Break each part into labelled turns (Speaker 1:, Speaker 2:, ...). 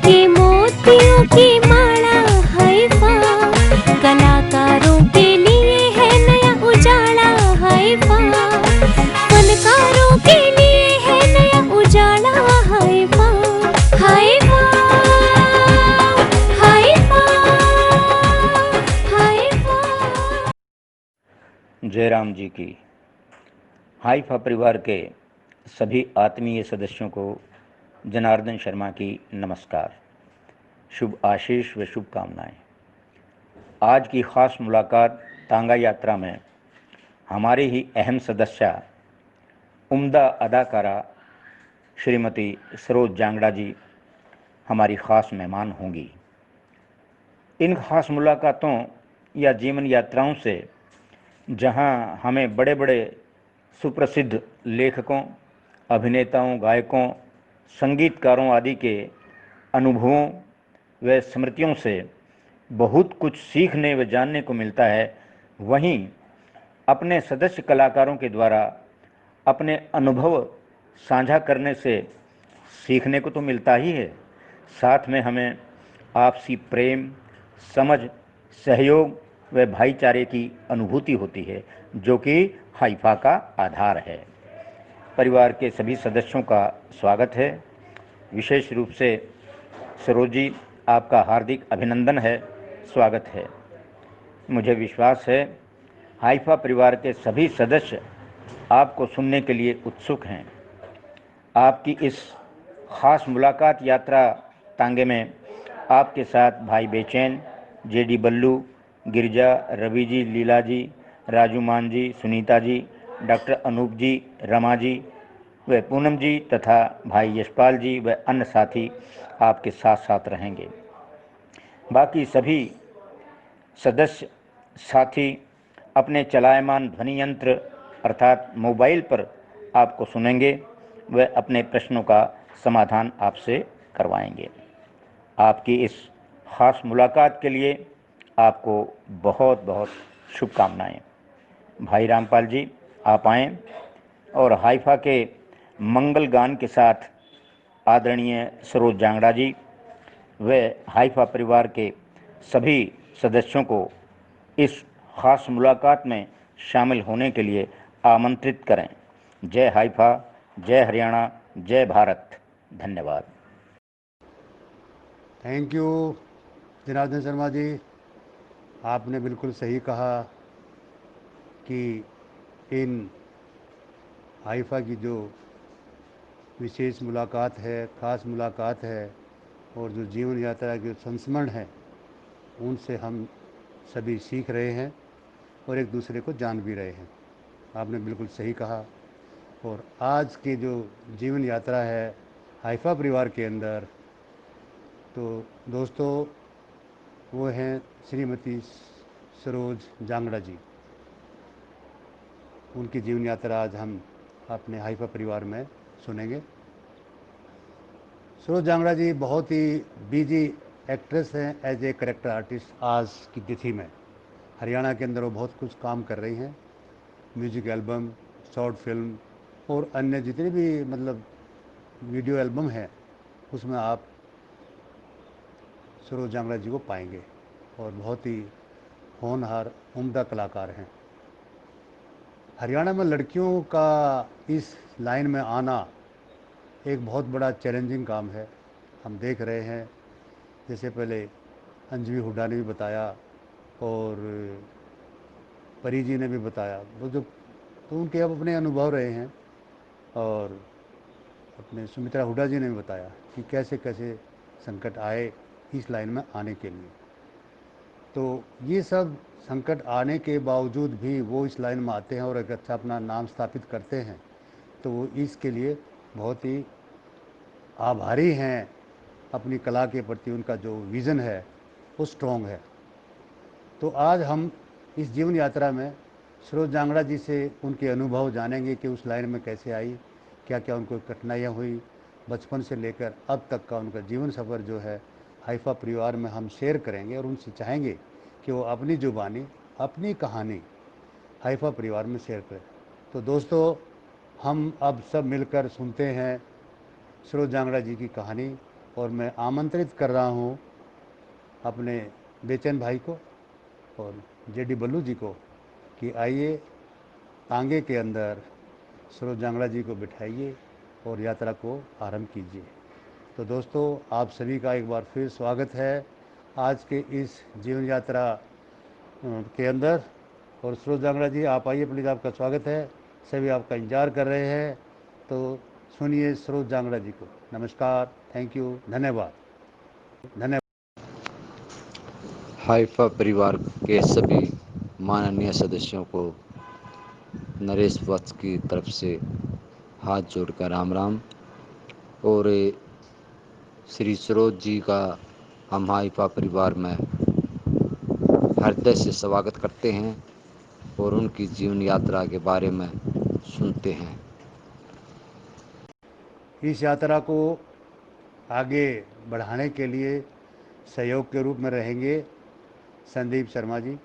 Speaker 1: के मोतियों की माला हाइफा, कलाकारों के लिए है नया उजाला हाइफा, फनकारों के लिए है नया उजाला हाइफा, हाइफा, हाइफा, हाइफा।
Speaker 2: जयराम जी की हाइफा परिवार के सभी आत्मीय सदस्यों को जनार्दन शर्मा की नमस्कार, शुभ आशीष व शुभकामनाएं। आज की ख़ास मुलाकात तांगा यात्रा में हमारे ही अहम सदस्या उम्दा अदाकारा श्रीमती सरोज जांगड़ा जी हमारी ख़ास मेहमान होंगी। इन ख़ास मुलाकातों या जीवन यात्राओं से जहां हमें बड़े बड़े सुप्रसिद्ध लेखकों, अभिनेताओं, गायकों, संगीतकारों आदि के अनुभवों व स्मृतियों से बहुत कुछ सीखने व जानने को मिलता है, वहीं अपने सदस्य कलाकारों के द्वारा अपने अनुभव साझा करने से सीखने को तो मिलता ही है, साथ में हमें आपसी प्रेम, समझ, सहयोग व भाईचारे की अनुभूति होती है, जो कि हाइफा का आधार है। परिवार के सभी सदस्यों का स्वागत है। विशेष रूप से सरोज जी, आपका हार्दिक अभिनंदन है, स्वागत है। मुझे विश्वास है हाइफा परिवार के सभी सदस्य आपको सुनने के लिए उत्सुक हैं। आपकी इस ख़ास मुलाकात यात्रा तांगे में आपके साथ भाई बेचैन, जेडी बल्लू, गिरजा, रवि जी, लीला जी, राजू मान जी, सुनीता जी, डॉक्टर अनूप जी, रमा जी व पूनम जी तथा भाई यशपाल जी व अन्य साथी आपके साथ साथ रहेंगे। बाकी सभी सदस्य साथी अपने चलायमान ध्वनि यंत्र अर्थात मोबाइल पर आपको सुनेंगे व अपने प्रश्नों का समाधान आपसे करवाएंगे। आपकी इस ख़ास मुलाकात के लिए आपको बहुत बहुत शुभकामनाएं। भाई रामपाल जी, आप आएँ और हाइफा के मंगल गान के साथ आदरणीय सरोज जांगड़ा जी व हाइफा परिवार के सभी सदस्यों को इस ख़ास मुलाकात में शामिल होने के लिए आमंत्रित करें। जय हाइफा, जय हरियाणा, जय भारत। धन्यवाद।
Speaker 3: थैंक यू जनार्दन शर्मा जी, आपने बिल्कुल सही कहा कि इन हाइफा की जो विशेष मुलाकात है, ख़ास मुलाकात है और जो जीवन यात्रा के संस्मरण हैं, उनसे हम सभी सीख रहे हैं और एक दूसरे को जान भी रहे हैं। आपने बिल्कुल सही कहा। और आज की जो जीवन यात्रा है हाइफा परिवार के अंदर, तो दोस्तों वो हैं श्रीमती सरोज जांगड़ा जी। उनकी जीवन यात्रा आज हम अपने हाइफा परिवार में सुनेंगे। सरोज जांगड़ा जी बहुत ही बिजी एक्ट्रेस हैं एज ए करेक्टर आर्टिस्ट। आज की तिथि में हरियाणा के अंदर वो बहुत कुछ काम कर रही हैं। म्यूजिक एल्बम, शॉर्ट फिल्म और अन्य जितने भी मतलब वीडियो एल्बम हैं, उसमें आप सरोज जांगड़ा जी को पाएंगे और बहुत ही होनहार उम्दा कलाकार हैं। हरियाणा में लड़कियों का इस लाइन में आना एक बहुत बड़ा चैलेंजिंग काम है। हम देख रहे हैं, जैसे पहले अंजलि हुड्डा ने भी बताया और परी जी ने भी बताया, वो जो तो उनके अब अपने अनुभव रहे हैं, और अपने सुमित्रा हुड्डा जी ने भी बताया कि कैसे कैसे संकट आए इस लाइन में आने के लिए। तो ये सब संकट आने के बावजूद भी वो इस लाइन में आते हैं और एक अच्छा अपना नाम स्थापित करते हैं, तो वो इसके लिए बहुत ही आभारी हैं। अपनी कला के प्रति उनका जो विज़न है वो स्ट्रॉन्ग है। तो आज हम इस जीवन यात्रा में सरोज जांगड़ा जी से उनके अनुभव जानेंगे कि उस लाइन में कैसे आई, क्या क्या उनको कठिनाइयाँ हुई, बचपन से लेकर अब तक का उनका जीवन सफ़र जो है हाइफा परिवार में हम शेयर करेंगे और उनसे चाहेंगे कि वो अपनी ज़ुबानी, अपनी कहानी हाइफा परिवार में शेयर करें। तो दोस्तों, हम अब सब मिलकर सुनते हैं सरोज जांगड़ा जी की कहानी और मैं आमंत्रित कर रहा हूँ अपने बेचैन भाई को और जेडी बल्लू जी को कि आइए तांगे के अंदर सरोज जांगड़ा जी को बिठाइए और यात्रा को आरंभ कीजिए। तो दोस्तों, आप सभी का एक बार फिर स्वागत है आज के इस जीवन यात्रा के अंदर। और सरोज जांगड़ा जी, आप आइए प्लीज़, आपका स्वागत है। सभी आपका इंतजार कर रहे हैं, तो सुनिए सरोज जांगड़ा जी को। नमस्कार, थैंक यू, धन्यवाद, धन्यवाद।
Speaker 4: हाइफा परिवार के सभी माननीय सदस्यों को नरेश वत्स की तरफ से हाथ जोड़कर राम राम। और श्री सरोज जी का हम हाइफा परिवार में हृदय से स्वागत करते हैं और उनकी जीवन यात्रा के बारे में सुनते हैं।
Speaker 3: इस यात्रा को आगे बढ़ाने के लिए सहयोग के रूप में रहेंगे संदीप शर्मा जी,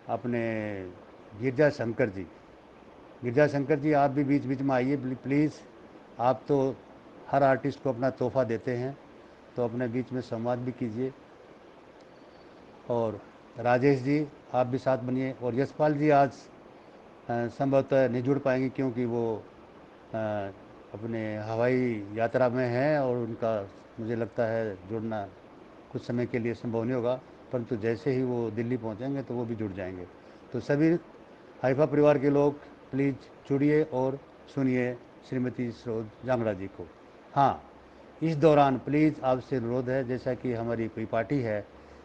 Speaker 3: अपने गिरजा शंकर जी। गिरजा शंकर जी, आप भी बीच बीच में आइए प्लीज़। आप तो हर आर्टिस्ट को अपना तोहफा देते हैं, तो अपने बीच में संवाद भी कीजिए। और राजेश जी, आप भी साथ बनिए। और यशपाल जी आज संभवतः नहीं जुड़ पाएंगे क्योंकि वो अपने हवाई यात्रा में हैं और उनका मुझे लगता है जुड़ना कुछ समय के लिए संभव नहीं होगा, परंतु जैसे ही वो दिल्ली पहुंचेंगे तो वो भी जुड़ जाएंगे। तो सभी हाइफा परिवार के लोग प्लीज़ जुड़िए और सुनिए श्रीमती सरोज जांगड़ा जी को। हाँ, इस दौरान प्लीज़ आपसे अनुरोध है, जैसा कि हमारी कोई पार्टी है,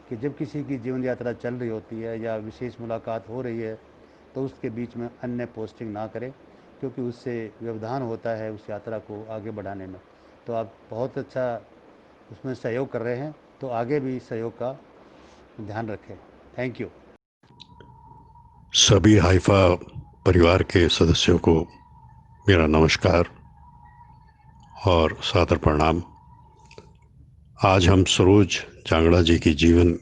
Speaker 3: कि जब किसी की जीवन यात्रा चल रही होती है या विशेष मुलाकात हो रही है तो उसके बीच में अन्य पोस्टिंग ना करें, क्योंकि उससे व्यवधान होता है उस यात्रा को आगे बढ़ाने में। तो आप बहुत अच्छा उसमें सहयोग कर रहे हैं, तो आगे भी सहयोग का ध्यान रखें। Thank you.
Speaker 5: सभी हाइफा परिवार के सदस्यों को मेरा नमस्कार और सादर प्रणाम। आज हम सरोज जांगड़ा जी की जीवन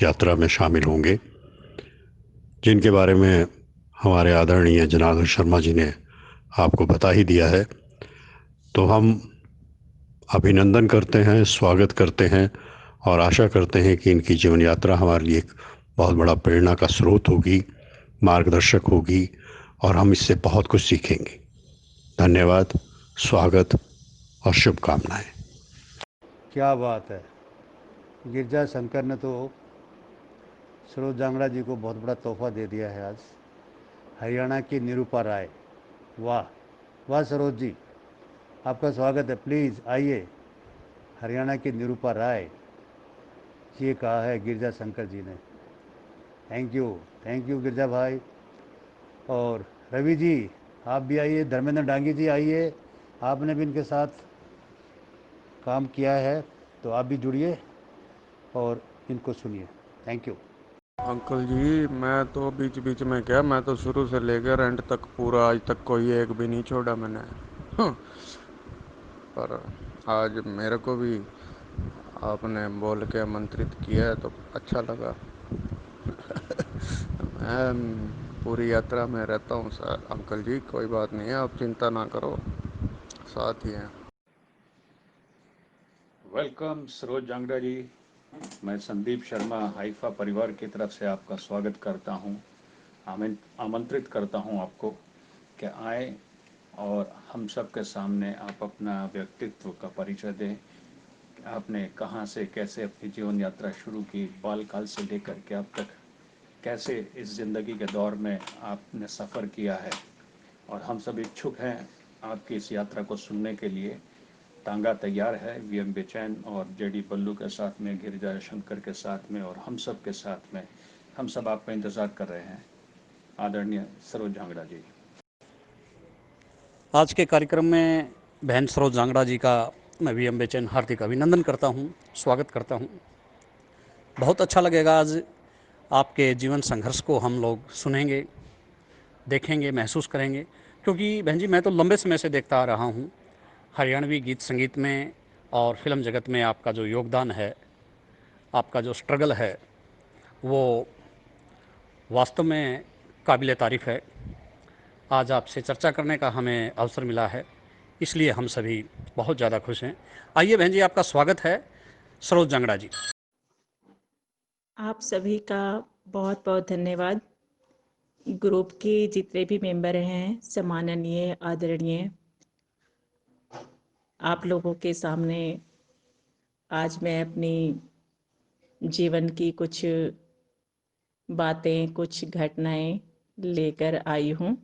Speaker 5: यात्रा में शामिल होंगे, जिनके बारे में हमारे आदरणीय जनार्दन शर्मा जी ने आपको बता ही दिया है। तो हम अभिनंदन करते हैं, स्वागत करते हैं और आशा करते हैं कि इनकी जीवन यात्रा हमारे लिए एक बहुत बड़ा प्रेरणा का स्रोत होगी, मार्गदर्शक होगी और हम इससे बहुत कुछ सीखेंगे। धन्यवाद, स्वागत और शुभकामनाएं।
Speaker 3: क्या बात है, गिरजा शंकर ने तो सरोज जांगड़ा जी को बहुत बड़ा तोहफा दे दिया है आज। हरियाणा की निरूपा राय, वाह वाह सरोज जी, आपका स्वागत है। प्लीज़ आइए। हरियाणा की निरूपा राय, ये कहा है गिरजा शंकर जी ने। थैंक यू गिरजा भाई। और रवि जी, आप भी आइए। धर्मेंद्र डांगी जी आइए, आपने भी इनके साथ काम किया है, तो आप भी जुड़िए और इनको सुनिए। Thank you.
Speaker 6: अंकल जी, मैं तो बीच बीच में क्या, मैं तो शुरू से लेकर एंड तक पूरा आज तक कोई एक भी नहीं छोड़ा मैंने। हाँ, पर आज मेरे को भी आपने बोल के आमंत्रित किया है तो अच्छा लगा। मैं पूरी यात्रा में रहता हूँ सर। अंकल जी कोई बात नहीं है, आप चिंता ना करो, साथ ही हैं।
Speaker 7: वेलकम सरोज जांगड़ा जी। मैं संदीप शर्मा हाइफा परिवार की तरफ से आपका स्वागत करता हूं, आमंत्रित करता हूं आपको कि आए और हम सब के सामने आप अपना व्यक्तित्व का परिचय दें। आपने कहां से कैसे अपनी जीवन यात्रा शुरू की, बाल काल से लेकर के अब तक कैसे इस ज़िंदगी के दौर में आपने सफ़र किया है। और हम सब इच्छुक हैं आपकी इस यात्रा को सुनने के लिए। तांगा तैयार है वीएम बेचैन और जेडी बल्लू के साथ में, गिरिजा शंकर के साथ में और हम सब के साथ में। हम सब आपका इंतज़ार कर रहे हैं। आदरणीय सरोज जांगड़ा जी।
Speaker 8: आज के कार्यक्रम में बहन सरोज जांगड़ा जी का मैं वीएम बेचैन हार्दिक अभिनंदन करता हूं, स्वागत करता हूं। बहुत अच्छा लगेगा आज आपके जीवन संघर्ष को हम लोग सुनेंगे, देखेंगे, महसूस करेंगे। क्योंकि बहन जी, मैं तो लंबे समय से देखता आ रहा हूं हरियाणवी गीत संगीत में और फिल्म जगत में आपका जो योगदान है, आपका जो स्ट्रगल है, वो वास्तव में काबिल तारीफ़ है। आज आपसे चर्चा करने का हमें अवसर मिला है, इसलिए हम सभी बहुत ज़्यादा खुश हैं। आइए बहन जी, आपका स्वागत है। सरोज जांगड़ा जी।
Speaker 9: आप सभी का बहुत बहुत धन्यवाद। ग्रुप के जितने भी मेंबर हैं, सम्माननीय आदरणीय, आप लोगों के सामने आज मैं अपनी जीवन की कुछ बातें, कुछ घटनाएं लेकर आई हूँ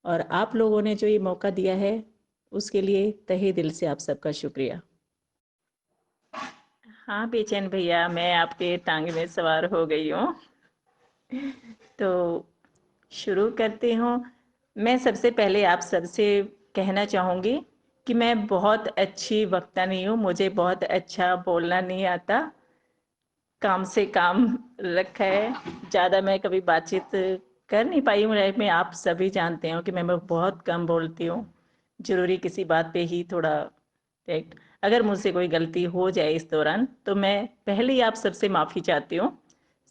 Speaker 9: और आप लोगों ने जो ये मौका दिया है उसके लिए तहे दिल से आप सबका शुक्रिया। हाँ बेचैन भैया, मैं आपके टांगे में सवार हो गई हूँ। तो शुरू करते हूँ। मैं सबसे पहले आप सबसे कहना चाहूँगी कि मैं बहुत अच्छी वक्ता नहीं हूँ, मुझे बहुत अच्छा बोलना नहीं आता, काम से काम रखा है, ज़्यादा मैं कभी बातचीत कर नहीं पाई हूँ लाइफ में। आप सभी जानते हो कि मैं बहुत कम बोलती हूँ, ज़रूरी किसी बात पे ही थोड़ा एक्ट। अगर मुझसे कोई गलती हो जाए इस दौरान तो मैं पहले ही आप सबसे माफ़ी चाहती हूँ।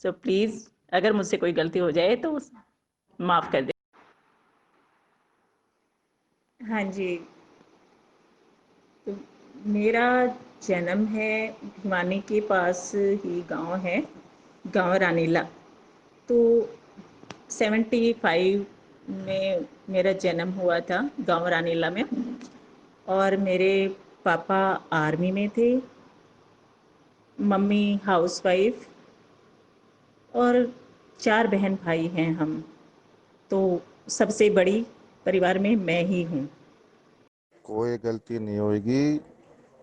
Speaker 9: सो प्लीज़ अगर मुझसे कोई गलती हो जाए तो माफ़ कर दे। हाँ जी, तो मेरा जन्म है भिवानी के पास ही गांव है, गांव रानीला। तो 75 में मेरा जन्म हुआ था गांव रानीला में और मेरे पापा आर्मी में थे, मम्मी हाउसवाइफ और 4 बहन भाई हैं हम। तो सबसे बड़ी परिवार में मैं ही हूँ।
Speaker 10: कोई गलती नहीं होगी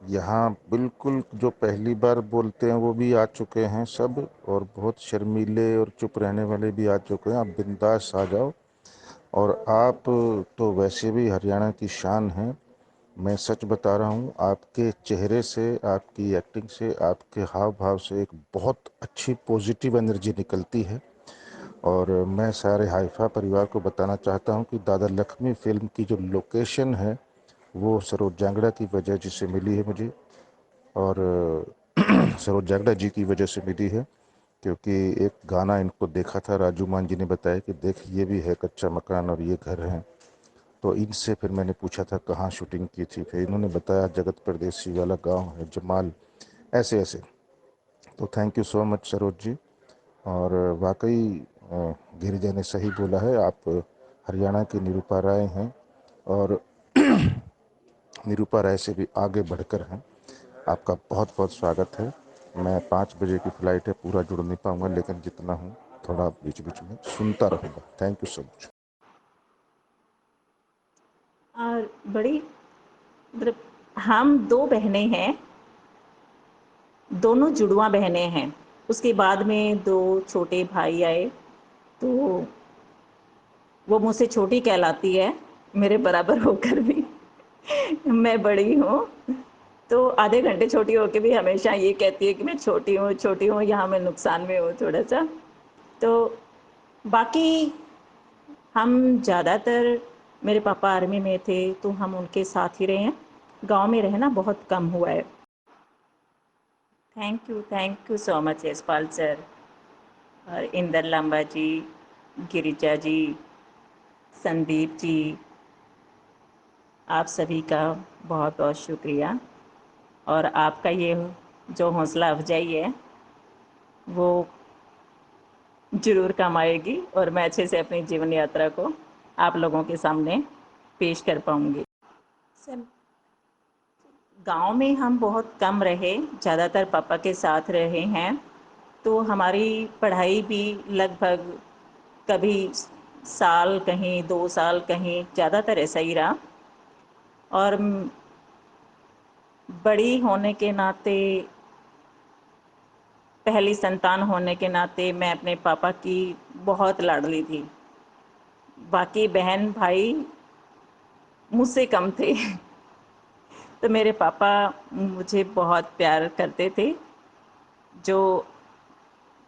Speaker 10: यहाँ। बिल्कुल जो पहली बार बोलते हैं वो भी आ चुके हैं सब, और बहुत शर्मीले और चुप रहने वाले भी आ चुके हैं। आप बिंदास आ जाओ। और आप तो वैसे भी हरियाणा की शान हैं। मैं सच बता रहा हूँ, आपके चेहरे से, आपकी एक्टिंग से, आपके हाव भाव से एक बहुत अच्छी पॉजिटिव एनर्जी निकलती है। और मैं सारे हाइफा परिवार को बताना चाहता हूँ कि दादा लक्ष्मी फिल्म की जो लोकेशन है वो सरोज जांगड़ा की वजह से मिली है मुझे, और सरोज जांगड़ा जी की वजह से मिली है, क्योंकि एक गाना इनको देखा था, राजू मान जी ने बताया कि देख ये भी है कच्चा मकान और ये घर है। तो इनसे फिर मैंने पूछा था कहाँ शूटिंग की थी, फिर इन्होंने बताया जगत परदेसी वाला गांव है जमाल, ऐसे ऐसे। तो thank you so much Saroj ji. और वाकई गिरिजा ने सही बोला है, आप हरियाणा की निरूपा राय हैं और निरूपा राय से भी आगे बढ़कर हैं। आपका बहुत बहुत स्वागत है। मैं 5 बजे की फ़्लाइट है, पूरा जुड़ नहीं पाऊंगा, लेकिन जितना हूँ थोड़ा बीच बीच में सुनता रहूँगा। Thank you so much.
Speaker 9: और बड़ी मतलब हम 2 बहनें हैं, दोनों जुड़वा बहनें हैं। उसके बाद में 2 छोटे भाई आए, तो वो मुझसे छोटी कहलाती है, मेरे बराबर होकर भी मैं बड़ी हूँ। तो आधे घंटे छोटी होकर भी हमेशा ये कहती है कि मैं छोटी हूँ, यहाँ मैं नुकसान में हूँ थोड़ा-सा। तो बाकी हम ज़्यादातर, मेरे पापा आर्मी में थे तो हम उनके साथ ही रहे हैं। गाँव में रहना बहुत कम हुआ है। Thank you so much Yashpal sir और इंदर लांबा जी, गिरिजा जी, संदीप जी, आप सभी का बहुत बहुत शुक्रिया। और आपका ये जो हौसला अफजाई है वो ज़रूर काम आएगी और मैं अच्छे से अपनी जीवन यात्रा को आप लोगों के सामने पेश कर पाऊँगी। सर, गांव में हम बहुत कम रहे, ज़्यादातर पापा के साथ रहे हैं। तो हमारी पढ़ाई भी लगभग कभी साल कहीं 2 साल कहीं, ज़्यादातर ऐसा ही रहा। और बड़ी होने के नाते, पहली संतान होने के नाते मैं अपने पापा की बहुत लाडली थी। बाकी बहन भाई मुझसे कम थे तो मेरे पापा मुझे बहुत प्यार करते थे। जो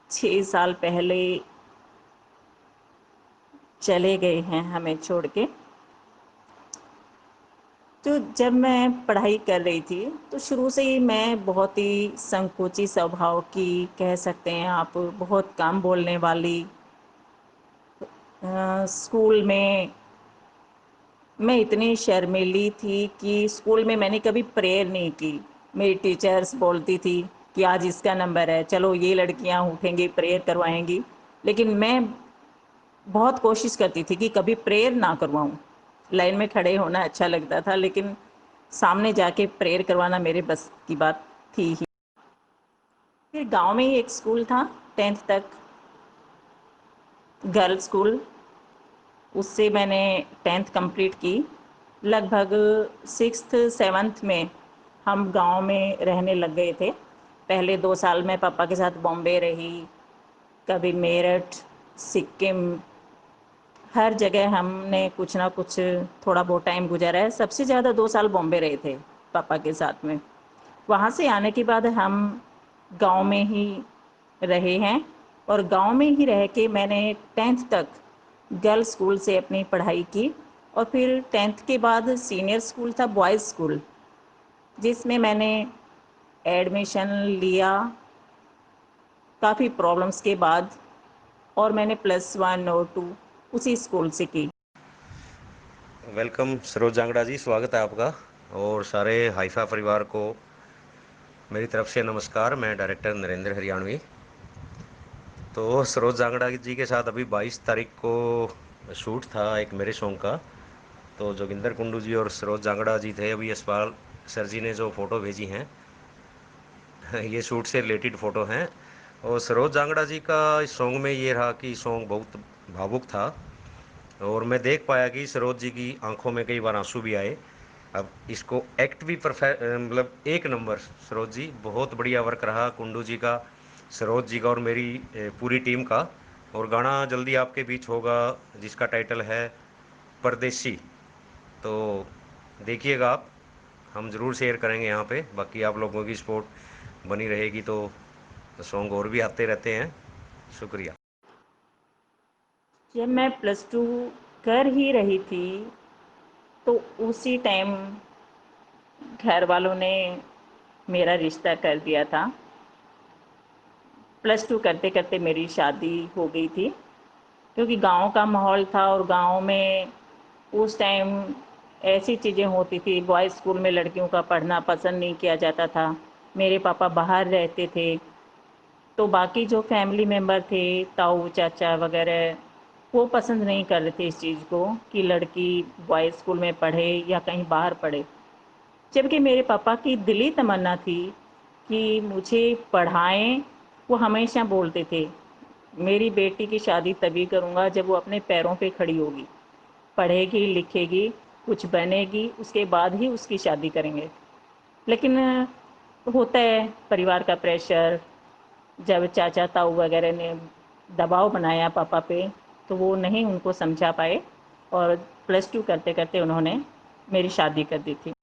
Speaker 9: 6 साल पहले चले गए हैं हमें छोड़ के। तो जब मैं पढ़ाई कर रही थी तो शुरू से ही मैं बहुत ही संकोची स्वभाव की, कह सकते हैं आप, बहुत कम बोलने वाली। स्कूल में मैं इतनी शर्मीली थी कि स्कूल में मैंने कभी प्रेयर नहीं की। मेरी टीचर्स बोलती थी कि आज इसका नंबर है, चलो ये लड़कियां उठेंगी प्रेयर करवाएंगी, लेकिन मैं बहुत कोशिश करती थी कि कभी प्रेयर ना करवाऊं। लाइन में खड़े होना अच्छा लगता था, लेकिन सामने जाके प्रेयर करवाना मेरे बस की बात थी ही। फिर गांव में ही एक स्कूल था 10th तक, गर्ल्स स्कूल, उससे मैंने 10th कंप्लीट की। लगभग 6th 7th में हम गांव में रहने लग गए थे। पहले 2 साल मैं पापा के साथ बॉम्बे रही, कभी मेरठ, सिक्किम, हर जगह हमने कुछ ना कुछ थोड़ा बहुत टाइम गुजारा है। सबसे ज़्यादा 2 साल बॉम्बे रहे थे पापा के साथ में। वहाँ से आने के बाद हम गांव में ही रहे हैं, और गांव में ही रह के मैंने 10th तक गर्ल्स स्कूल से अपनी पढ़ाई की। और फिर 10th के बाद सीनियर स्कूल था, बॉयज़ स्कूल, जिसमें मैंने एडमिशन लिया काफ़ी प्रॉब्लम्स के बाद, और मैंने +1 और 2 उसी स्कूल से की।
Speaker 11: वेलकम सरोज जांगड़ा जी, स्वागत है आपका और सारे हाइफा परिवार को मेरी तरफ से नमस्कार। मैं डायरेक्टर नरेंद्र हरियाणवी। तो सरोज जांगड़ा जी के साथ अभी 22 तारीख को शूट था एक मेरे सॉन्ग का। तो जोगिंदर कुंडू जी और सरोज जांगड़ा जी थे। अभी यशपाल सर जी ने जो फ़ोटो भेजी हैं ये शूट से रिलेटेड फ़ोटो हैं। और सरोज जांगड़ा जी का इस सॉन्ग में ये रहा कि सॉन्ग बहुत भावुक था, और मैं देख पाया कि सरोज जी की आंखों में कई बार आंसू भी आए। अब इसको एक्ट भी परफेक्ट, मतलब एक नंबर। सरोज जी बहुत बढ़िया वर्क रहा, कुंडू जी का, सरोज जी का और मेरी पूरी टीम का। और गाना जल्दी आपके बीच होगा जिसका टाइटल है परदेसी। तो देखिएगा आप, हम ज़रूर शेयर करेंगे यहाँ पे। बाकी आप लोगों की सपोर्ट बनी रहेगी तो सॉन्ग और भी आते रहते हैं। शुक्रिया।
Speaker 9: जब मैं +2 कर ही रही थी, तो उसी टाइम घर वालों ने मेरा रिश्ता कर दिया था। +2 करते करते मेरी शादी हो गई थी, क्योंकि गांव का माहौल था, और गांव में उस टाइम ऐसी चीज़ें होती थी। बॉयज़ स्कूल में लड़कियों का पढ़ना पसंद नहीं किया जाता था। मेरे पापा बाहर रहते थे, तो बाकी जो फैमिली मेम्बर थे, ताऊ चाचा वगैरह, वो पसंद नहीं कर रहे थे इस चीज़ को कि लड़की बॉयज़ स्कूल में पढ़े या कहीं बाहर पढ़े। जबकि मेरे पापा की दिली तमन्ना थी कि मुझे पढ़ाएं। वो हमेशा बोलते थे, मेरी बेटी की शादी तभी करूँगा जब वो अपने पैरों पे खड़ी होगी, पढ़ेगी लिखेगी, कुछ बनेगी, उसके बाद ही उसकी शादी करेंगे। लेकिन होता है परिवार का प्रेशर। जब चाचा ताऊ वगैरह ने दबाव बनाया पापा पे, तो वो नहीं उनको समझा पाए, और +2 करते करते उन्होंने मेरी शादी कर दी थी।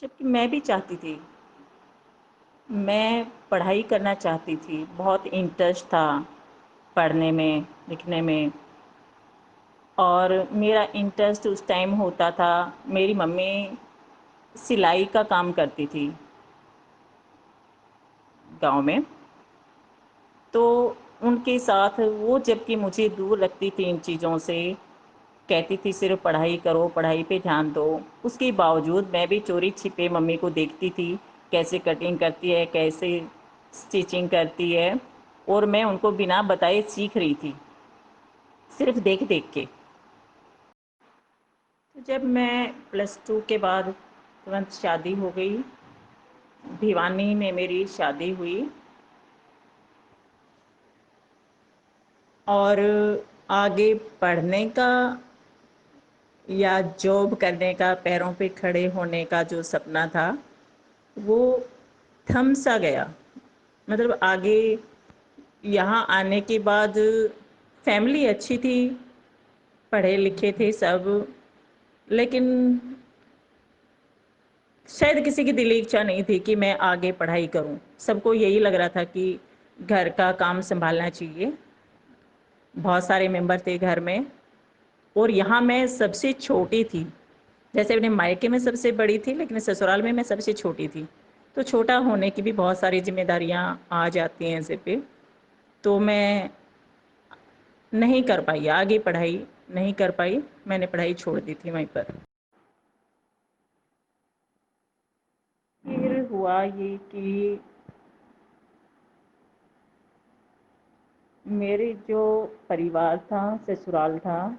Speaker 9: जबकि मैं भी चाहती थी, मैं पढ़ाई करना चाहती थी, बहुत इंटरेस्ट था पढ़ने में, लिखने में। और मेरा इंटरेस्ट उस टाइम होता था, मेरी मम्मी सिलाई का काम करती थी गांव में, तो उनके साथ वो, जबकि मुझे दूर रखती थी इन चीज़ों से, कहती थी सिर्फ पढ़ाई करो, पढ़ाई पे ध्यान दो, उसके बावजूद मैं भी चोरी छिपे मम्मी को देखती थी कैसे कटिंग करती है, कैसे स्टिचिंग करती है, और मैं उनको बिना बताए सीख रही थी, सिर्फ देख देख के। तो जब मैं +2 के बाद तुरंत शादी हो गई, भिवानी में मेरी शादी हुई, और आगे पढ़ने का या जॉब करने का, पैरों पे खड़े होने का जो सपना था, वो थम सा गया। मतलब आगे यहाँ आने के बाद फैमिली अच्छी थी, पढ़े लिखे थे सब, लेकिन शायद किसी की दिली इच्छा नहीं थी कि मैं आगे पढ़ाई करूं। सबको यही लग रहा था कि घर का काम संभालना चाहिए। बहुत सारे मेंबर थे घर में, और यहाँ मैं सबसे छोटी थी। जैसे अपने मायके में सबसे बड़ी थी, लेकिन ससुराल में मैं सबसे छोटी थी। तो छोटा होने की भी बहुत सारी जिम्मेदारियाँ आ जाती हैं सिर पे। तो मैं नहीं कर पाई आगे पढ़ाई, नहीं कर पाई, मैंने पढ़ाई छोड़ दी थी वहीं पर। फिर हुआ ये कि मेरे जो परिवार था, ससुराल था,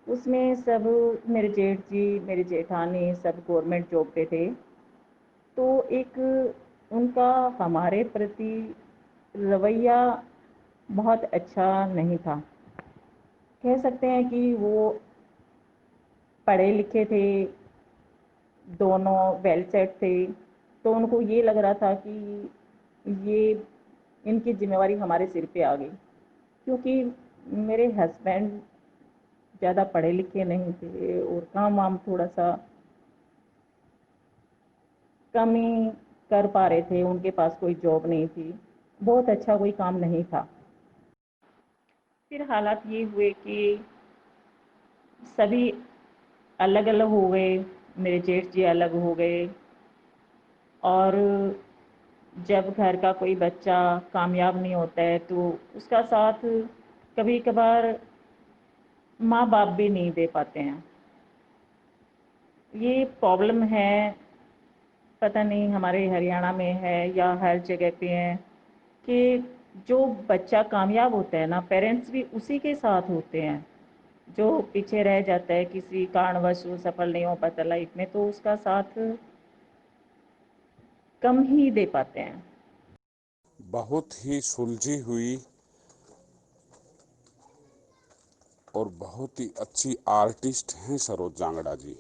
Speaker 9: उसमें सब मेरे जेठ जी, मेरी जेठानी सब गवर्नमेंट जॉब पे थे। तो एक उनका हमारे प्रति रवैया बहुत अच्छा नहीं था। कह सकते हैं कि वो पढ़े लिखे थे, दोनों वेल सेट थे, तो उनको ये लग रहा था कि ये इनकी जिम्मेवारी हमारे सिर पे आ गई, क्योंकि मेरे हस्बैंड ज़्यादा पढ़े लिखे नहीं थे और काम वाम थोड़ा सा कम ही कर पा रहे थे, उनके पास कोई जॉब नहीं थी, बहुत अच्छा कोई काम नहीं था। फिर हालात ये हुए कि सभी अलग अलग हो गए, मेरे जेठ जी अलग हो गए, और जब घर का कोई बच्चा कामयाब नहीं होता है तो उसका साथ कभी कभार माँ बाप भी नहीं दे पाते हैं। ये प्रॉब्लम है, पता नहीं हमारे हरियाणा में है या हर जगह पे है, कि जो बच्चा कामयाब होता है ना, पेरेंट्स भी उसी के साथ होते हैं। जो पीछे रह जाता है, किसी कारणवश वो सफल नहीं हो पाता लाइफ में, तो उसका साथ कम ही दे पाते हैं।
Speaker 12: बहुत ही सुलझी हुई और बहुत ही अच्छी आर्टिस्ट हैं सरोज जांगड़ा जी।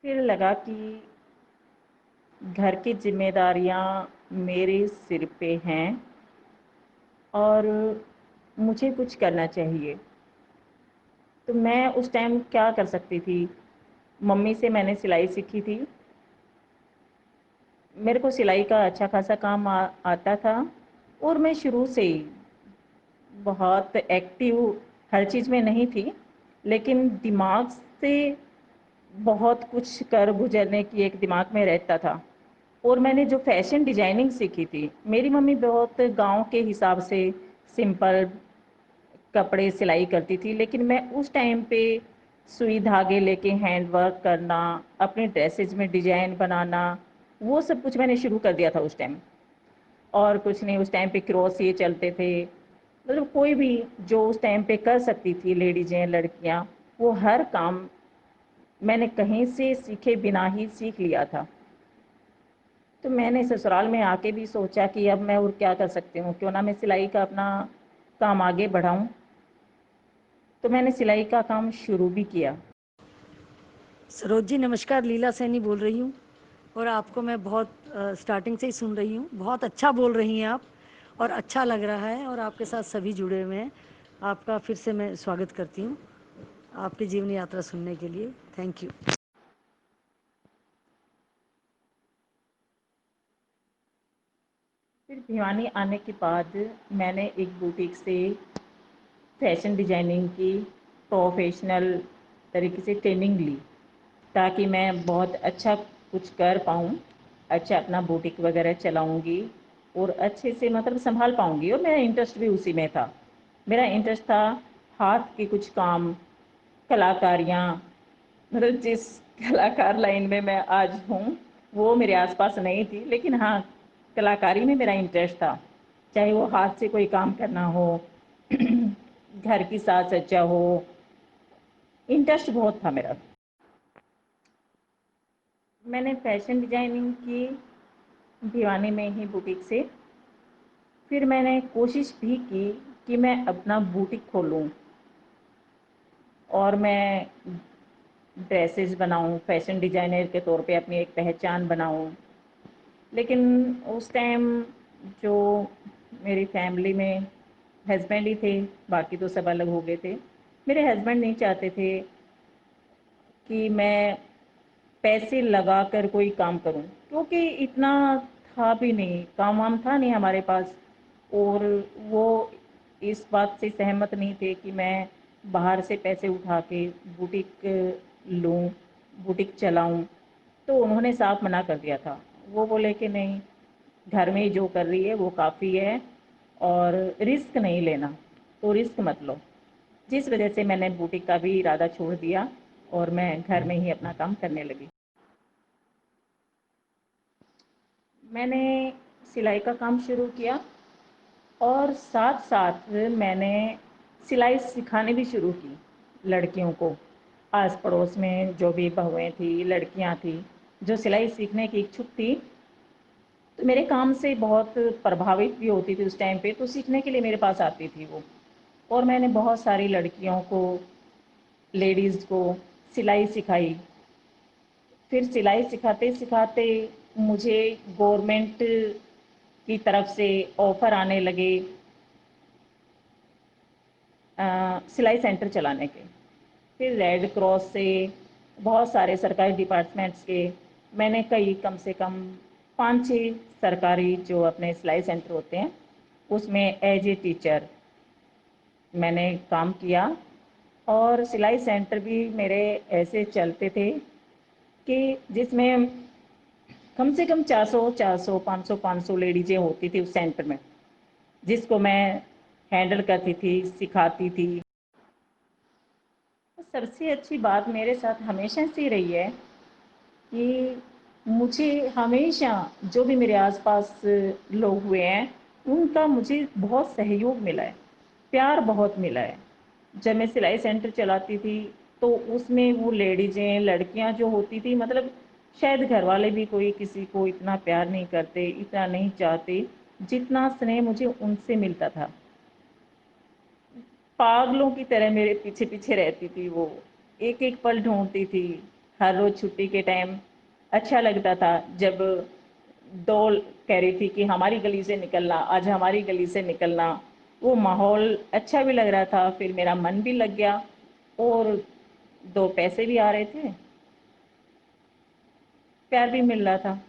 Speaker 9: फिर लगा कि घर की जिम्मेदारियां मेरे सिर पे हैं और मुझे कुछ करना चाहिए। तो मैं उस टाइम क्या कर सकती थी, मम्मी से मैंने सिलाई सीखी थी, मेरे को सिलाई का अच्छा खासा काम आता था, और मैं शुरू से ही बहुत एक्टिव हर चीज़ में नहीं थी, लेकिन दिमाग से बहुत कुछ कर गुजरने की एक दिमाग में रहता था। और मैंने जो फैशन डिजाइनिंग सीखी थी, मेरी मम्मी बहुत गांव के हिसाब से सिंपल कपड़े सिलाई करती थी, लेकिन मैं उस टाइम पे सुई धागे लेके हैंड वर्क करना, अपने ड्रेसेज में डिजाइन बनाना, वो सब कुछ मैंने शुरू कर दिया था उस टाइम। और कुछ नहीं, उस टाइम पे क्रोशिया चलते थे, मतलब कोई भी जो उस टाइम पे कर सकती थी लेडीजें, लड़कियां, वो हर काम मैंने कहीं से सीखे बिना ही सीख लिया था। तो मैंने ससुराल में आके भी सोचा कि अब मैं और क्या कर सकती हूँ, क्यों ना मैं सिलाई का अपना काम आगे बढ़ाऊँ। तो मैंने सिलाई का काम शुरू भी किया।
Speaker 13: सरोज जी नमस्कार, लीला सैनी बोल रही हूँ और आपको मैं बहुत स्टार्टिंग से ही सुन रही हूँ। बहुत अच्छा बोल रही हैं आप और अच्छा लग रहा है, और आपके साथ सभी जुड़े हुए हैं। आपका फिर से मैं स्वागत करती हूँ आपकी जीवन यात्रा सुनने के लिए। Thank you.
Speaker 9: फिर भिवानी आने के बाद मैंने एक बुटीक से फैशन डिजाइनिंग की प्रोफेशनल तरीके से ट्रेनिंग ली, ताकि मैं बहुत अच्छा कुछ कर पाऊँ, अच्छा अपना बुटीक वगैरह चलाऊँगी और अच्छे से मतलब संभाल पाऊँगी। और मेरा इंटरेस्ट भी उसी में था। मेरा इंटरेस्ट था हाथ के कुछ काम, कलाकारियाँ, मतलब जिस कलाकार लाइन में मैं आज हूँ वो मेरे आसपास नहीं थी, लेकिन हाँ, कलाकारी में मेरा इंटरेस्ट था। चाहे वो हाथ से कोई काम करना हो, घर की साज सज्जा हो, इंटरेस्ट बहुत था मेरा। मैंने फैशन डिजाइनिंग की भिवानी में ही बुटीक से। फिर मैंने कोशिश भी की कि मैं अपना बुटीक खोलूं और मैं ड्रेसेस बनाऊं, फैशन डिजाइनर के तौर पे अपनी एक पहचान बनाऊं। लेकिन उस टाइम जो मेरी फैमिली में हस्बैंड ही थे, बाकी तो सब अलग हो गए थे। मेरे हस्बैंड नहीं चाहते थे कि मैं पैसे लगा कर कोई काम करूं, क्योंकि इतना था भी नहीं, काम वाम था नहीं हमारे पास। और वो इस बात से सहमत नहीं थे कि मैं बाहर से पैसे उठा के बुटीक लूं, बुटीक चलाऊं। तो उन्होंने साफ मना कर दिया था। वो बोले कि नहीं, घर में ही जो कर रही है वो काफ़ी है और रिस्क नहीं लेना। तो रिस्क मत लो। जिस वजह से मैंने बुटीक का भी इरादा छोड़ दिया और मैं घर में ही अपना काम करने लगी। मैंने सिलाई का काम शुरू किया और साथ साथ मैंने सिलाई सिखाने भी शुरू की लड़कियों को। आस पड़ोस में जो भी बहुएं थी, लड़कियां थी, जो सिलाई सीखने की इच्छुक थी, तो मेरे काम से बहुत प्रभावित भी होती थी उस टाइम पे, तो सीखने के लिए मेरे पास आती थी वो। और मैंने बहुत सारी लड़कियों को, लेडीज़ को सिलाई सिखाई। फिर सिलाई सिखाते सिखाते मुझे गवर्नमेंट की तरफ से ऑफ़र आने लगे सिलाई सेंटर चलाने के। फिर रेड क्रॉस से, बहुत सारे सरकारी डिपार्टमेंट्स के, मैंने कई कम से कम 5-6 सरकारी जो अपने सिलाई सेंटर होते हैं उसमें एज ए टीचर मैंने काम किया। और सिलाई सेंटर भी मेरे ऐसे चलते थे कि जिसमें कम से कम 400 500 लेडीज़ें होती थी उस सेंटर में, जिसको मैं हैंडल करती थी, सिखाती थी। सबसे अच्छी बात मेरे साथ हमेशा से रही है कि मुझे हमेशा जो भी मेरे आसपास लोग हुए हैं, उनका मुझे बहुत सहयोग मिला है, प्यार बहुत मिला है। जब मैं सिलाई सेंटर चलाती थी तो उसमें वो लेडीज़ें, लड़कियां जो होती थी, मतलब शायद घर वाले भी कोई किसी को इतना प्यार नहीं करते, इतना नहीं चाहते जितना स्नेह मुझे उनसे मिलता था। पागलों की तरह मेरे पीछे पीछे रहती थी वो, एक एक पल ढूंढती थी। हर रोज़ छुट्टी के टाइम अच्छा लगता था जब डॉल कह रही थी कि हमारी गली से निकलना, आज हमारी गली से निकलना। वो माहौल अच्छा भी लग रहा था, फिर मेरा मन भी लग गया और 2 पैसे भी आ रहे थे, प्यार भी मिल रहा था,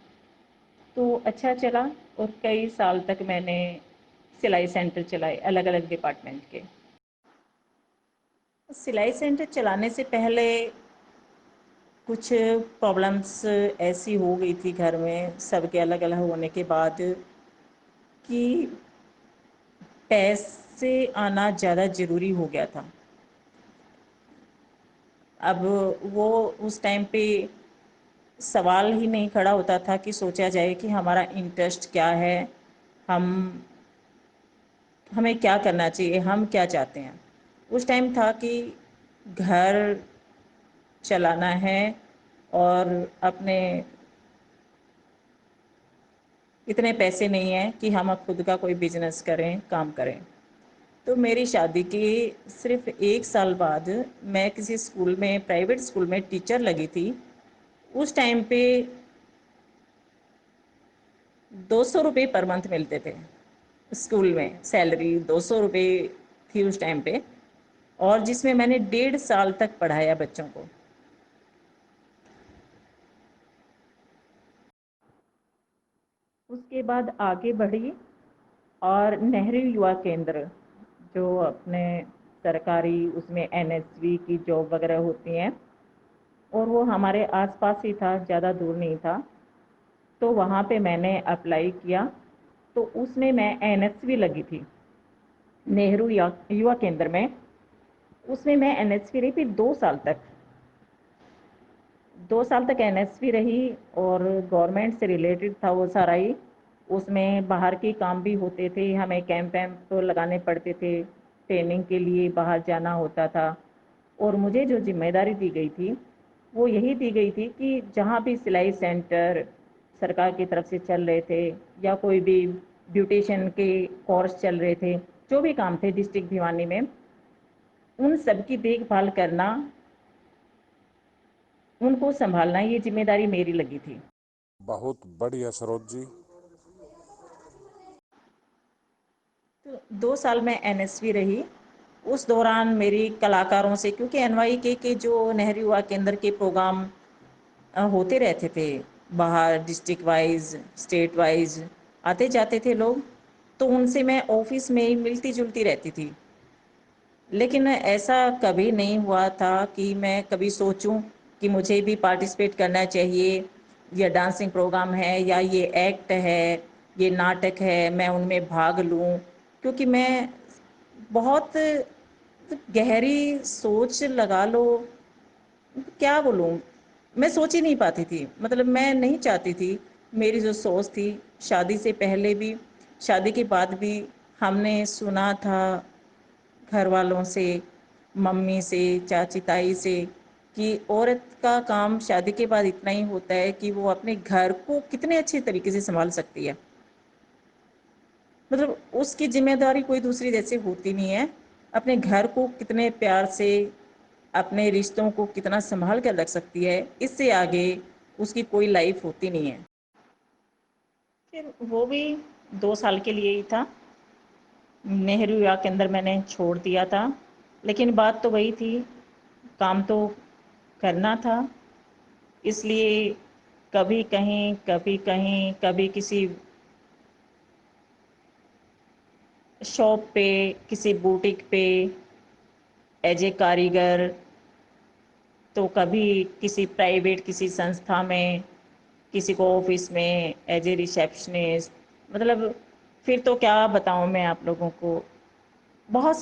Speaker 9: तो अच्छा चला। और कई साल तक मैंने सिलाई सेंटर चलाए, अलग अलग डिपार्टमेंट के। सिलाई सेंटर चलाने से पहले कुछ प्रॉब्लम्स ऐसी हो गई थी घर में, सबके अलग अलग होने के बाद, कि पैसे आना ज़्यादा ज़रूरी हो गया था। अब वो उस टाइम पे सवाल ही नहीं खड़ा होता था कि सोचा जाए कि हमारा इंटरेस्ट क्या है, हमें क्या करना चाहिए, हम क्या चाहते हैं। उस टाइम था कि घर चलाना है और अपने इतने पैसे नहीं हैं कि हम अब खुद का कोई बिजनेस करें, काम करें। तो मेरी शादी के सिर्फ 1 साल बाद मैं किसी स्कूल में, प्राइवेट स्कूल में टीचर लगी थी। उस टाइम पे 200 रुपये पर मंथ मिलते थे स्कूल में, सैलरी 200 रुपये थी उस टाइम पे, और जिसमें मैंने 1.5 साल तक पढ़ाया बच्चों को। उसके बाद आगे बढ़ी और नेहरू युवा केंद्र, जो अपने सरकारी, उसमें एनएसवी की जॉब वगैरह होती हैं, और वो हमारे आसपास ही था, ज़्यादा दूर नहीं था। तो वहाँ पे मैंने अप्लाई किया, तो उसमें मैं एनएसवी लगी थी नेहरू युवा केंद्र में। उसमें मैं एनएसवी रही थी 2 साल तक। 2 साल तक एनएसवी रही और गवर्नमेंट से रिलेटेड था वो सारा ही। उसमें बाहर के काम भी होते थे, हमें कैंप वैम्प तो लगाने पड़ते थे, ट्रेनिंग के लिए बाहर जाना होता था। और मुझे जो जिम्मेदारी दी गई थी वो यही दी गई थी कि जहाँ भी सिलाई सेंटर सरकार की तरफ से चल रहे थे या कोई भी ब्यूटिशियन के कोर्स चल रहे थे, जो भी काम थे डिस्ट्रिक्ट भिवानी में, उन सब की देखभाल करना, उनको संभालना, ये जिम्मेदारी मेरी लगी थी।
Speaker 12: बहुत बढ़िया सरोज जी।
Speaker 9: तो 2 साल में एनएसवी रही। उस दौरान मेरी कलाकारों से, क्योंकि एनवाईके के जो नेहरू युवा केंद्र के प्रोग्राम होते रहते थे बाहर, डिस्ट्रिक्ट वाइज, स्टेट वाइज आते जाते थे लोग, तो उनसे मैं ऑफिस में ही मिलती जुलती रहती थी। लेकिन ऐसा कभी नहीं हुआ था कि मैं कभी सोचूं कि मुझे भी पार्टिसिपेट करना चाहिए, या डांसिंग प्रोग्राम है या ये एक्ट है, ये नाटक है, मैं उनमें भाग लूं। क्योंकि मैं बहुत गहरी सोच लगा लो, क्या बोलूँ, मैं सोच ही नहीं पाती थी। मतलब मैं नहीं चाहती थी, मेरी जो सोच थी शादी से पहले भी, शादी के बाद भी, हमने सुना था घर वालों से, मम्मी से, चाची ताई से कि औरत का काम शादी के बाद इतना ही होता है कि वो अपने घर को कितने अच्छे तरीके से संभाल सकती है। मतलब उसकी जिम्मेदारी कोई दूसरी जैसे होती नहीं है। अपने घर को कितने प्यार से, अपने रिश्तों को कितना संभाल कर रख सकती है, इससे आगे उसकी कोई लाइफ होती नहीं है। फिर वो भी 2 साल के लिए ही था। नेहरू युवा केंद्र मैंने छोड़ दिया था, लेकिन बात तो वही थी, काम तो करना था। इसलिए कभी कहीं, कभी कहीं, कभी किसी शॉप पे, किसी बुटीक पे एज ए कारीगर, तो कभी किसी प्राइवेट किसी संस्था में, किसी को ऑफिस में एज ए रिसेप्शनिस्ट। मतलब फिर तो क्या बताऊं मैं आप लोगों को, बहुत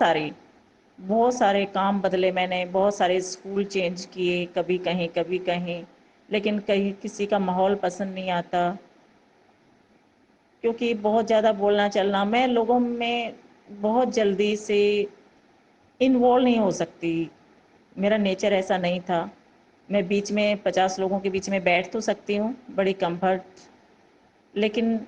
Speaker 9: सारे काम बदले मैंने, बहुत सारे स्कूल चेंज किए, कभी कहीं कभी कहीं, लेकिन कहीं किसी का माहौल पसंद नहीं आता, क्योंकि बहुत ज़्यादा बोलना चलना, मैं लोगों में बहुत जल्दी से इन्वॉल्व नहीं हो सकती, मेरा नेचर ऐसा नहीं था। मैं बीच में 50 लोगों के बीच में बैठ तो सकती हूँ बड़ी कंफर्ट, लेकिन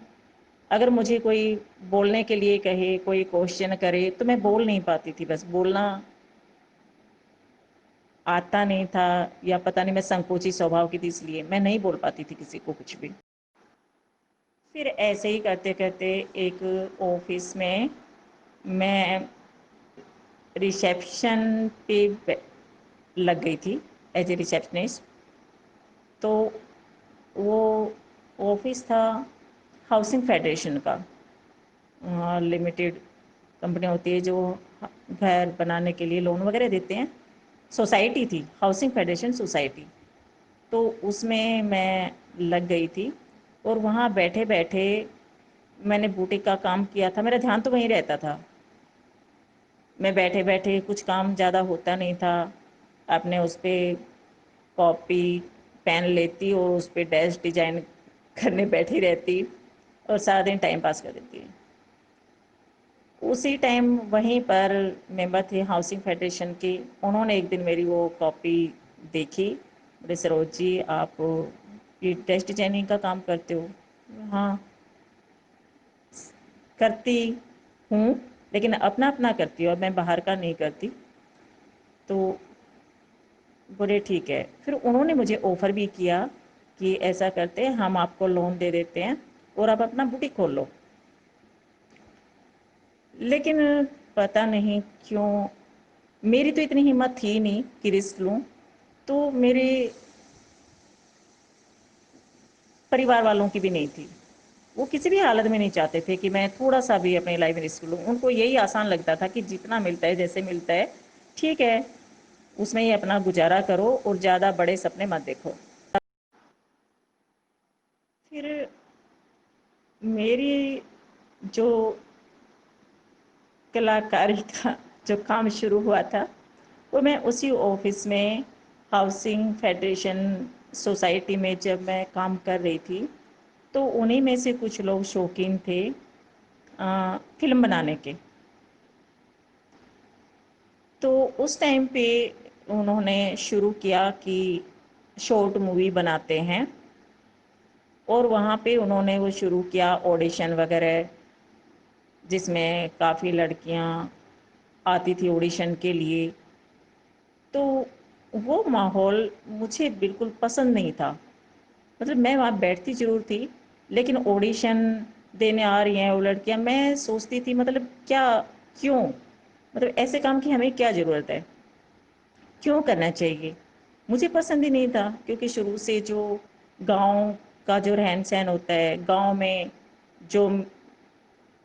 Speaker 9: अगर मुझे कोई बोलने के लिए कहे, कोई क्वेश्चन करे, तो मैं बोल नहीं पाती थी। बस बोलना आता नहीं था, या पता नहीं मैं संकोची स्वभाव की थी, इसलिए मैं नहीं बोल पाती थी किसी को कुछ भी। फिर ऐसे ही करते करते एक ऑफिस में मैं रिसेप्शन पे लग गई थी एज ए रिसेप्शनिस्ट। तो वो ऑफिस था हाउसिंग फेडरेशन का, लिमिटेड कंपनी होती है जो घर बनाने के लिए लोन वगैरह देते हैं। सोसाइटी थी, हाउसिंग फेडरेशन सोसाइटी, तो उसमें मैं लग गई थी। और वहाँ बैठे बैठे मैंने बुटीक का काम किया था, मेरा ध्यान तो वहीं रहता था। मैं बैठे बैठे, कुछ काम ज़्यादा होता नहीं था, अपने उस पर कॉपी पेन लेती और उस पर डैश डिजाइन करने बैठी रहती और सारा दिन टाइम पास कर देती। उसी टाइम वहीं पर मेंबर थे हाउसिंग फेडरेशन की, उन्होंने एक दिन मेरी वो कॉपी देखी, बोले सरोज जी आप ये डैश डिजाइनिंग का काम करते हो? हाँ करती हूँ, लेकिन अपना अपना करती हूँ, अब मैं बाहर का नहीं करती। तो बोले ठीक है। फिर उन्होंने मुझे ऑफ़र भी किया कि ऐसा करते हैं, हम आपको लोन दे देते हैं और आप अपना बुटीक खोल लो। लेकिन पता नहीं क्यों मेरी तो इतनी हिम्मत थी नहीं कि रिस्क लूँ। तो मेरे परिवार वालों की भी नहीं थी, वो किसी भी हालत में नहीं चाहते थे कि मैं थोड़ा सा भी अपनी लाइफ में रिस्क लूँ। उनको यही आसान लगता था कि जितना मिलता है, जैसे मिलता है ठीक है, उसमें ही अपना गुजारा करो और ज़्यादा बड़े सपने मत देखो। फिर मेरी जो कलाकारी का जो काम शुरू हुआ था, वो मैं उसी ऑफिस में हाउसिंग फेडरेशन सोसाइटी में जब मैं काम कर रही थी, तो उन्हीं में से कुछ लोग शौकीन थे फिल्म बनाने के। तो उस टाइम पे उन्होंने शुरू किया कि शॉर्ट मूवी बनाते हैं, और वहाँ पे उन्होंने वो शुरू किया ऑडिशन वगैरह, जिसमें काफ़ी लड़कियाँ आती थी ऑडिशन के लिए। तो वो माहौल मुझे बिल्कुल पसंद नहीं था। मतलब मैं वहाँ बैठती ज़रूर थी, लेकिन ऑडिशन देने आ रही हैं वो लड़कियाँ, मैं सोचती थी मतलब क्या, क्यों, मतलब ऐसे काम की हमें क्या ज़रूरत है, क्यों करना चाहिए। मुझे पसंद ही नहीं था, क्योंकि शुरू से जो गांव का जो रहन सहन होता है, गांव में जो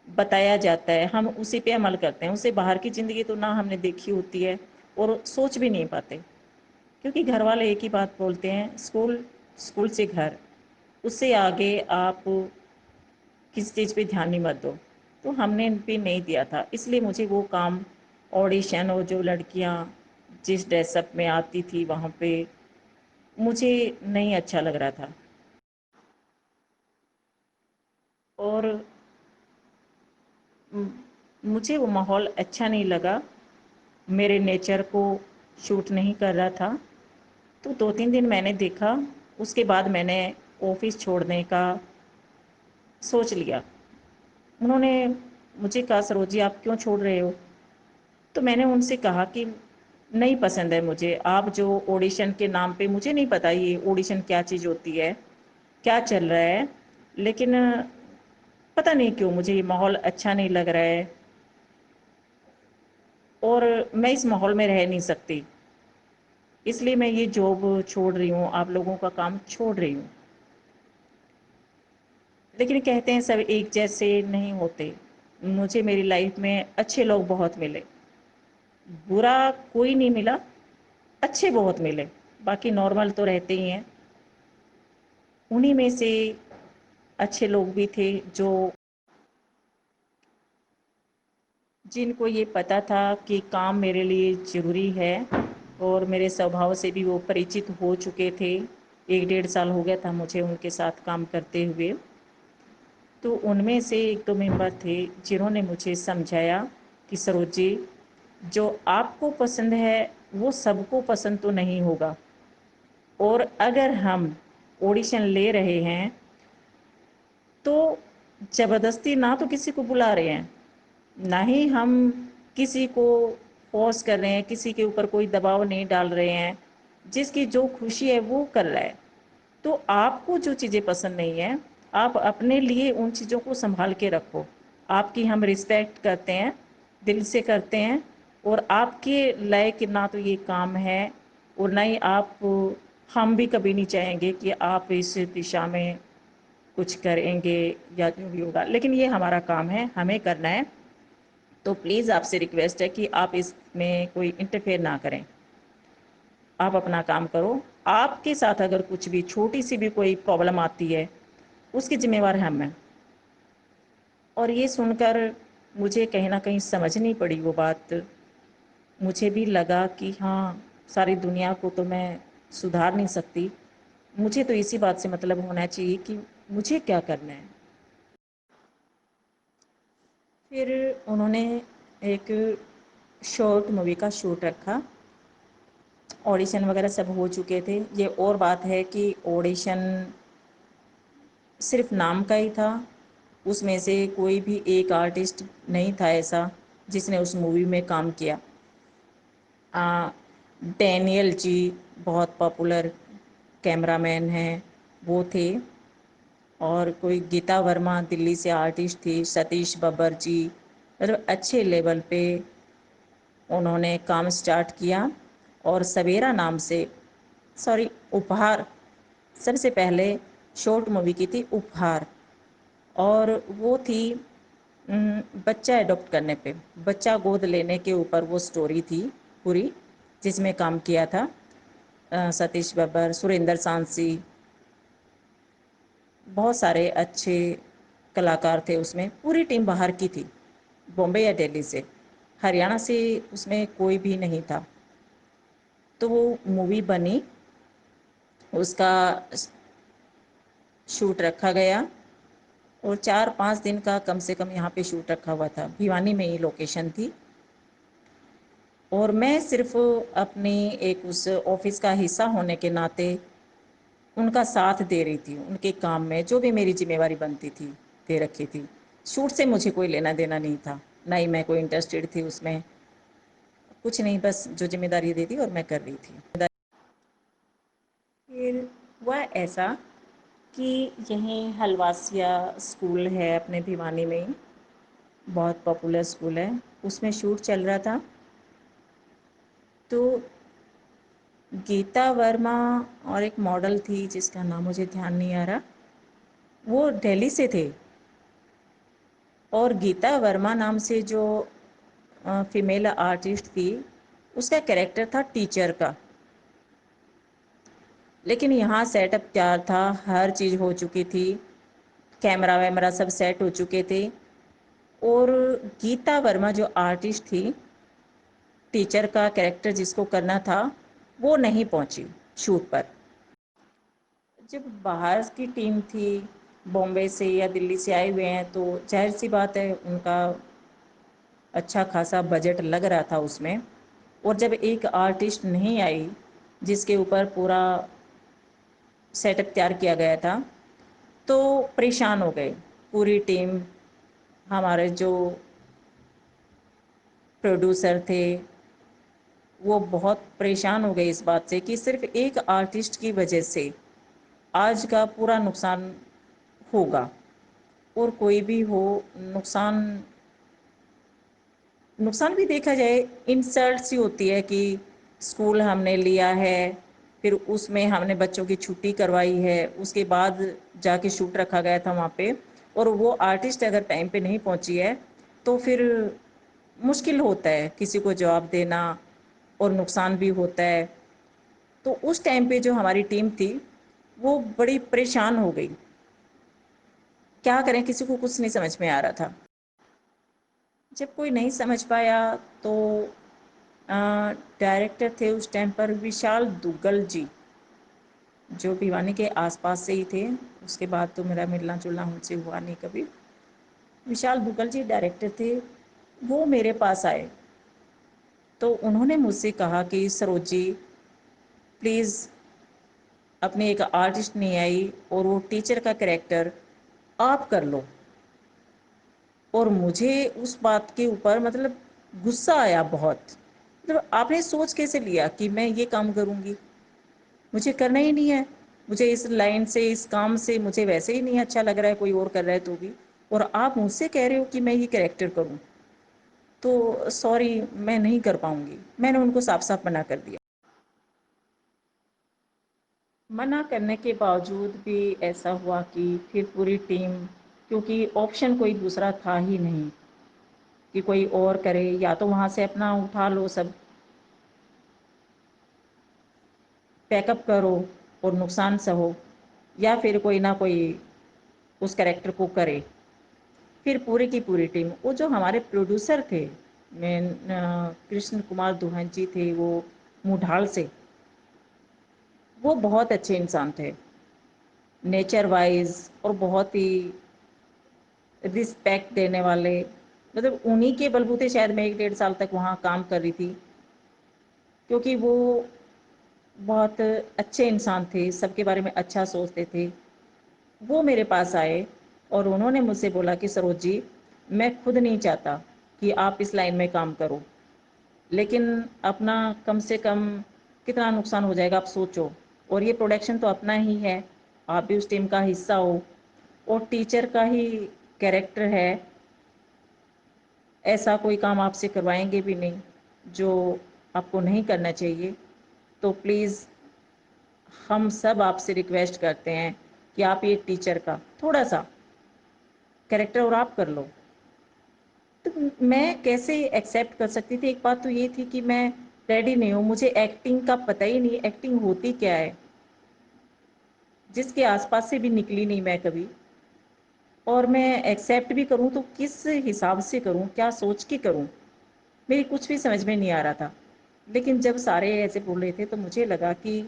Speaker 9: बताया जाता है हम उसी पे अमल करते हैं। उससे बाहर की ज़िंदगी तो ना हमने देखी होती है और सोच भी नहीं पाते, क्योंकि घर वाले एक ही बात बोलते हैं, स्कूल, स्कूल से घर, उससे आगे आप किसी चीज़ पे ध्यान नहीं मत दो। तो हमने भी नहीं दिया था, इसलिए मुझे वो काम ऑडिशन और जो लड़कियां जिस ड्रेसअप में आती थी वहाँ पे, मुझे नहीं अच्छा लग रहा था। और मुझे वो माहौल अच्छा नहीं लगा, मेरे नेचर को शूट नहीं कर रहा था। तो 2-3 दिन मैंने देखा, उसके बाद मैंने ऑफिस छोड़ने का सोच लिया। उन्होंने मुझे कहा, सरोजी आप क्यों छोड़ रहे हो? तो मैंने उनसे कहा कि नहीं पसंद है मुझे, आप जो ऑडिशन के नाम पे, मुझे नहीं पता ये ऑडिशन क्या चीज़ होती है, क्या चल रहा है, लेकिन पता नहीं क्यों मुझे ये माहौल अच्छा नहीं लग रहा है और मैं इस माहौल में रह नहीं सकती। इसलिए मैं ये जॉब छोड़ रही हूँ, आप लोगों का काम छोड़ रही हूँ। लेकिन कहते हैं सब एक जैसे नहीं होते। मुझे मेरी लाइफ में अच्छे लोग बहुत मिले, बुरा कोई नहीं मिला, अच्छे बहुत मिले, बाकी नॉर्मल तो रहते ही हैं। उन्हीं में से अच्छे लोग भी थे जो जिनको ये पता था कि काम मेरे लिए ज़रूरी है और मेरे स्वभाव से भी वो परिचित हो चुके थे। 1-1.5 साल हो गया था मुझे उनके साथ काम करते हुए। तो उनमें से 1-2 मेंबर थे जिन्होंने मुझे समझाया कि सरोजी, जो आपको पसंद है वो सबको पसंद तो नहीं होगा, और अगर हम ऑडिशन ले रहे हैं तो ज़बरदस्ती ना तो किसी को बुला रहे हैं, ना ही हम किसी को फोर्स कर रहे हैं, किसी के ऊपर कोई दबाव नहीं डाल रहे हैं। जिसकी जो खुशी है वो कर रहा है। तो आपको जो चीज़ें पसंद नहीं है, आप अपने लिए उन चीज़ों को संभाल के रखो। आपकी हम रिस्पेक्ट करते हैं, दिल से करते हैं, और आपके लायक ना तो ये काम है और ना ही आप, हम भी कभी नहीं चाहेंगे कि आप इस दिशा में कुछ करेंगे या जो भी होगा, लेकिन ये हमारा काम है, हमें करना है। तो प्लीज़ आपसे रिक्वेस्ट है कि आप इसमें कोई इंटरफेयर ना करें, आप अपना काम करो। आपके साथ अगर कुछ भी छोटी सी भी कोई प्रॉब्लम आती है, उसकी जिम्मेवार हम हैं। और ये सुनकर मुझे कहीं ना कहीं समझनी पड़ी वो बात। मुझे भी लगा कि हाँ, सारी दुनिया को तो मैं सुधार नहीं सकती, मुझे तो इसी बात से मतलब होना चाहिए कि मुझे क्या करना है। फिर उन्होंने एक शॉर्ट मूवी का शूट रखा, ऑडिशन वगैरह सब हो चुके थे। ये और बात है कि ऑडिशन सिर्फ नाम का ही था, उसमें से कोई भी एक आर्टिस्ट नहीं था ऐसा जिसने उस मूवी में काम किया। डैनियल जी बहुत पॉपुलर कैमरामैन हैं, वो थे। और कोई गीता वर्मा दिल्ली से आर्टिस्ट थी, सतीश बब्बर जी, मतलब अच्छे लेवल पे उन्होंने काम स्टार्ट किया। और सवेरा नाम से, सॉरी, उपहार, सबसे पहले शॉर्ट मूवी की थी उपहार, और वो थी बच्चा एडॉप्ट करने पे, बच्चा गोद लेने के ऊपर वो स्टोरी थी पूरी, जिसमें काम किया था सतीश बब्बर, सुरेंद्र सांसी, बहुत सारे अच्छे कलाकार थे उसमें। पूरी टीम बाहर की थी, बॉम्बे या दिल्ली से, हरियाणा से उसमें कोई भी नहीं था। तो वो मूवी बनी, उसका शूट रखा गया, और 4-5 दिन का कम से कम यहाँ पे शूट रखा हुआ था। भिवानी में ही लोकेशन थी, और मैं सिर्फ अपनी एक उस ऑफिस का हिस्सा होने के नाते उनका साथ दे रही थी, उनके काम में जो भी मेरी जिम्मेवारी बनती थी दे रखी थी। शूट से मुझे कोई लेना देना नहीं था, ना ही मैं कोई इंटरेस्टेड थी उसमें, कुछ नहीं, बस जो जिम्मेदारी दी थी और मैं कर रही थी। फिर हुआ ऐसा कि यहीं हलवासिया स्कूल है अपने भिवानी में ही, बहुत पॉपुलर स्कूल है, उसमें शूट चल रहा था। तो गीता वर्मा और एक मॉडल थी जिसका नाम मुझे ध्यान नहीं आ रहा, वो दिल्ली से थे। और गीता वर्मा नाम से जो फीमेल आर्टिस्ट थी, उसका कैरेक्टर था टीचर का। लेकिन यहाँ सेटअप क्या था, हर चीज़ हो चुकी थी, कैमरा वैमरा सब सेट हो चुके थे। और गीता वर्मा जो आर्टिस्ट थी, टीचर का कैरेक्टर जिसको करना था वो नहीं पहुंची शूट पर। जब बाहर की टीम थी, बॉम्बे से या दिल्ली से आए हुए हैं, तो जाहिर सी बात है उनका अच्छा खासा बजट लग रहा था उसमें। और जब एक आर्टिस्ट नहीं आई जिसके ऊपर पूरा सेटअप तैयार किया गया था, तो परेशान हो गए पूरी टीम। हमारे जो प्रोड्यूसर थे वो बहुत परेशान हो गए इस बात से कि सिर्फ एक आर्टिस्ट की वजह से आज का पूरा नुकसान होगा। और कोई भी हो, नुकसान नुकसान भी देखा जाए इंसल्ट सी होती है कि स्कूल हमने लिया है, फिर उसमें हमने बच्चों की छुट्टी करवाई है, उसके बाद जाके शूट रखा गया था वहाँ पे, और वो आर्टिस्ट अगर टाइम पे नहीं पहुँची है तो फिर मुश्किल होता है किसी को जवाब देना, और नुकसान भी होता है। तो उस टाइम पे जो हमारी टीम थी वो बड़ी परेशान हो गई, क्या करें, किसी को कुछ नहीं समझ में आ रहा था। जब कोई नहीं समझ पाया तो डायरेक्टर थे उस टाइम पर विशाल दुग्गल जी, जो भिवानी के आसपास से ही थे। उसके बाद तो मेरा मिलना जुलना उनसे हुआ नहीं कभी। विशाल दुग्गल जी डायरेक्टर थे, वो मेरे पास आए तो उन्होंने मुझसे कहा कि सरोज जी प्लीज़, अपनी एक आर्टिस्ट नहीं आई और वो टीचर का कैरेक्टर आप कर लो। और मुझे उस बात के ऊपर मतलब गुस्सा आया बहुत। मतलब आपने सोच कैसे लिया कि मैं ये काम करूँगी? मुझे करना ही नहीं है। मुझे इस लाइन से, इस काम से मुझे वैसे ही नहीं अच्छा लग रहा है, कोई और कर रहा है तो भी, और आप मुझसे कह रहे हो कि मैं ये कैरेक्टर करूँ, तो सॉरी मैं नहीं कर पाऊँगी। मैंने उनको साफ साफ मना कर दिया। मना करने के बावजूद भी ऐसा हुआ कि फिर पूरी टीम, क्योंकि ऑप्शन कोई दूसरा था ही नहीं कि कोई और करे, या तो वहाँ से अपना उठा लो, सब पैकअप करो और नुकसान सहो, या फिर कोई ना कोई उस कैरेक्टर को करे। फिर पूरी की पूरी टीम, वो जो हमारे प्रोड्यूसर थे, कृष्ण कुमार दुहान जी थे, वो मुढाल से, वो बहुत अच्छे इंसान थे नेचर वाइज, और बहुत ही रिस्पेक्ट देने वाले। मतलब उन्हीं के बलबूते शायद मैं 1 डेढ़ साल तक वहाँ काम कर रही थी, क्योंकि वो बहुत अच्छे इंसान थे, सबके बारे में अच्छा सोचते थे। वो मेरे पास आए और उन्होंने मुझसे बोला कि सरोज जी, मैं खुद नहीं चाहता कि आप इस लाइन में काम करो, लेकिन अपना कम से कम कितना नुकसान हो जाएगा आप सोचो, और ये प्रोडक्शन तो अपना ही है, आप भी उस टीम का हिस्सा हो, और टीचर का ही कैरेक्टर है, ऐसा कोई काम आपसे करवाएंगे भी नहीं जो आपको नहीं करना चाहिए। तो प्लीज़ हम सब आपसे रिक्वेस्ट करते हैं कि आप ये टीचर का थोड़ा सा कैरेक्टर और आप कर लो। तो मैं कैसे एक्सेप्ट कर सकती थी? एक बात तो ये थी कि मैं रेडी नहीं हूँ, मुझे एक्टिंग का पता ही नहीं, एक्टिंग होती क्या है, जिसके आसपास से भी निकली नहीं मैं कभी। और मैं एक्सेप्ट भी करूँ तो किस हिसाब से करूँ, क्या सोच के करूँ, मेरी कुछ भी समझ में नहीं आ रहा था। लेकिन जब सारे ऐसे बोल रहे थे तो मुझे लगा कि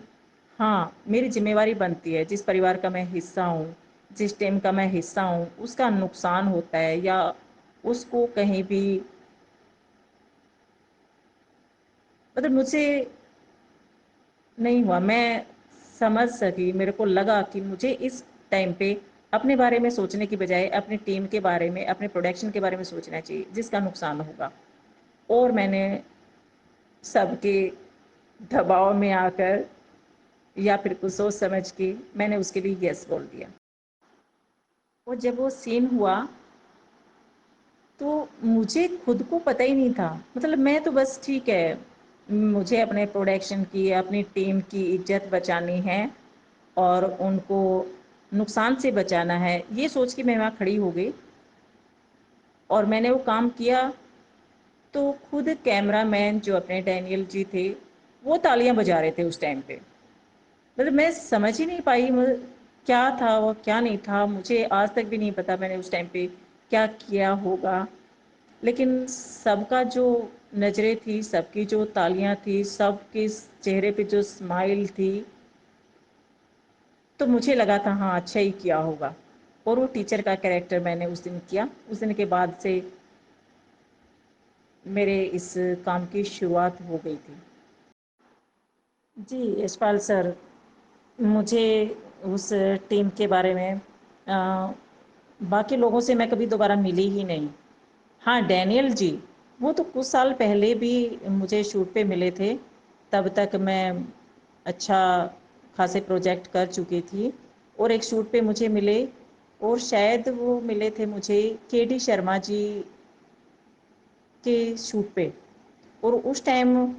Speaker 9: हाँ, मेरी जिम्मेवारी बनती है, जिस परिवार का मैं हिस्सा हूँ, जिस टीम का मैं हिस्सा हूँ, उसका नुकसान होता है या उसको कहीं भी, मतलब मुझसे नहीं हुआ, मैं समझ सकी। मेरे को लगा कि मुझे इस टाइम पे अपने बारे में सोचने की बजाय अपनी टीम के बारे में, अपने प्रोडक्शन के बारे में सोचना चाहिए जिसका नुकसान होगा। और मैंने सबके दबाव में आकर या फिर कुछ सोच समझ के मैंने उसके लिए यस बोल दिया। और जब वो सीन हुआ तो मुझे खुद को पता ही नहीं था, मतलब मैं तो बस ठीक है, मुझे अपने प्रोडक्शन की, अपनी टीम की इज्जत बचानी है और उनको नुकसान से बचाना है, ये सोच के मैं वहाँ खड़ी हो गई और मैंने वो काम किया। तो खुद कैमरामैन जो अपने डैनियल जी थे वो तालियां बजा रहे थे उस टाइम पे। मतलब मैं समझ ही नहीं पाई क्या था वो क्या नहीं था, मुझे आज तक भी नहीं पता मैंने उस टाइम पे क्या किया होगा। लेकिन सबका जो नज़रें थी, सबकी जो तालियां थी, सबके चेहरे पे जो स्माइल थी, तो मुझे लगा था हाँ अच्छा ही किया होगा। और वो टीचर का कैरेक्टर मैंने उस दिन किया। उस दिन के बाद से मेरे इस काम की शुरुआत हो गई थी। जी यशपाल सर, मुझे उस टीम के बारे में बाकी लोगों से मैं कभी दोबारा मिली ही नहीं। हाँ डैनियल जी, वो तो कुछ साल पहले भी मुझे शूट पे मिले थे, तब तक मैं अच्छा खासे प्रोजेक्ट कर चुकी थी। और एक शूट पे मुझे मिले, और शायद वो मिले थे मुझे केडी शर्मा जी के शूट पे। और उस टाइम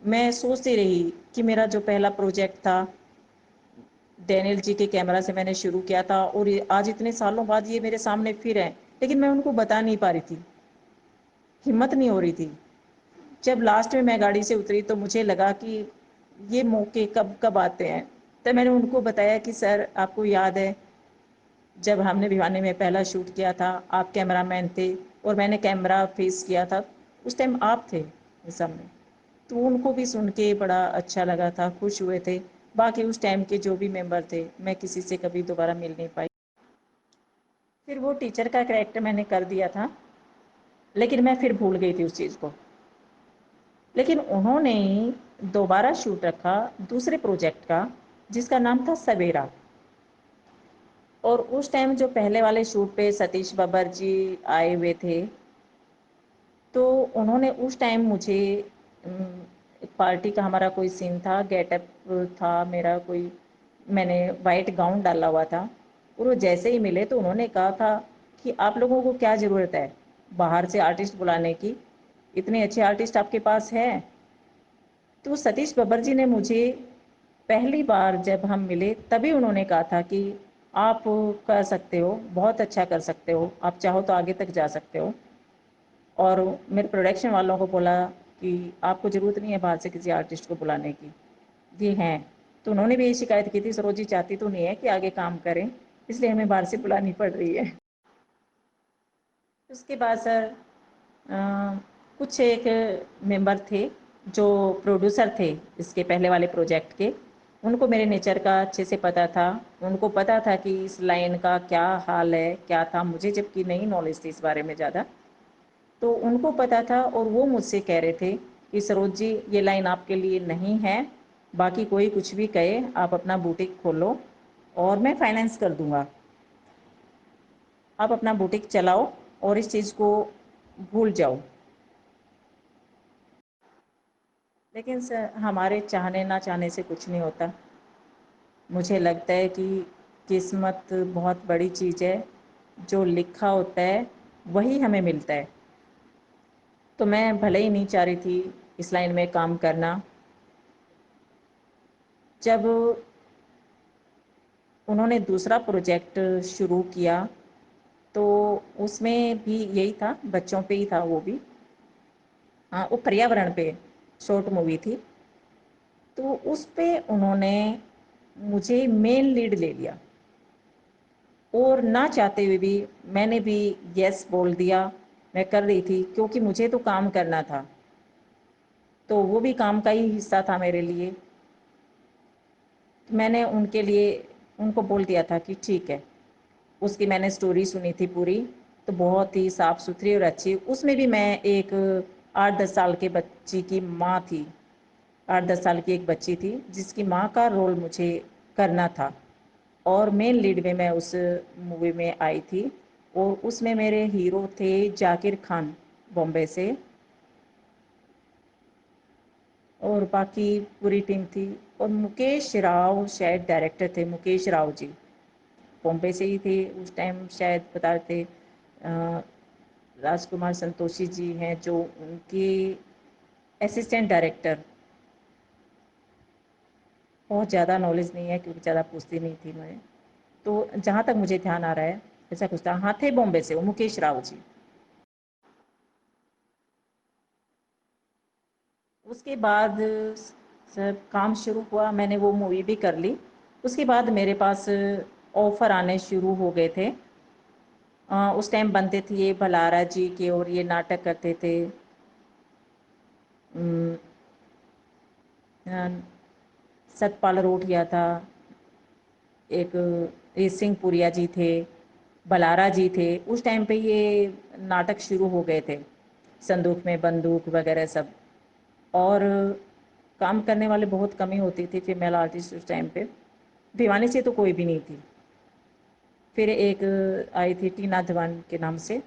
Speaker 9: मैं सोचती रही कि मेरा जो पहला प्रोजेक्ट था डैनियल जी के कैमरा से मैंने शुरू किया था, और आज इतने सालों बाद ये मेरे सामने फिर है, लेकिन मैं उनको बता नहीं पा रही थी, हिम्मत नहीं हो रही थी। जब लास्ट में मैं गाड़ी से उतरी तो मुझे लगा कि ये मौके कब कब आते हैं। तो मैंने उनको बताया कि सर आपको याद है जब हमने भिवानी में पहला शूट किया था, आप कैमरामैन थे और मैंने कैमरा फेस किया था, उस टाइम आप थे सामने। तो उनको भी सुन के बड़ा अच्छा लगा था, खुश हुए थे। बाकी उस टाइम के जो भी मेंबर थे, मैं किसी से कभी दोबारा मिल नहीं पाई। फिर वो टीचर का कैरेक्टर मैंने कर दिया था, लेकिन मैं फिर भूल गई थी उस चीज़ को। लेकिन उन्होंने दोबारा शूट रखा दूसरे प्रोजेक्ट का, जिसका नाम था सवेरा। और उस टाइम जो पहले वाले शूट पे सतीश बब्बर जी आए हुए थे, तो उन्होंने उस टाइम मुझे एक पार्टी का हमारा कोई सीन था, गेटअप था मेरा कोई, मैंने वाइट गाउन डाला हुआ था। और वो जैसे ही मिले तो उन्होंने कहा था कि आप लोगों को क्या ज़रूरत है बाहर से आर्टिस्ट बुलाने की, इतने अच्छे आर्टिस्ट आपके पास हैं। तो सतीश बब्बर जी ने मुझे पहली बार जब हम मिले तभी उन्होंने कहा था कि आप कर सकते हो, बहुत अच्छा कर सकते हो, आप चाहो तो आगे तक जा सकते हो। और मेरे प्रोडक्शन वालों को बोला कि आपको ज़रूरत नहीं है बाहर से किसी आर्टिस्ट को बुलाने की, ये हैं। तो उन्होंने भी यही शिकायत की थी, सरोजी चाहती तो नहीं है कि आगे काम करें, इसलिए हमें बाहर से बुलानी पड़ रही है। उसके बाद सर कुछ एक मेंबर थे जो प्रोड्यूसर थे इसके पहले वाले प्रोजेक्ट के, उनको मेरे नेचर का अच्छे से पता था। उनको पता था कि इस लाइन का क्या हाल है, क्या था, मुझे जबकि नहीं नॉलेज थी इस बारे में ज़्यादा, तो उनको पता था। और वो मुझसे कह रहे थे कि सरोज जी ये लाइन आपके लिए नहीं है, बाकी कोई कुछ भी कहे आप अपना बुटीक खोलो और मैं फाइनेंस कर दूंगा, आप अपना बुटीक चलाओ और इस चीज़ को भूल जाओ। लेकिन सर हमारे चाहने ना चाहने से कुछ नहीं होता। मुझे लगता है कि किस्मत बहुत बड़ी चीज़ है, जो लिखा होता है वही हमें मिलता है। तो मैं भले ही नहीं चाह रही थी इस लाइन में काम करना, जब उन्होंने दूसरा प्रोजेक्ट शुरू किया तो उसमें भी यही था, बच्चों पे ही था वो भी। हाँ वो पर्यावरण पे शॉर्ट मूवी थी, तो उस पे उन्होंने मुझे मेन लीड ले लिया। और ना चाहते हुए भी मैंने भी यस बोल दिया। मैं कर रही थी क्योंकि मुझे तो काम करना था, तो वो भी काम का ही हिस्सा था मेरे लिए। मैंने उनके लिए उनको बोल दिया था कि ठीक है। उसकी मैंने स्टोरी सुनी थी पूरी, तो बहुत ही साफ़ सुथरी और अच्छी। उसमें भी मैं एक 8-10 साल के बच्ची की माँ थी, 8-10 साल की एक बच्ची थी जिसकी माँ का रोल मुझे करना था। और मेन लीड में मैं उस मूवी में आई थी। और उसमें मेरे हीरो थे जाकिर खान बॉम्बे से, और बाकी पूरी टीम थी। और मुकेश राव शायद डायरेक्टर थे, मुकेश राव जी बॉम्बे से ही थे उस टाइम, शायद बता रहे थे। राजकुमार संतोषी जी हैं जो उनके असिस्टेंट डायरेक्टर। बहुत ज़्यादा नॉलेज नहीं है क्योंकि ज़्यादा पूछती नहीं थी मैं, तो जहाँ तक मुझे ध्यान आ रहा है ऐसा कुछ था। हाँ थे बॉम्बे से वो मुकेश राव जी। उसके बाद सब काम शुरू हुआ, मैंने वो मूवी भी कर ली। उसके बाद मेरे पास ऑफ़र आने शुरू हो गए थे। उस टाइम बनते थे ये भलारा जी के, और ये नाटक करते थे अम, सतपाल रोटिया था, एक ये सिंहपुरिया जी थे, बलारा जी थे। उस टाइम पे ये नाटक शुरू हो गए थे, संदूक में बंदूक वगैरह सब। और काम करने वाले बहुत कमी होती थी फीमेल आर्टिस्ट उस टाइम पे। भिवानी से तो कोई भी नहीं थी। फिर एक आई थी टीना धवन के नाम से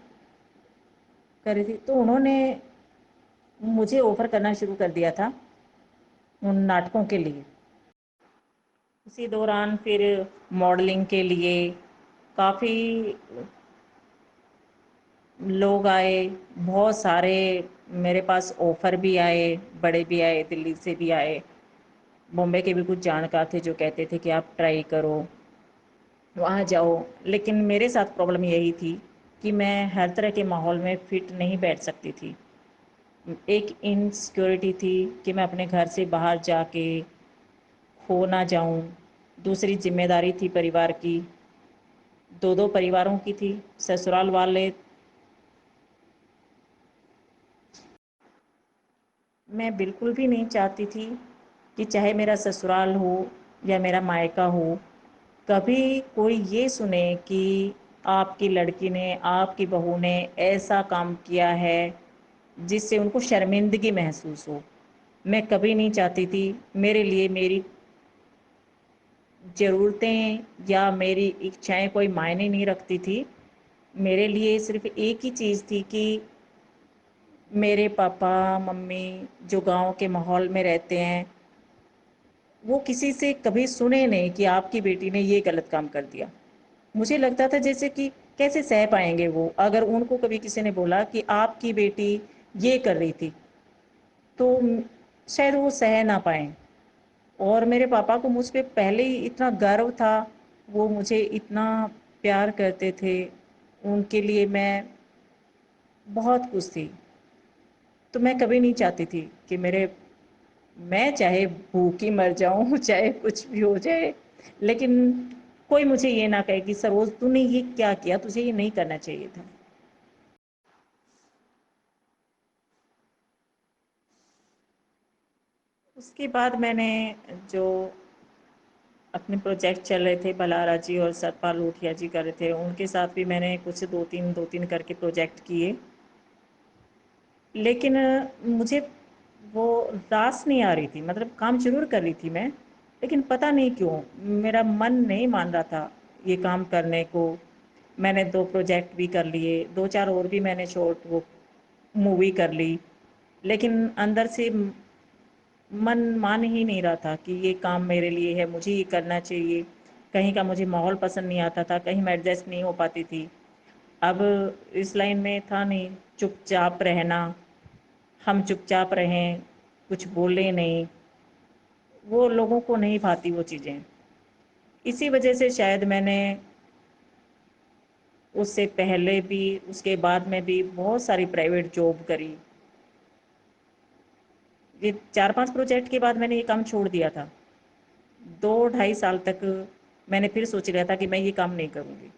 Speaker 9: कर रही थी, तो उन्होंने मुझे ऑफ़र करना शुरू कर दिया था उन नाटकों के लिए। उसी दौरान फिर मॉडलिंग के लिए काफ़ी लोग आए, बहुत सारे मेरे पास ऑफ़र भी आए, बड़े भी आए, दिल्ली से भी आए, बॉम्बे के भी कुछ जानकार थे जो कहते थे कि आप ट्राई करो, वहाँ जाओ। लेकिन मेरे साथ प्रॉब्लम यही थी कि मैं हर तरह के माहौल में फिट नहीं बैठ सकती थी। एक इनसिक्योरिटी थी कि मैं अपने घर से बाहर जाके खो ना जाऊं। दूसरी जिम्मेदारी थी परिवार की, दो दो परिवारों की थी। ससुराल वाले, मैं बिल्कुल भी नहीं चाहती थी कि चाहे मेरा ससुराल हो या मेरा मायका हो, कभी कोई ये सुने कि आपकी लड़की ने, आपकी बहू ने ऐसा काम किया है जिससे उनको शर्मिंदगी महसूस हो। मैं कभी नहीं चाहती थी। मेरे लिए मेरी ज़रूरतें या मेरी इच्छाएं कोई मायने नहीं रखती थी। मेरे लिए सिर्फ़ एक ही चीज़ थी कि मेरे पापा मम्मी जो गांव के माहौल में रहते हैं, वो किसी से कभी सुने नहीं कि आपकी बेटी ने ये गलत काम कर दिया। मुझे लगता था जैसे कि कैसे सह पाएंगे वो, अगर उनको कभी किसी ने बोला कि आपकी बेटी ये कर रही थी, तो शायद वो सह ना पाएँ। और मेरे पापा को मुझ पे पहले ही इतना गर्व था, वो मुझे इतना प्यार करते थे, उनके लिए मैं बहुत कुछ थी। तो मैं कभी नहीं चाहती थी कि मैं चाहे भूखी मर जाऊँ, चाहे कुछ भी हो जाए, लेकिन कोई मुझे ये ना कहे कि सरोज तूने ये क्या किया, तुझे ये नहीं करना चाहिए था। उसके बाद मैंने जो अपने प्रोजेक्ट चल रहे थे, बलारा जी और सतपाल लोहिया जी कर रहे थे, उनके साथ भी मैंने कुछ दो तीन करके प्रोजेक्ट किए। लेकिन मुझे वो रास नहीं आ रही थी, मतलब काम ज़रूर कर रही थी मैं, लेकिन पता नहीं क्यों मेरा मन नहीं मान रहा था ये काम करने को। मैंने 2 प्रोजेक्ट भी कर लिए, 2-4 और भी मैंने शॉर्ट वो मूवी कर ली, लेकिन अंदर से मन मान ही नहीं रहा था कि ये काम मेरे लिए है, मुझे ये करना चाहिए। कहीं का मुझे माहौल पसंद नहीं आता था, कहीं मैं एडजस्ट नहीं हो पाती थी। अब इस लाइन में था नहीं, चुपचाप रहना, हम चुपचाप रहें, कुछ बोले नहीं, वो लोगों को नहीं भाती वो चीज़ें। इसी वजह से शायद मैंने उससे पहले भी, उसके बाद में भी बहुत सारी प्राइवेट जॉब करी। ये 4-5 प्रोजेक्ट के बाद मैंने ये काम छोड़ दिया था। 2 ढाई साल तक मैंने फिर सोच लिया था कि मैं ये काम नहीं करूँगी।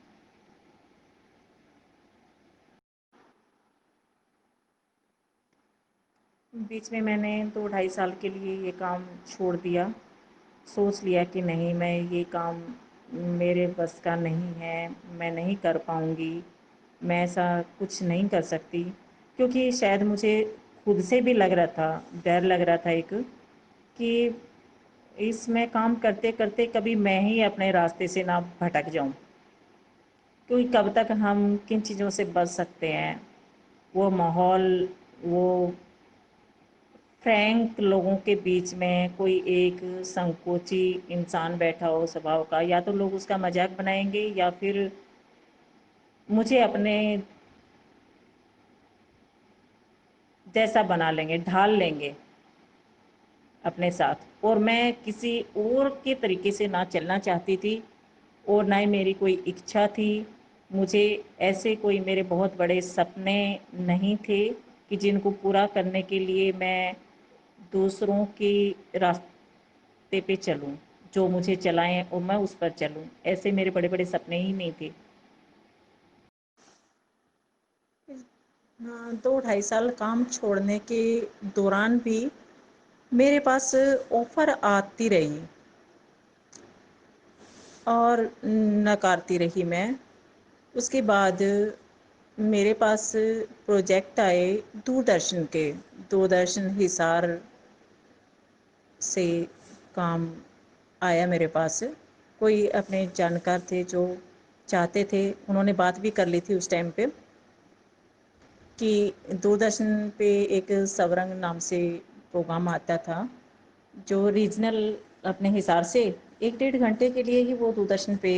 Speaker 9: बीच में मैंने 2 ढाई साल के लिए ये काम छोड़ दिया। सोच लिया कि नहीं, मैं ये काम मेरे बस का नहीं है, मैं नहीं कर पाऊँगी, मैं ऐसा कुछ नहीं कर सकती। क्योंकि शायद मुझे खुद से भी लग रहा था, डर लग रहा था एक, कि इसमें काम करते-करते कभी मैं ही अपने रास्ते से ना भटक जाऊँ। क्योंकि कब तक हम किन चीज़ों से बच सकते हैं? वो माहौल, वो फ्रैंक लोगों के बीच में कोई एक संकोची इंसान बैठा हो स्वभाव का, या तो लोग उसका मजाक बनाएंगे या फिर मुझे अपने जैसा बना लेंगे, ढाल लेंगे अपने साथ। और मैं किसी और के तरीके से ना चलना चाहती थी, और ना ही मेरी कोई इच्छा थी। मुझे ऐसे कोई मेरे बहुत बड़े सपने नहीं थे कि जिनको पूरा करने के लिए मैं दूसरों के रास्ते पे चलूं, जो मुझे चलाएं और मैं उस पर चलूं। ऐसे मेरे बड़े बड़े सपने ही नहीं थे। दो ढाई साल काम छोड़ने के दौरान भी मेरे पास ऑफ़र आती रही और नकारती रही मैं। उसके बाद मेरे पास प्रोजेक्ट आए दूरदर्शन के। दूरदर्शन हिसार से काम आया मेरे पास। कोई अपने जानकार थे जो चाहते थे, उन्होंने बात भी कर ली थी उस टाइम पे कि दूरदर्शन पे एक सवरंग नाम से प्रोग्राम आता था जो रीजनल अपने हिसार से 1-1.5 घंटे के लिए ही वो दूरदर्शन पे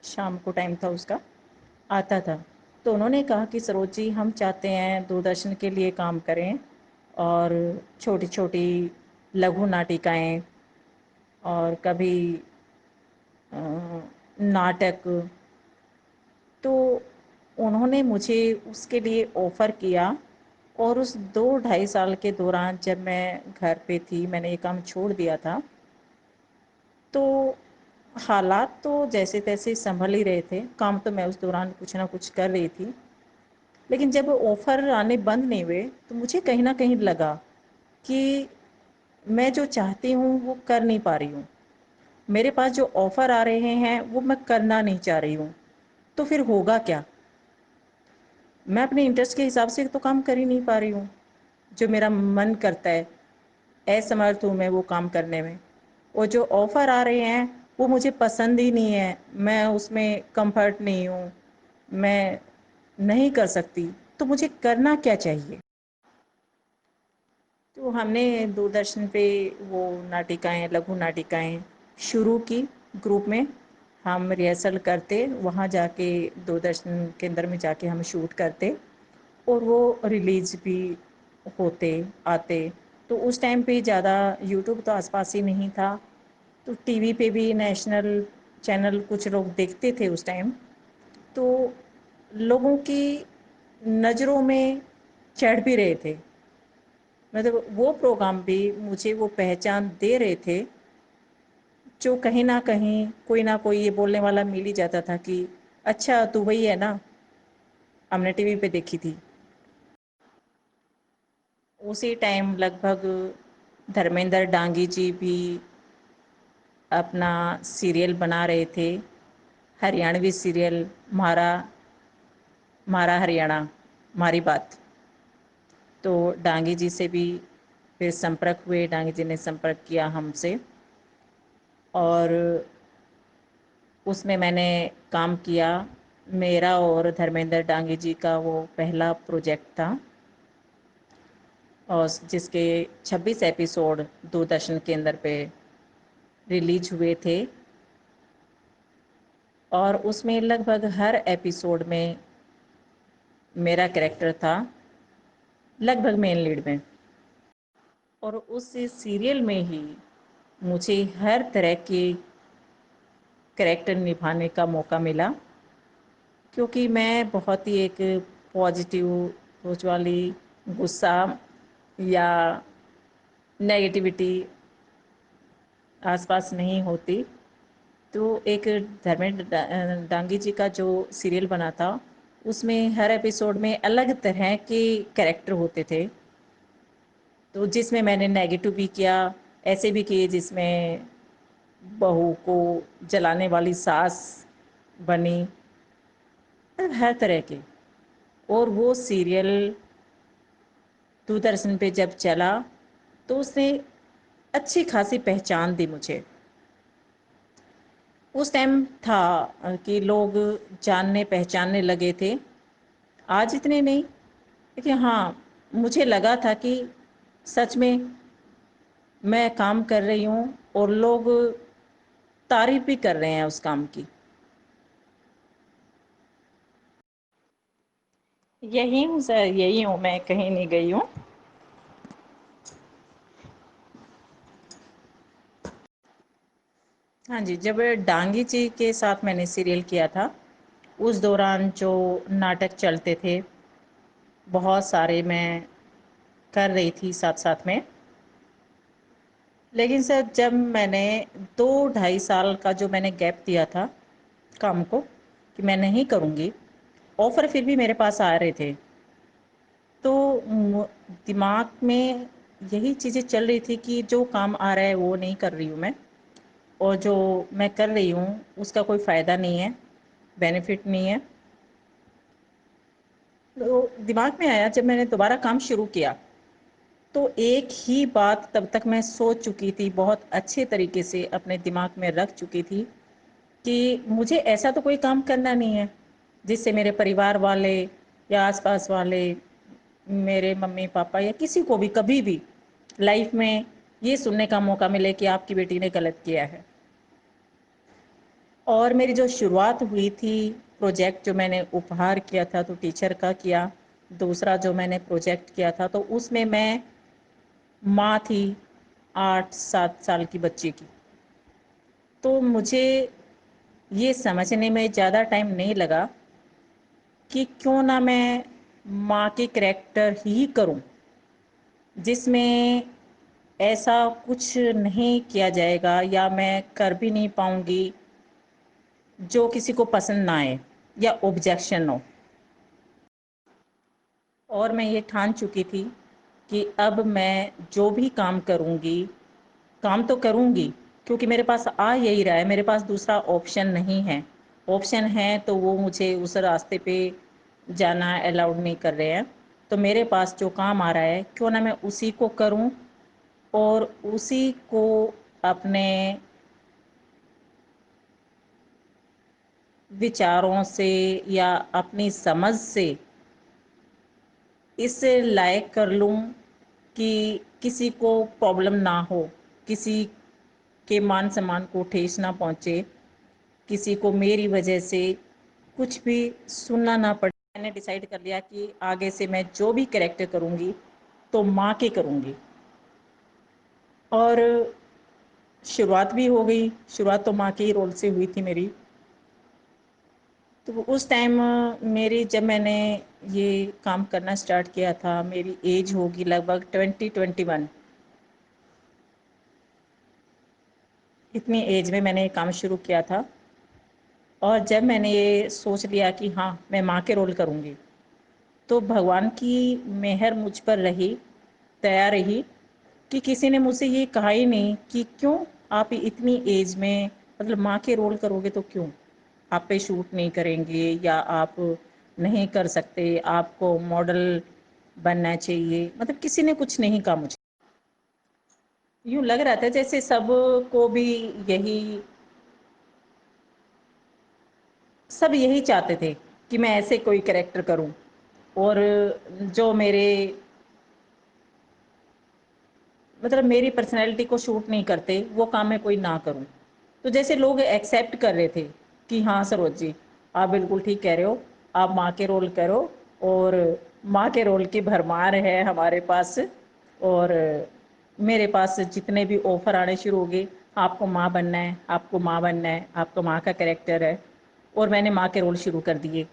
Speaker 9: शाम को टाइम था उसका, आता था। तो उन्होंने कहा कि सरोज जी, हम चाहते हैं दूरदर्शन के लिए काम करें और छोटी-छोटी लघु नाटिकाएँ और कभी नाटक। तो उन्होंने मुझे उसके लिए ऑफ़र किया और उस 2 ढाई साल के दौरान जब मैं घर पे थी, मैंने ये काम छोड़ दिया था, तो हालात तो जैसे-तैसे संभल ही रहे थे। काम तो मैं उस दौरान कुछ ना कुछ कर रही थी। लेकिन जब ऑफ़र आने बंद नहीं हुए, तो मुझे कहीं न कहीं लगा कि मैं जो चाहती हूँ, वो कर नहीं पा रही हूँ। मेरे पास जो ऑफ़र आ रहे हैं, वो मैं करना नहीं चाह रही हूँ। तो फिर होगा क्या? मैं अपने इंटरेस्ट के हिसाब से तो काम कर ही नहीं पा रही हूँ। जो मेरा मन करता है, असमर्थ हूँ मैं वो काम करने में। और जो ऑफ़र आ रहे हैं, वो मुझे पसंद ही नहीं है। मैं उसमें कम्फ़र्ट नहीं हूँ, मैं नहीं कर सकती। तो मुझे करना क्या चाहिए? तो हमने दूरदर्शन पे वो नाटिकाएँ, लघु नाटिकाएँ शुरू की ग्रुप में। हम रिहर्सल करते, वहाँ जाके दूरदर्शन केंद्र में जाके हम शूट करते और वो रिलीज़ भी होते, आते। तो उस टाइम पे ज़्यादा यूट्यूब तो आस-पास ही नहीं था, तो टीवी पे भी नेशनल चैनल कुछ लोग देखते थे उस टाइम। तो लोगों की नज़रों में चढ़ भी रहे थे। मतलब वो प्रोग्राम भी मुझे वो पहचान दे रहे थे, जो कहीं न कहीं कोई ना कोई ये बोलने वाला मिल ही जाता था कि अच्छा तू वही है ना, हमने टीवी पे देखी थी। उसी टाइम लगभग धर्मेंद्र डांगी जी भी अपना सीरियल बना रहे थे, हरियाणवी सीरियल म्हारा म्हारा हरियाणा, म्हारी बात। तो डांगी जी से भी फिर संपर्क हुए, डांगी जी ने संपर्क किया हमसे और उसमें मैंने काम किया। मेरा और धर्मेंद्र डांगी जी का वो पहला प्रोजेक्ट था और जिसके 26 एपिसोड दूरदर्शन केंद्र पे रिलीज हुए थे और उसमें लगभग हर एपिसोड में मेरा कैरेक्टर था, लगभग मेन लीड में। और उस सीरियल में ही मुझे हर तरह के कैरेक्टर निभाने का मौका मिला, क्योंकि मैं बहुत ही एक पॉजिटिव सोच वाली, गुस्सा या नेगेटिविटी आसपास नहीं होती। तो एक धर्मेंद्र डांगी जी का जो सीरियल बना था, उसमें हर एपिसोड में अलग तरह के कैरेक्टर होते थे। तो जिसमें मैंने नेगेटिव भी किया, ऐसे भी किए जिसमें बहू को जलाने वाली सास बनी, हर तरह के। और वो सीरियल दूरदर्शन पे जब चला तो उसने अच्छी खासी पहचान दी मुझे। उस टाइम था कि लोग जानने पहचानने लगे थे, आज इतने नहीं। लेकिन हाँ, मुझे लगा था कि सच में मैं काम कर रही हूँ और लोग तारीफ भी कर रहे हैं उस काम की। यही हूँ सर, यही हूँ मैं, कहीं नहीं गई हूँ। हाँ जी, जब डांगी जी के साथ मैंने सीरियल किया था, उस दौरान जो नाटक चलते थे, बहुत सारे मैं कर रही थी साथ-साथ में। लेकिन सर जब मैंने 2 ढाई साल का जो मैंने गैप दिया था काम को कि मैं नहीं करूँगी, ऑफ़र फिर भी मेरे पास आ रहे थे। तो दिमाग में यही चीज़ें चल रही थी कि जो काम आ रहा है वो नहीं कर रही हूँ मैं, और जो मैं कर रही हूँ उसका कोई फ़ायदा नहीं है, बेनिफिट नहीं है। तो दिमाग में आया, जब मैंने दोबारा काम शुरू किया तो एक ही बात तब तक मैं सोच चुकी थी, बहुत अच्छे तरीके से अपने दिमाग में रख चुकी थी कि मुझे ऐसा तो कोई काम करना नहीं है जिससे मेरे परिवार वाले या आसपास वाले, मेरे मम्मी पापा या किसी को भी कभी भी लाइफ में ये सुनने का मौका मिले कि आपकी बेटी ने गलत किया है। और मेरी जो शुरुआत हुई थी, प्रोजेक्ट जो मैंने उपहार किया था तो टीचर का किया, दूसरा जो मैंने प्रोजेक्ट किया था तो उसमें मैं माँ थी 8-7 साल की बच्ची की। तो मुझे ये समझने में ज़्यादा टाइम नहीं लगा कि क्यों ना मैं माँ के करैक्टर ही करूं, जिसमें ऐसा कुछ नहीं किया जाएगा या मैं कर भी नहीं पाऊंगी जो किसी को पसंद ना आए या ऑब्जेक्शन हो। और मैं ये ठान चुकी थी कि अब मैं जो भी काम करूंगी, काम तो करूंगी, क्योंकि मेरे पास आ यही रहा है, मेरे पास दूसरा ऑप्शन नहीं है। ऑप्शन है तो वो मुझे उस रास्ते पे जाना अलाउड नहीं कर रहे हैं। तो मेरे पास जो काम आ रहा है क्यों ना मैं उसी को करूं, और उसी को अपने विचारों से या अपनी समझ से इस लायक कर लूं कि किसी को प्रॉब्लम ना हो, किसी के मान सम्मान को ठेस ना पहुंचे, किसी को मेरी वजह से कुछ भी सुनना ना पड़े। मैंने डिसाइड कर लिया कि आगे से मैं जो भी कैरेक्टर करूंगी तो माँ के करूंगी। और शुरुआत भी हो गई, शुरुआत तो माँ के ही रोल से हुई थी मेरी। तो उस टाइम मेरी, जब मैंने ये काम करना स्टार्ट किया था, मेरी एज होगी लगभग 20-21। इतनी एज में मैंने ये काम शुरू किया था। और जब मैंने ये सोच लिया कि हाँ मैं माँ के रोल करूँगी, तो भगवान की मेहर मुझ पर रही, दया रही कि किसी ने मुझसे ये कहा ही नहीं कि क्यों आप इतनी एज में, मतलब माँ के रोल करोगे तो क्यों आप पे शूट नहीं करेंगे या आप नहीं कर सकते, आपको मॉडल बनना चाहिए। मतलब किसी ने कुछ नहीं कहा मुझे। यूँ लग रहा था जैसे सबको भी यही, सब यही चाहते थे कि मैं ऐसे कोई कैरेक्टर करूं, और जो मेरे, मतलब मेरी पर्सनैलिटी को शूट नहीं करते वो काम मैं कोई ना करूं। तो जैसे लोग एक्सेप्ट कर रहे थे कि हाँ सरोज जी आप बिल्कुल ठीक कह रहे हो, आप माँ के रोल करो, और माँ के रोल की भरमार है हमारे पास। और मेरे पास जितने भी ऑफर आने शुरू हो गए, आपको माँ बनना है, आपको माँ बनना है, आपको माँ का कैरेक्टर है, और मैंने माँ के रोल शुरू कर दिए।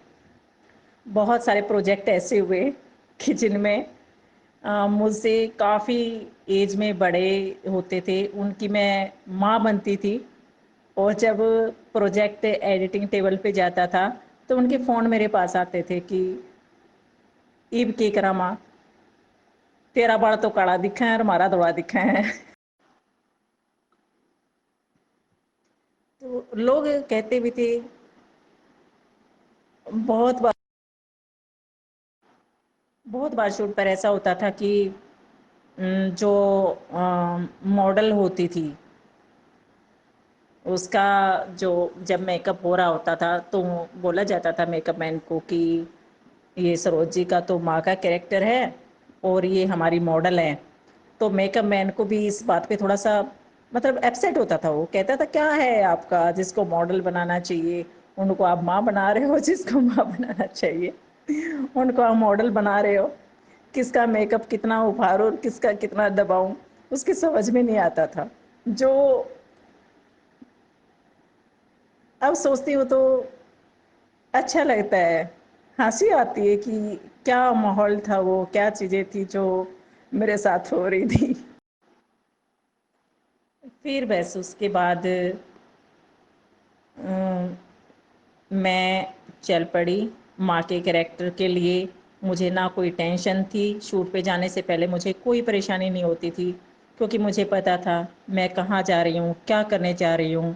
Speaker 9: बहुत सारे प्रोजेक्ट ऐसे हुए कि जिनमें मुझसे काफ़ी एज में बड़े होते थे, उनकी मैं माँ बनती थी। और जब प्रोजेक्ट एडिटिंग टेबल पे जाता था तो उनके फ़ोन मेरे पास आते थे कि ईब की करा माँ, तेरा बाल तो काला दिखा है और हमारा धोला दिखा है। तो लोग कहते भी थे, बहुत बार, बहुत बार शूट पर ऐसा होता था कि जो मॉडल होती थी उसका, जो जब मेकअप हो रहा होता था तो बोला जाता था मेकअप मैन को कि ये सरोज जी का तो माँ का कैरेक्टर है और ये हमारी मॉडल है। तो मेकअप मैन को भी इस बात पे थोड़ा सा, मतलब अपसेट होता था। वो कहता था क्या है आपका, जिसको मॉडल बनाना चाहिए उनको आप माँ बना रहे हो, जिसको माँ बनाना चाहिए उनको आप मॉडल बना रहे हो। किसका मेकअप कितना उभारूं और किसका कितना दबाऊं, उसकी समझ में नहीं आता था। जो अब सोचती हूँ तो अच्छा लगता है, हंसी आती है कि क्या माहौल था वो, क्या चीज़ें थी जो मेरे साथ हो रही थी। फिर बस उसके बाद मैं चल पड़ी माँ के कैरेक्टर के लिए मुझे ना कोई टेंशन थी। शूट पे जाने से पहले मुझे कोई परेशानी नहीं होती थी, क्योंकि मुझे पता था मैं कहाँ जा रही हूँ, क्या करने जा रही हूँ।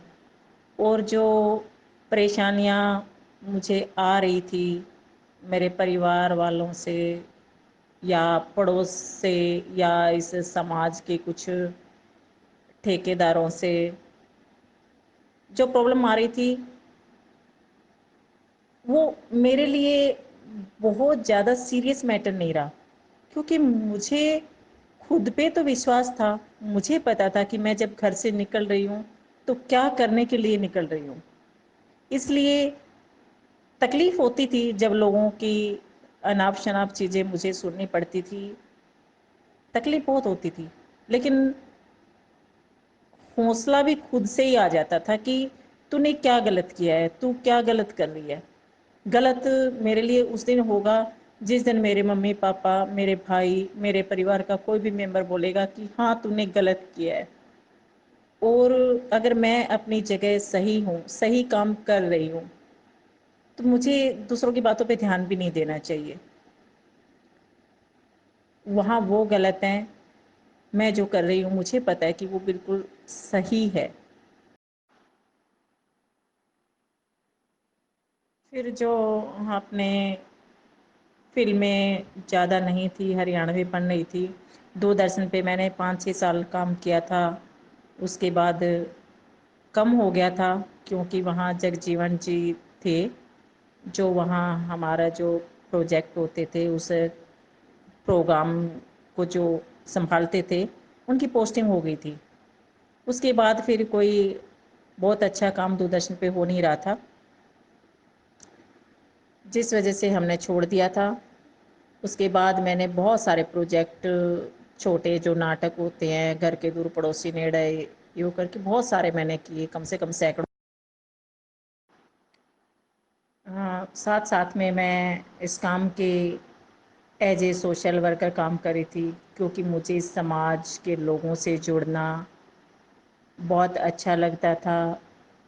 Speaker 9: और जो परेशानियाँ मुझे आ रही थी मेरे परिवार वालों से या पड़ोस से या इस समाज के कुछ ठेकेदारों से, जो प्रॉब्लम आ रही थी वो मेरे लिए बहुत ज़्यादा सीरियस मैटर नहीं रहा, क्योंकि मुझे खुद पे तो विश्वास था। मुझे पता था कि मैं जब घर से निकल रही हूँ तो क्या करने के लिए निकल रही हूँ। इसलिए तकलीफ होती थी जब लोगों की अनाप शनाप चीज़ें मुझे सुननी पड़ती थी, तकलीफ बहुत होती थी। लेकिन हौसला भी खुद से ही आ जाता था कि तूने क्या गलत किया है, तू क्या गलत कर रही है। गलत मेरे लिए उस दिन होगा जिस दिन मेरे मम्मी पापा, मेरे भाई, मेरे परिवार का कोई भी मेंबर बोलेगा कि हाँ तूने गलत किया है। और अगर मैं अपनी जगह सही हूँ, सही काम कर रही हूँ, तो मुझे दूसरों की बातों पे ध्यान भी नहीं देना चाहिए। वहाँ वो गलत हैं, मैं जो कर रही हूँ मुझे पता है कि वो बिल्कुल सही है। फिर जो आपने फिल्में ज़्यादा नहीं थी, हरियाणवी बन रही थी। दूरदर्शन पे मैंने 5-6 साल काम किया था। उसके बाद कम हो गया था, क्योंकि वहाँ जगजीवन जी थे, जो वहाँ हमारा जो प्रोजेक्ट होते थे उस प्रोग्राम को जो संभालते थे, उनकी पोस्टिंग हो गई थी। उसके बाद फिर कोई बहुत अच्छा काम दूरदर्शन पे हो नहीं रहा था, जिस वजह से हमने छोड़ दिया था। उसके बाद मैंने बहुत सारे प्रोजेक्ट, छोटे जो नाटक होते हैं, घर के दूर पड़ोसी नेड़े, यूँ करके बहुत सारे मैंने किए, कम से कम सैकड़ों। हाँ, साथ साथ में मैं इस काम के एज ए सोशल वर्कर काम करी थी, क्योंकि मुझे समाज के लोगों से जुड़ना बहुत अच्छा लगता था।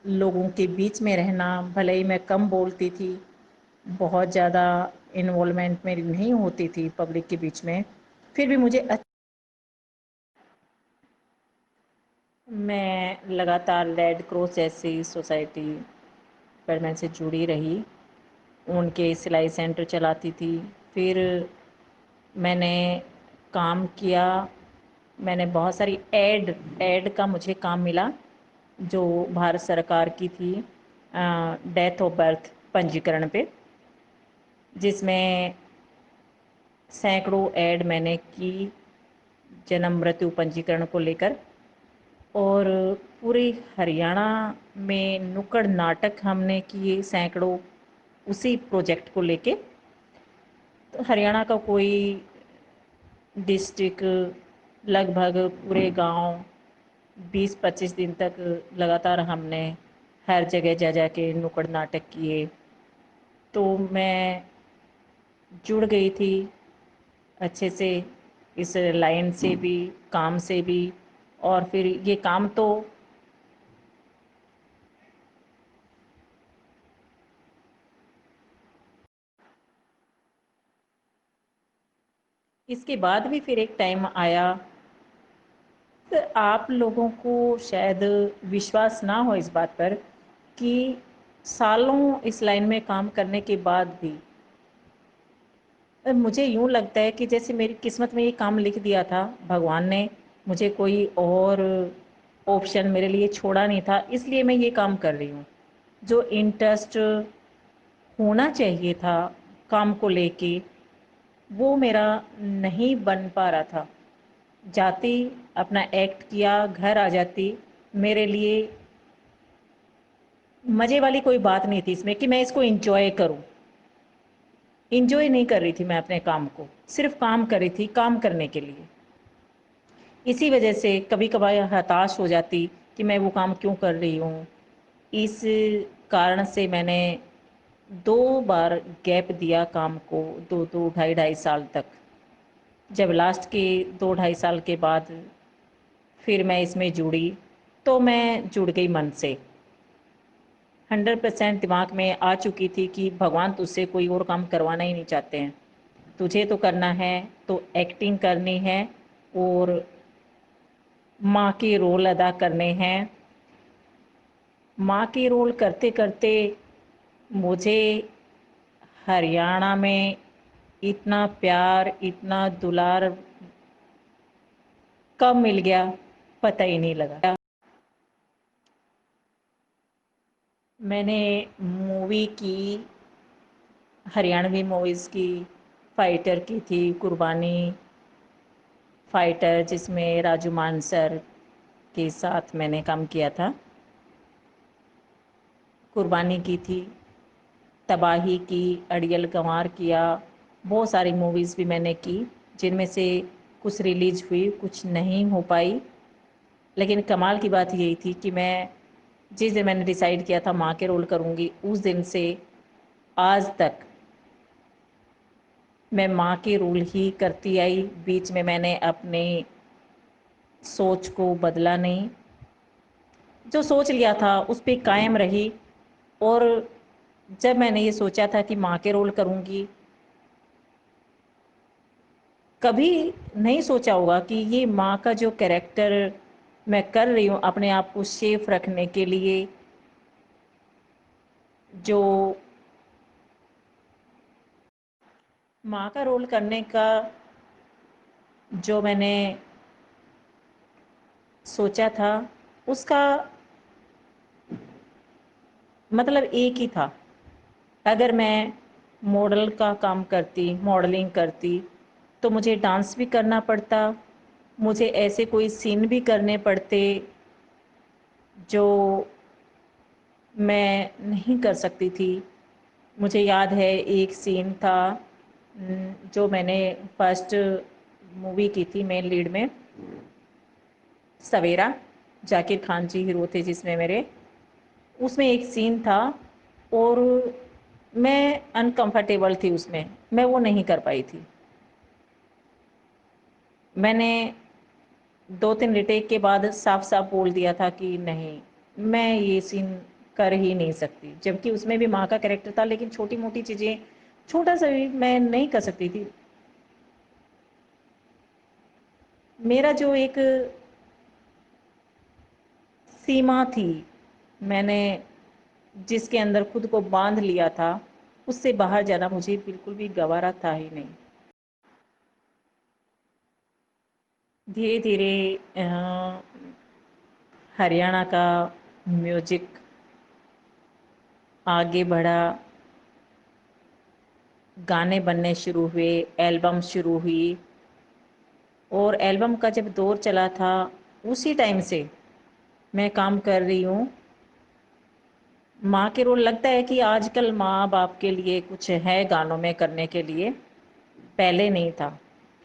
Speaker 9: लोगों के बीच में रहना, भले ही मैं कम बोलती थी, बहुत ज़्यादा इन्वॉल्वमेंट मेरी नहीं होती थी पब्लिक के बीच में, फिर भी मुझे मैं लगातार रेड क्रॉस जैसी सोसाइटी पर मैं से जुड़ी रही, उनके सिलाई सेंटर चलाती थी। फिर मैंने काम किया, मैंने बहुत सारी ऐड का मुझे काम मिला, जो भारत सरकार की थी, डेथ ऑफ बर्थ पंजीकरण पे, जिसमें सैकड़ों ऐड मैंने की जन्म मृत्यु पंजीकरण को लेकर। और पूरे हरियाणा में नुक्कड़ नाटक हमने किए सैकड़ों, उसी प्रोजेक्ट को लेके। तो हरियाणा का कोई डिस्ट्रिक्ट, लगभग पूरे गांव 20-25 दिन तक लगातार हमने हर जगह जा जा के नुक्कड़ नाटक किए। तो मैं जुड़ गई थी अच्छे से इस लाइन से भी, काम से भी। और फिर ये काम तो इसके बाद भी फिर एक टाइम आया, तो आप लोगों को शायद विश्वास ना हो इस बात पर कि सालों इस लाइन में काम करने के बाद भी मुझे यूँ लगता है कि जैसे मेरी किस्मत में ये काम लिख दिया था भगवान ने, मुझे कोई और ऑप्शन मेरे लिए छोड़ा नहीं था, इसलिए मैं ये काम कर रही हूँ। जो इंटरेस्ट होना चाहिए था काम को लेके, वो मेरा नहीं बन पा रहा था। जाती, अपना एक्ट किया, घर आ जाती, मेरे लिए मज़े वाली कोई बात नहीं थी इसमें कि मैं इसको एंजॉय करूं। एंजॉय नहीं कर रही थी मैं अपने काम को, सिर्फ काम कर रही थी काम करने के लिए। इसी वजह से कभी कभार हताश हो जाती कि मैं वो काम क्यों कर रही हूँ। इस कारण से मैंने 2 बार गैप दिया काम को, 2-2, ढाई-ढाई साल तक। जब लास्ट के 2-ढाई साल के बाद फिर मैं इसमें जुड़ी, तो मैं जुड़ गई मन से। 100% दिमाग में आ चुकी थी कि भगवान तुझसे कोई और काम करवाना ही नहीं चाहते हैं, तुझे तो करना है तो एक्टिंग करनी है और माँ के रोल अदा करने हैं। माँ के रोल करते करते मुझे हरियाणा में इतना प्यार, इतना दुलार कब मिल गया पता ही नहीं लगा। मैंने मूवी की, हरियाणवी मूवीज़ की, फाइटर की थी, कुर्बानी फाइटर, जिसमें राजू मानसर के साथ मैंने काम किया था। कुर्बानी की थी, तबाही की, अड़ियल गंवार किया, बहुत सारी मूवीज़ भी मैंने की, जिनमें से कुछ रिलीज हुई, कुछ नहीं हो पाई। लेकिन कमाल की बात यही थी कि मैं जिस दिन मैंने डिसाइड किया था माँ के रोल करूँगी, उस दिन से आज तक मैं माँ के रोल ही करती आई। बीच में मैंने अपनी सोच को बदला नहीं, जो सोच लिया था उस पे कायम रही। और जब मैंने ये सोचा था कि माँ के रोल करूँगी, कभी नहीं सोचा होगा कि ये माँ का जो कैरेक्टर मैं कर रही हूँ अपने आप को सेफ रखने के लिए, जो माँ का रोल करने का जो मैंने सोचा था, उसका मतलब एक ही था। अगर मैं मॉडल का काम करती, मॉडलिंग करती, तो मुझे डांस भी करना पड़ता, मुझे ऐसे कोई सीन भी करने पड़ते जो मैं नहीं कर सकती थी। मुझे याद है एक सीन था जो मैंने फर्स्ट मूवी की थी मेन लीड में, सवेरा, जाकिर खान जी हीरो थे जिसमें मेरे, उसमें एक सीन था और मैं अनकंफर्टेबल थी उसमें, मैं वो नहीं कर पाई थी। मैंने 2-3 रिटेक के बाद साफ साफ बोल दिया था कि नहीं, मैं ये सीन कर ही नहीं सकती, जबकि उसमें भी माँ का कैरेक्टर था, लेकिन छोटी मोटी चीज़ें, छोटा सा भी मैं नहीं कर सकती थी। मेरा जो एक सीमा थी, मैंने जिसके अंदर खुद को बांध लिया था, उससे बाहर जाना मुझे बिल्कुल भी गवारा था ही नहीं। धीरे धीरे हरियाणा का म्यूजिक आगे बढ़ा, गाने बनने शुरू हुए, एल्बम शुरू हुई, और एल्बम का जब दौर चला था उसी टाइम से मैं काम कर रही हूँ माँ के रोल। लगता है कि आजकल माँ बाप के लिए कुछ है गानों में करने के लिए, पहले नहीं था,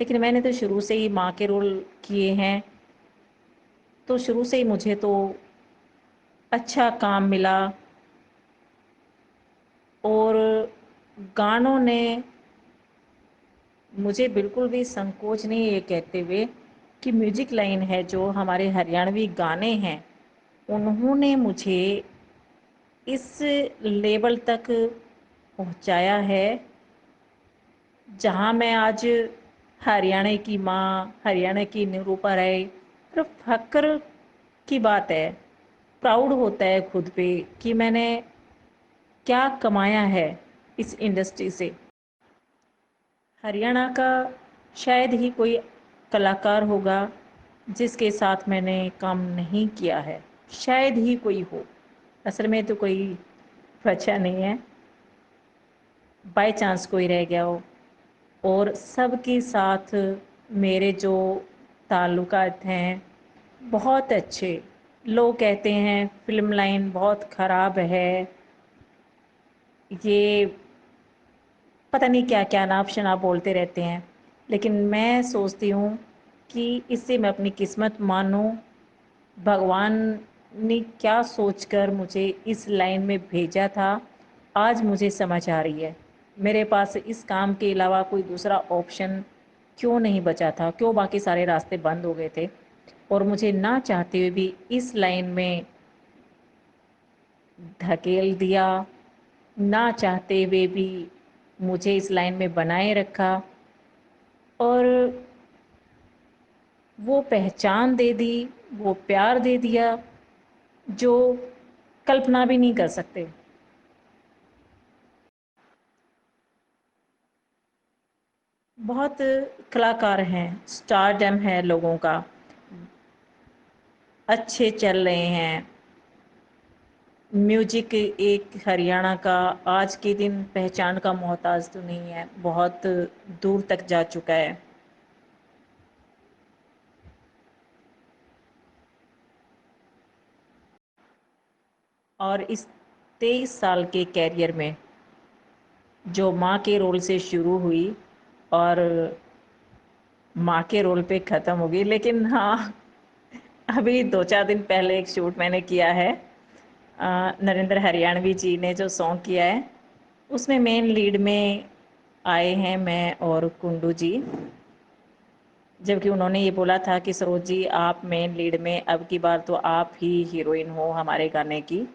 Speaker 9: लेकिन मैंने तो शुरू से ही माँ के रोल किए हैं, तो शुरू से ही मुझे तो अच्छा काम मिला। और गानों ने मुझे बिल्कुल भी संकोच नहीं ये कहते हुए कि म्यूजिक लाइन है, जो हमारे हरियाणवी गाने हैं, उन्होंने मुझे इस लेवल तक पहुंचाया है जहां मैं आज हरियाणा की माँ, हरियाणा की निरूपा राय, और फक्र की बात है, प्राउड होता है खुद पे कि मैंने क्या कमाया है इस इंडस्ट्री से। हरियाणा का शायद ही कोई कलाकार होगा जिसके साथ मैंने काम नहीं किया है, शायद ही कोई हो, असल में तो कोई बचा नहीं है, बाय चांस कोई रह गया हो। और सबके साथ मेरे जो ताल्लुकात हैं बहुत अच्छे। लोग कहते हैं फिल्म लाइन बहुत ख़राब है, ये पता नहीं क्या क्या नाप शनाप बोलते रहते हैं, लेकिन मैं सोचती हूँ कि इससे मैं अपनी किस्मत मानूं। भगवान ने क्या सोचकर मुझे इस लाइन में भेजा था, आज मुझे समझ आ रही है। मेरे पास इस काम के अलावा कोई दूसरा ऑप्शन क्यों नहीं बचा था, क्यों बाकी सारे रास्ते बंद हो गए थे, और मुझे ना चाहते हुए भी इस लाइन में धकेल दिया, ना चाहते हुए भी मुझे इस लाइन में बनाए रखा और वो पहचान दे दी, वो प्यार दे दिया जो कल्पना भी नहीं कर सकते। बहुत कलाकार हैं, स्टारडम है लोगों का, अच्छे चल रहे हैं। म्यूजिक एक हरियाणा का आज के दिन पहचान का मोहताज तो नहीं है, बहुत दूर तक जा चुका है। और इस 23 साल के कैरियर में जो माँ के रोल से शुरू हुई और माँ के रोल पे ख़त्म हो गई, लेकिन हाँ अभी 2-4 दिन पहले एक शूट मैंने किया है, नरेंद्र हरियाणवी जी ने जो सॉन्ग किया है उसमें मेन लीड में आए हैं मैं और कुंडू जी, जबकि उन्होंने ये बोला था कि सरोज जी आप मेन लीड में, अब की बार तो आप ही हीरोइन हो हमारे गाने की।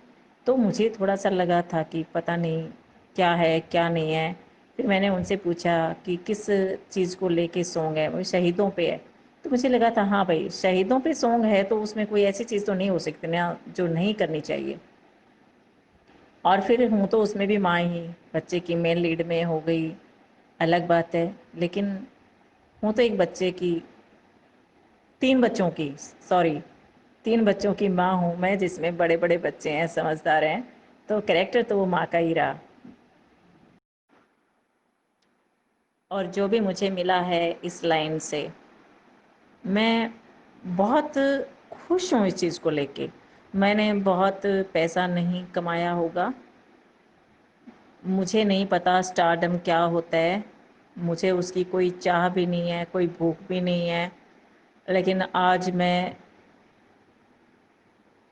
Speaker 9: तो मुझे थोड़ा सा लगा था कि पता नहीं क्या है क्या नहीं है। फिर मैंने उनसे पूछा कि किस चीज़ को लेके सॉन्ग है, वो शहीदों पे है। तो मुझे लगा था हाँ भाई शहीदों पे सॉन्ग है तो उसमें कोई ऐसी चीज़ तो नहीं हो सकती ना जो नहीं करनी चाहिए। और फिर हूँ तो उसमें भी माँ ही, बच्चे की मेन लीड में हो गई अलग बात है, लेकिन हूँ तो एक बच्चे की, 3 बच्चों की, सॉरी 3 बच्चों की माँ हूँ मैं, जिसमें बड़े बड़े बच्चे हैं, समझदार हैं, तो कैरेक्टर तो वो माँ का ही रहा। और जो भी मुझे मिला है इस लाइन से मैं बहुत खुश हूँ इस चीज़ को लेके। मैंने बहुत पैसा नहीं कमाया होगा, मुझे नहीं पता स्टारडम क्या होता है, मुझे उसकी कोई चाह भी नहीं है, कोई भूख भी नहीं है, लेकिन आज मैं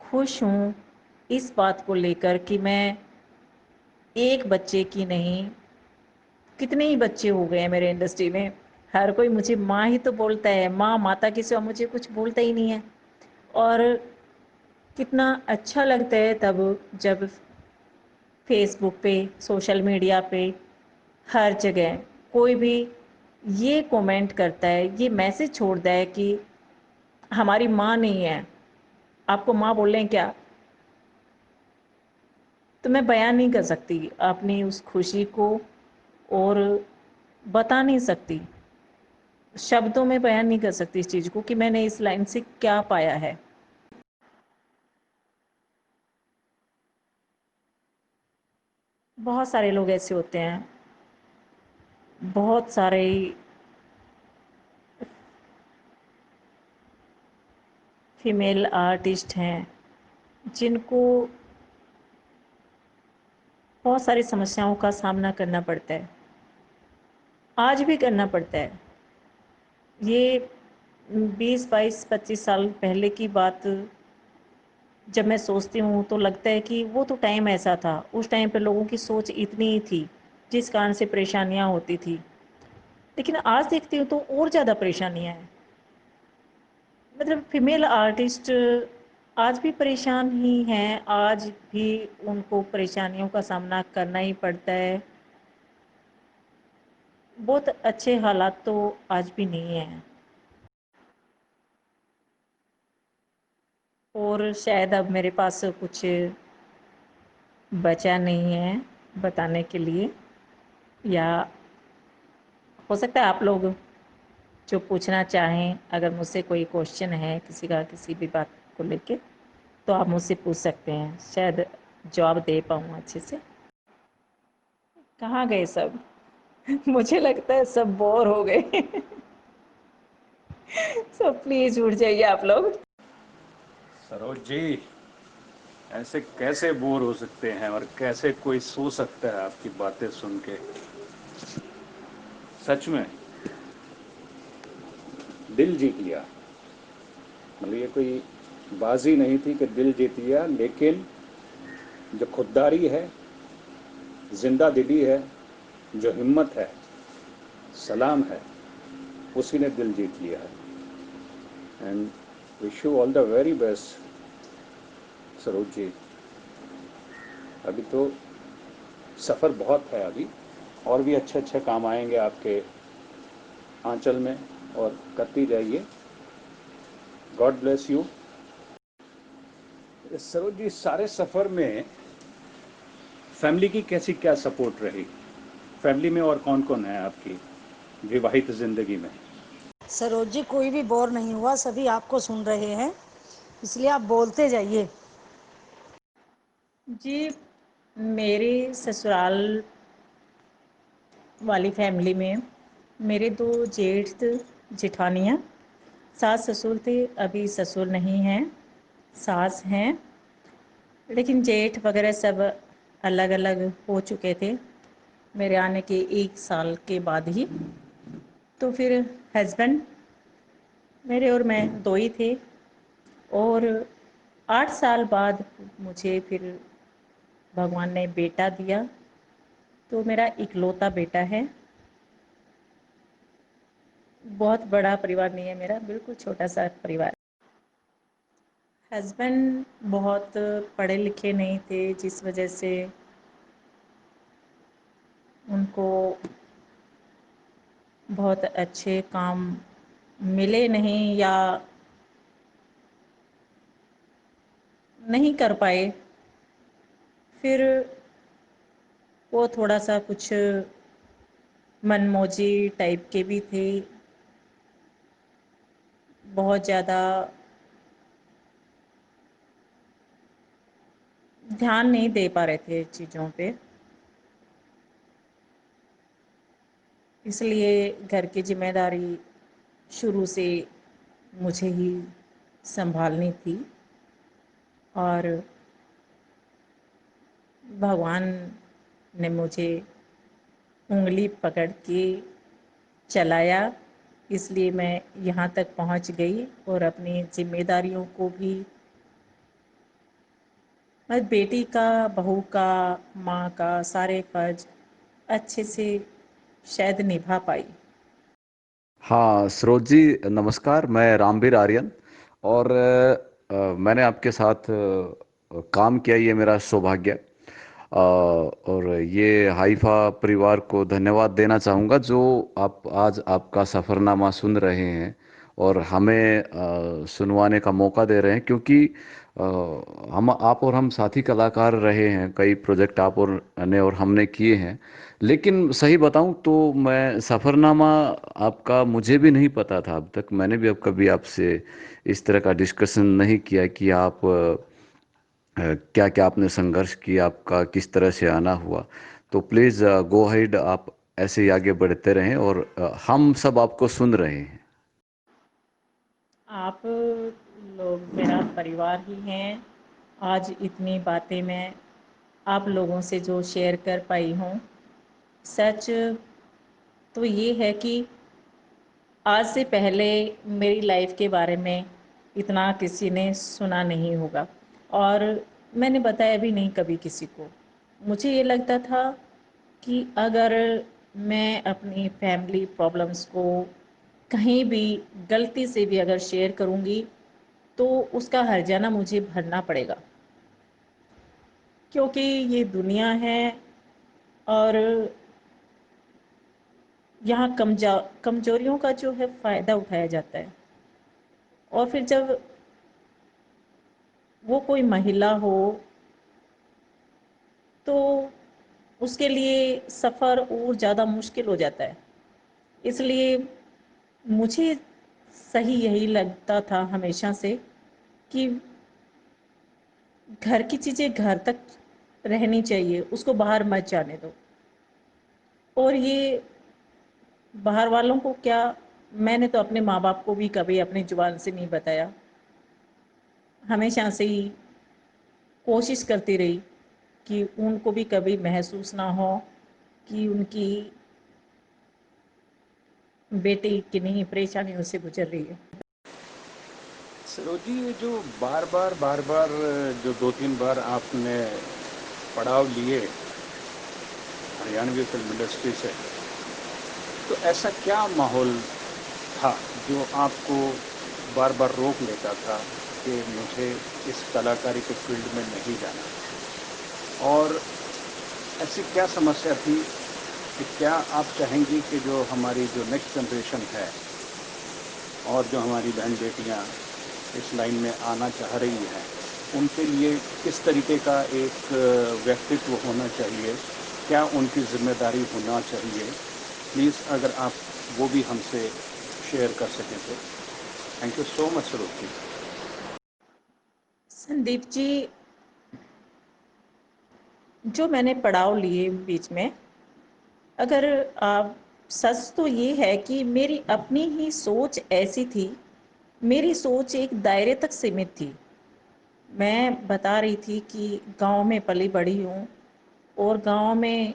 Speaker 9: खुश हूँ इस बात को लेकर कि मैं एक बच्चे की नहीं, कितने ही बच्चे हो गए हैं मेरे इंडस्ट्री में, हर कोई मुझे माँ ही तो बोलता है, माँ माता के सिवा मुझे कुछ बोलता ही नहीं है। और कितना अच्छा लगता है तब जब फेसबुक पे, सोशल मीडिया पे, हर जगह कोई भी ये कमेंट करता है, ये मैसेज छोड़ता है कि हमारी माँ नहीं है, आपको माँ बोल रहे हैं क्या। तो मैं बयान नहीं कर सकती अपनी उस खुशी को, और बता नहीं सकती, शब्दों में बयान नहीं कर सकती इस चीज़ को कि मैंने इस लाइन से क्या पाया है। बहुत सारे लोग ऐसे होते हैं, बहुत सारे फीमेल आर्टिस्ट हैं जिनको बहुत सारी समस्याओं का सामना करना पड़ता है, आज भी करना पड़ता है। ये 20-22-25 साल पहले की बात जब मैं सोचती हूँ तो लगता है कि वो तो टाइम ऐसा था, उस टाइम पे लोगों की सोच इतनी ही थी जिस कारण से परेशानियाँ होती थी, लेकिन आज देखती हूँ तो और ज़्यादा परेशानियाँ हैं। मतलब फीमेल आर्टिस्ट आज भी परेशान ही हैं, आज भी उनको परेशानियों का सामना करना ही पड़ता है। बहुत अच्छे हालात तो आज भी नहीं हैं, और शायद अब मेरे पास कुछ बचा नहीं है बताने के लिए, या हो सकता है आप लोग जो पूछना चाहें, अगर मुझसे कोई क्वेश्चन है किसी का किसी भी बात को लेके तो आप मुझसे पूछ सकते हैं, शायद जवाब दे पाऊँ अच्छे से। कहाँ गए सब मुझे लगता है सब बोर हो गए सब प्लीज उठ जाइए आप लोग।
Speaker 7: सरोज जी ऐसे कैसे बोर हो सकते हैं और कैसे कोई सो सकता है आपकी बातें सुन के। सच में दिल जीत लिया, मतलब ये कोई बाजी नहीं थी कि दिल जीत लिया, लेकिन जो खुददारी है, जिंदा दिली है, जो हिम्मत है, सलाम है, उसी ने दिल जीत लिया है। And wish you all the very best Saroj ji. अभी तो सफ़र बहुत है अभी, और भी अच्छे अच्छे काम आएंगे आपके आंचल में, और करती जाइए। God bless you. Saroj ji, सारे सफ़र में फैमिली की कैसी क्या सपोर्ट रही? फैमिली में और कौन कौन है आपकी विवाहित ज़िंदगी में?
Speaker 13: सरोज जी, कोई भी बोर नहीं हुआ, सभी आपको सुन रहे हैं, इसलिए आप बोलते जाइए।
Speaker 9: जी, मेरे ससुराल वाली फैमिली में मेरे 2 जेठ जेठानियाँ, सास ससुर थे, अभी ससुर नहीं हैं, सास हैं, लेकिन जेठ वगैरह सब अलग अलग हो चुके थे मेरे आने के 1 साल के बाद ही। तो फिर हस्बैंड मेरे और मैं 2 ही थे, और 8 साल बाद मुझे फिर भगवान ने बेटा दिया, तो मेरा इकलौता बेटा है। बहुत बड़ा परिवार नहीं है मेरा, बिल्कुल छोटा सा परिवार। हस्बैंड बहुत पढ़े लिखे नहीं थे, जिस वजह से उनको बहुत अच्छे काम मिले नहीं, या नहीं कर पाए। फिर वो थोड़ा सा कुछ मनमौजी टाइप के भी थे, बहुत ज़्यादा ध्यान नहीं दे पा रहे थे चीज़ों पे, इसलिए घर की जिम्मेदारी शुरू से मुझे ही संभालनी थी, और भगवान ने मुझे उंगली पकड़ के चलाया, इसलिए मैं यहाँ तक पहुँच गई, और अपनी जिम्मेदारियों को भी, मैं बेटी का, बहू का, माँ का सारे फर्ज अच्छे से शायद निभा पाई।
Speaker 4: हाँ सरोज जी, नमस्कार। मैं रामबीर आर्यन, और मैंने आपके साथ काम किया, ये मेरा सौभाग्य। और ये हाइफा परिवार को धन्यवाद देना चाहूँगा, जो आप आज आपका सफ़रनामा सुन रहे हैं और हमें सुनवाने का मौका दे रहे हैं, क्योंकि हम, आप और हम साथी कलाकार रहे हैं, कई प्रोजेक्ट आप और ने और हमने किए हैं। लेकिन सही बताऊं तो मैं सफ़रनामा आपका मुझे भी नहीं पता था अब तक। मैंने भी अब कभी आपसे इस तरह का डिस्कशन नहीं किया कि आप क्या क्या आपने संघर्ष किया, आपका किस तरह से आना हुआ। तो प्लीज़ गो अहेड, आप ऐसे ही आगे बढ़ते रहें, और हम सब आपको सुन रहे हैं।
Speaker 9: आप लोग मेरा परिवार ही हैं। आज इतनी बातें मैं आप लोगों से जो शेयर कर पाई हूँ, सच तो ये है कि आज से पहले मेरी लाइफ के बारे में इतना किसी ने सुना नहीं होगा, और मैंने बताया भी नहीं कभी किसी को। मुझे ये लगता था कि अगर मैं अपनी फैमिली प्रॉब्लम्स को कहीं भी गलती से भी अगर शेयर करूँगी, तो उसका हर्जाना मुझे भरना पड़ेगा, क्योंकि ये दुनिया है, और यहाँ कमजोरियों का जो है फ़ायदा उठाया जाता है। और फिर जब वो कोई महिला हो, तो उसके लिए सफ़र और ज़्यादा मुश्किल हो जाता है। इसलिए मुझे सही यही लगता था हमेशा से कि घर की चीज़ें घर तक रहनी चाहिए, उसको बाहर मत जाने दो। और ये बाहर वालों को क्या, मैंने तो अपने माँ बाप को भी कभी अपनी ज़ुबान से नहीं बताया, हमेशा से ही कोशिश करती रही कि उनको भी कभी महसूस ना हो कि उनकी बेटी किन्हीं परेशानियों से गुजर रही है।
Speaker 7: सरोज जी, ये जो बार बार जो 2-3 बार आपने पड़ाव लिए हरियाणवी फिल्म इंडस्ट्री से, तो ऐसा क्या माहौल था जो आपको बार बार रोक लेता था कि मुझे इस कलाकारी के फील्ड में नहीं जाना? और ऐसी क्या समस्या थी कि क्या आप चाहेंगी कि जो हमारी जो नेक्स्ट जनरेशन है और जो हमारी बहन बेटियां इस लाइन में आना चाह रही हैं, उनके लिए किस तरीके का एक व्यक्तित्व होना चाहिए, क्या उनकी जिम्मेदारी होना चाहिए? प्लीज़ अगर आप वो भी हमसे शेयर कर सकें तो। Thank you so much Saroj ji.
Speaker 9: Sandeep ji, जो मैंने पड़ाव लिए बीच में, अगर आप, सच तो ये है कि मेरी अपनी ही सोच ऐसी थी, मेरी सोच एक दायरे तक सीमित थी। मैं बता रही थी कि गांव में पली बड़ी हूँ और गांव में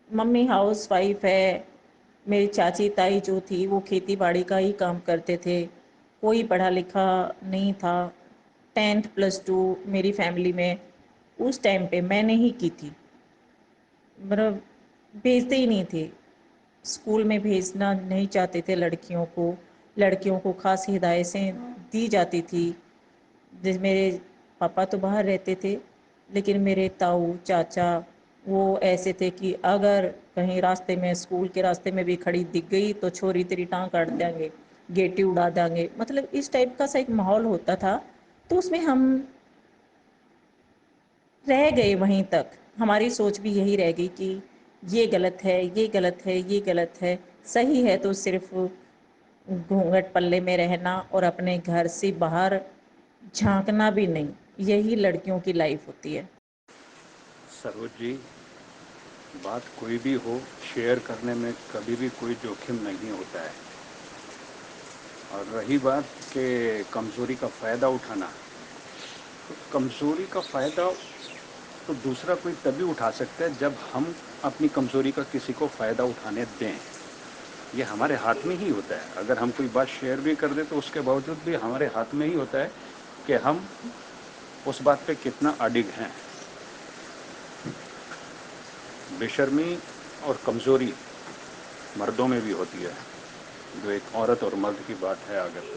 Speaker 9: मम्मी हाउस वाइफ है, मेरी चाची ताई जो थी वो खेती बाड़ी का ही काम करते थे, कोई पढ़ा लिखा नहीं था। 10th +2 मेरी फैमिली में उस टाइम पे मैंने ही की थी, मतलब भेजते ही नहीं थे, स्कूल में भेजना नहीं चाहते थे लड़कियों को खास हिदायतें दी जाती थी। जैसे मेरे पापा तो बाहर रहते थे, लेकिन मेरे ताऊ चाचा वो ऐसे थे कि अगर कहीं रास्ते में, स्कूल के रास्ते में भी खड़ी दिख गई तो छोरी तेरी टांग काट देंगे, गेटी उड़ा देंगे, मतलब इस टाइप का सा एक माहौल होता था। तो उसमें हम रह गए, वहीं तक हमारी सोच भी यही रह गई कि ये गलत है, ये गलत है, ये गलत है, सही है तो सिर्फ घूंघट पल्ले में रहना और अपने घर से बाहर झांकना भी नहीं, यही लड़कियों की लाइफ होती है।
Speaker 7: सरोज जी, बात कोई भी हो, शेयर करने में कभी भी कोई जोखिम नहीं होता है। और रही बात कि कमज़ोरी का फ़ायदा उठाना, तो कमज़ोरी का फ़ायदा तो दूसरा कोई तभी उठा सकता है जब हम अपनी कमज़ोरी का किसी को फ़ायदा उठाने दें। ये हमारे हाथ में ही होता है। अगर हम कोई बात शेयर भी कर दें तो उसके बावजूद भी हमारे हाथ में ही होता है कि हम उस बात पे कितना अडिग हैं। बेशर्मी और कमज़ोरी मर्दों में भी होती है, जो एक औरत और मर्द की बात है अगर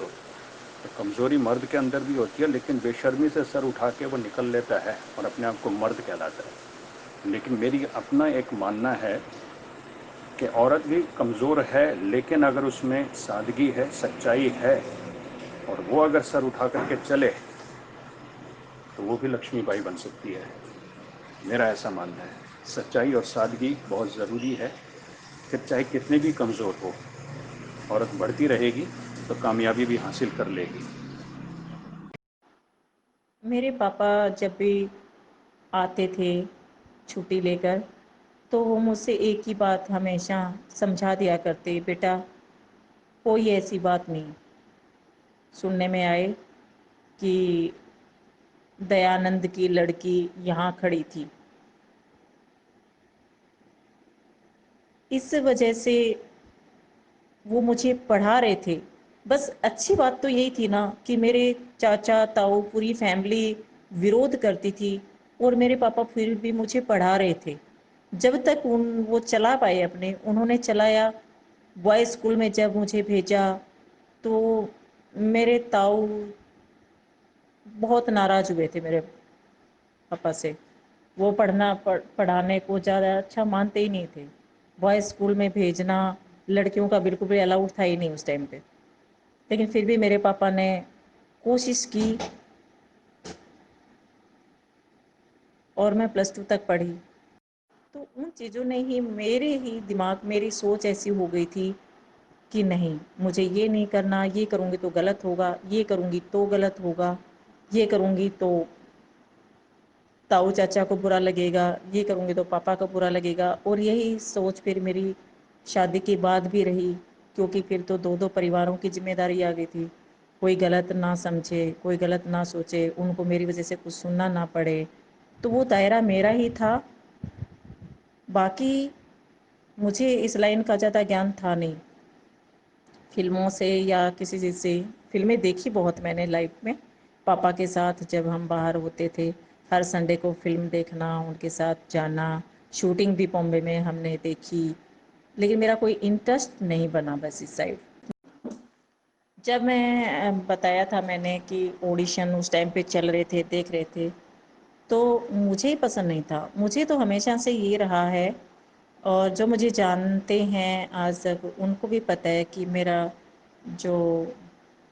Speaker 7: तो कमज़ोरी मर्द के अंदर भी होती है, लेकिन बेशर्मी से सर उठा के वो निकल लेता है और अपने आप को मर्द कहलाता है। लेकिन मेरी अपना एक मानना है कि औरत भी कमज़ोर है, लेकिन अगर उसमें सादगी है, सच्चाई है और वो अगर सर उठा करके चले तो वो भी लक्ष्मीबाई बन सकती है। मेरा ऐसा मानना है, सच्चाई और सादगी बहुत ज़रूरी है। फिर चाहे कितने भी कमज़ोर हो, औरत बढ़ती रहेगी तो कामयाबी भी हासिल कर लेगी।
Speaker 9: मेरे पापा जब भी आते थे छुट्टी लेकर, तो वो मुझसे एक ही बात हमेशा समझा दिया करते, बेटा कोई ऐसी बात नहीं। सुनने में आए कि दयानंद की लड़की यहाँ खड़ी थी, इस वजह से वो मुझे पढ़ा रहे थे। बस अच्छी बात तो यही थी ना कि मेरे चाचा ताऊ पूरी फैमिली विरोध करती थी और मेरे पापा फिर भी मुझे पढ़ा रहे थे। जब तक वो चला पाए अपने, उन्होंने चलाया। बॉयज़ स्कूल में जब मुझे भेजा तो मेरे ताऊ बहुत नाराज़ हुए थे मेरे पापा से। वो पढ़ाने को ज़्यादा अच्छा मानते ही नहीं थे। बॉयज़ स्कूल में भेजना लड़कियों का बिल्कुल भी अलाउड था ही नहीं उस टाइम पे। लेकिन फिर भी मेरे पापा ने कोशिश की और मैं +2 तक पढ़ी। तो उन चीज़ों ने ही मेरे ही दिमाग, मेरी सोच ऐसी हो गई थी कि नहीं, मुझे ये नहीं करना, ये करूँगी तो गलत होगा, ये करूँगी तो गलत होगा, ये करूँगी तो ताऊ चाचा को बुरा लगेगा, ये करूँगी तो पापा को बुरा लगेगा। और यही सोच फिर मेरी शादी के बाद भी रही, क्योंकि फिर तो दो दो परिवारों की जिम्मेदारी आ गई थी। कोई गलत ना समझे, कोई गलत ना सोचे, उनको मेरी वजह से कुछ सुनना ना पड़े, तो वो दायरा मेरा ही था। बाकी मुझे इस लाइन का ज़्यादा ज्ञान था नहीं, फिल्मों से या किसी चीज़ से। फिल्में देखी बहुत मैंने लाइफ में, पापा के साथ जब हम बाहर होते थे, हर संडे को फिल्म देखना, उनके साथ जाना, शूटिंग भी बॉम्बे में हमने देखी, लेकिन मेरा कोई इंटरेस्ट नहीं बना बस इस साइड। जब मैं बताया था मैंने कि ऑडिशन उस टाइम पे चल रहे थे, देख रहे थे, तो मुझे पसंद नहीं था। मुझे तो हमेशा से ये रहा है, और जो मुझे जानते हैं आज तक उनको भी पता है कि मेरा जो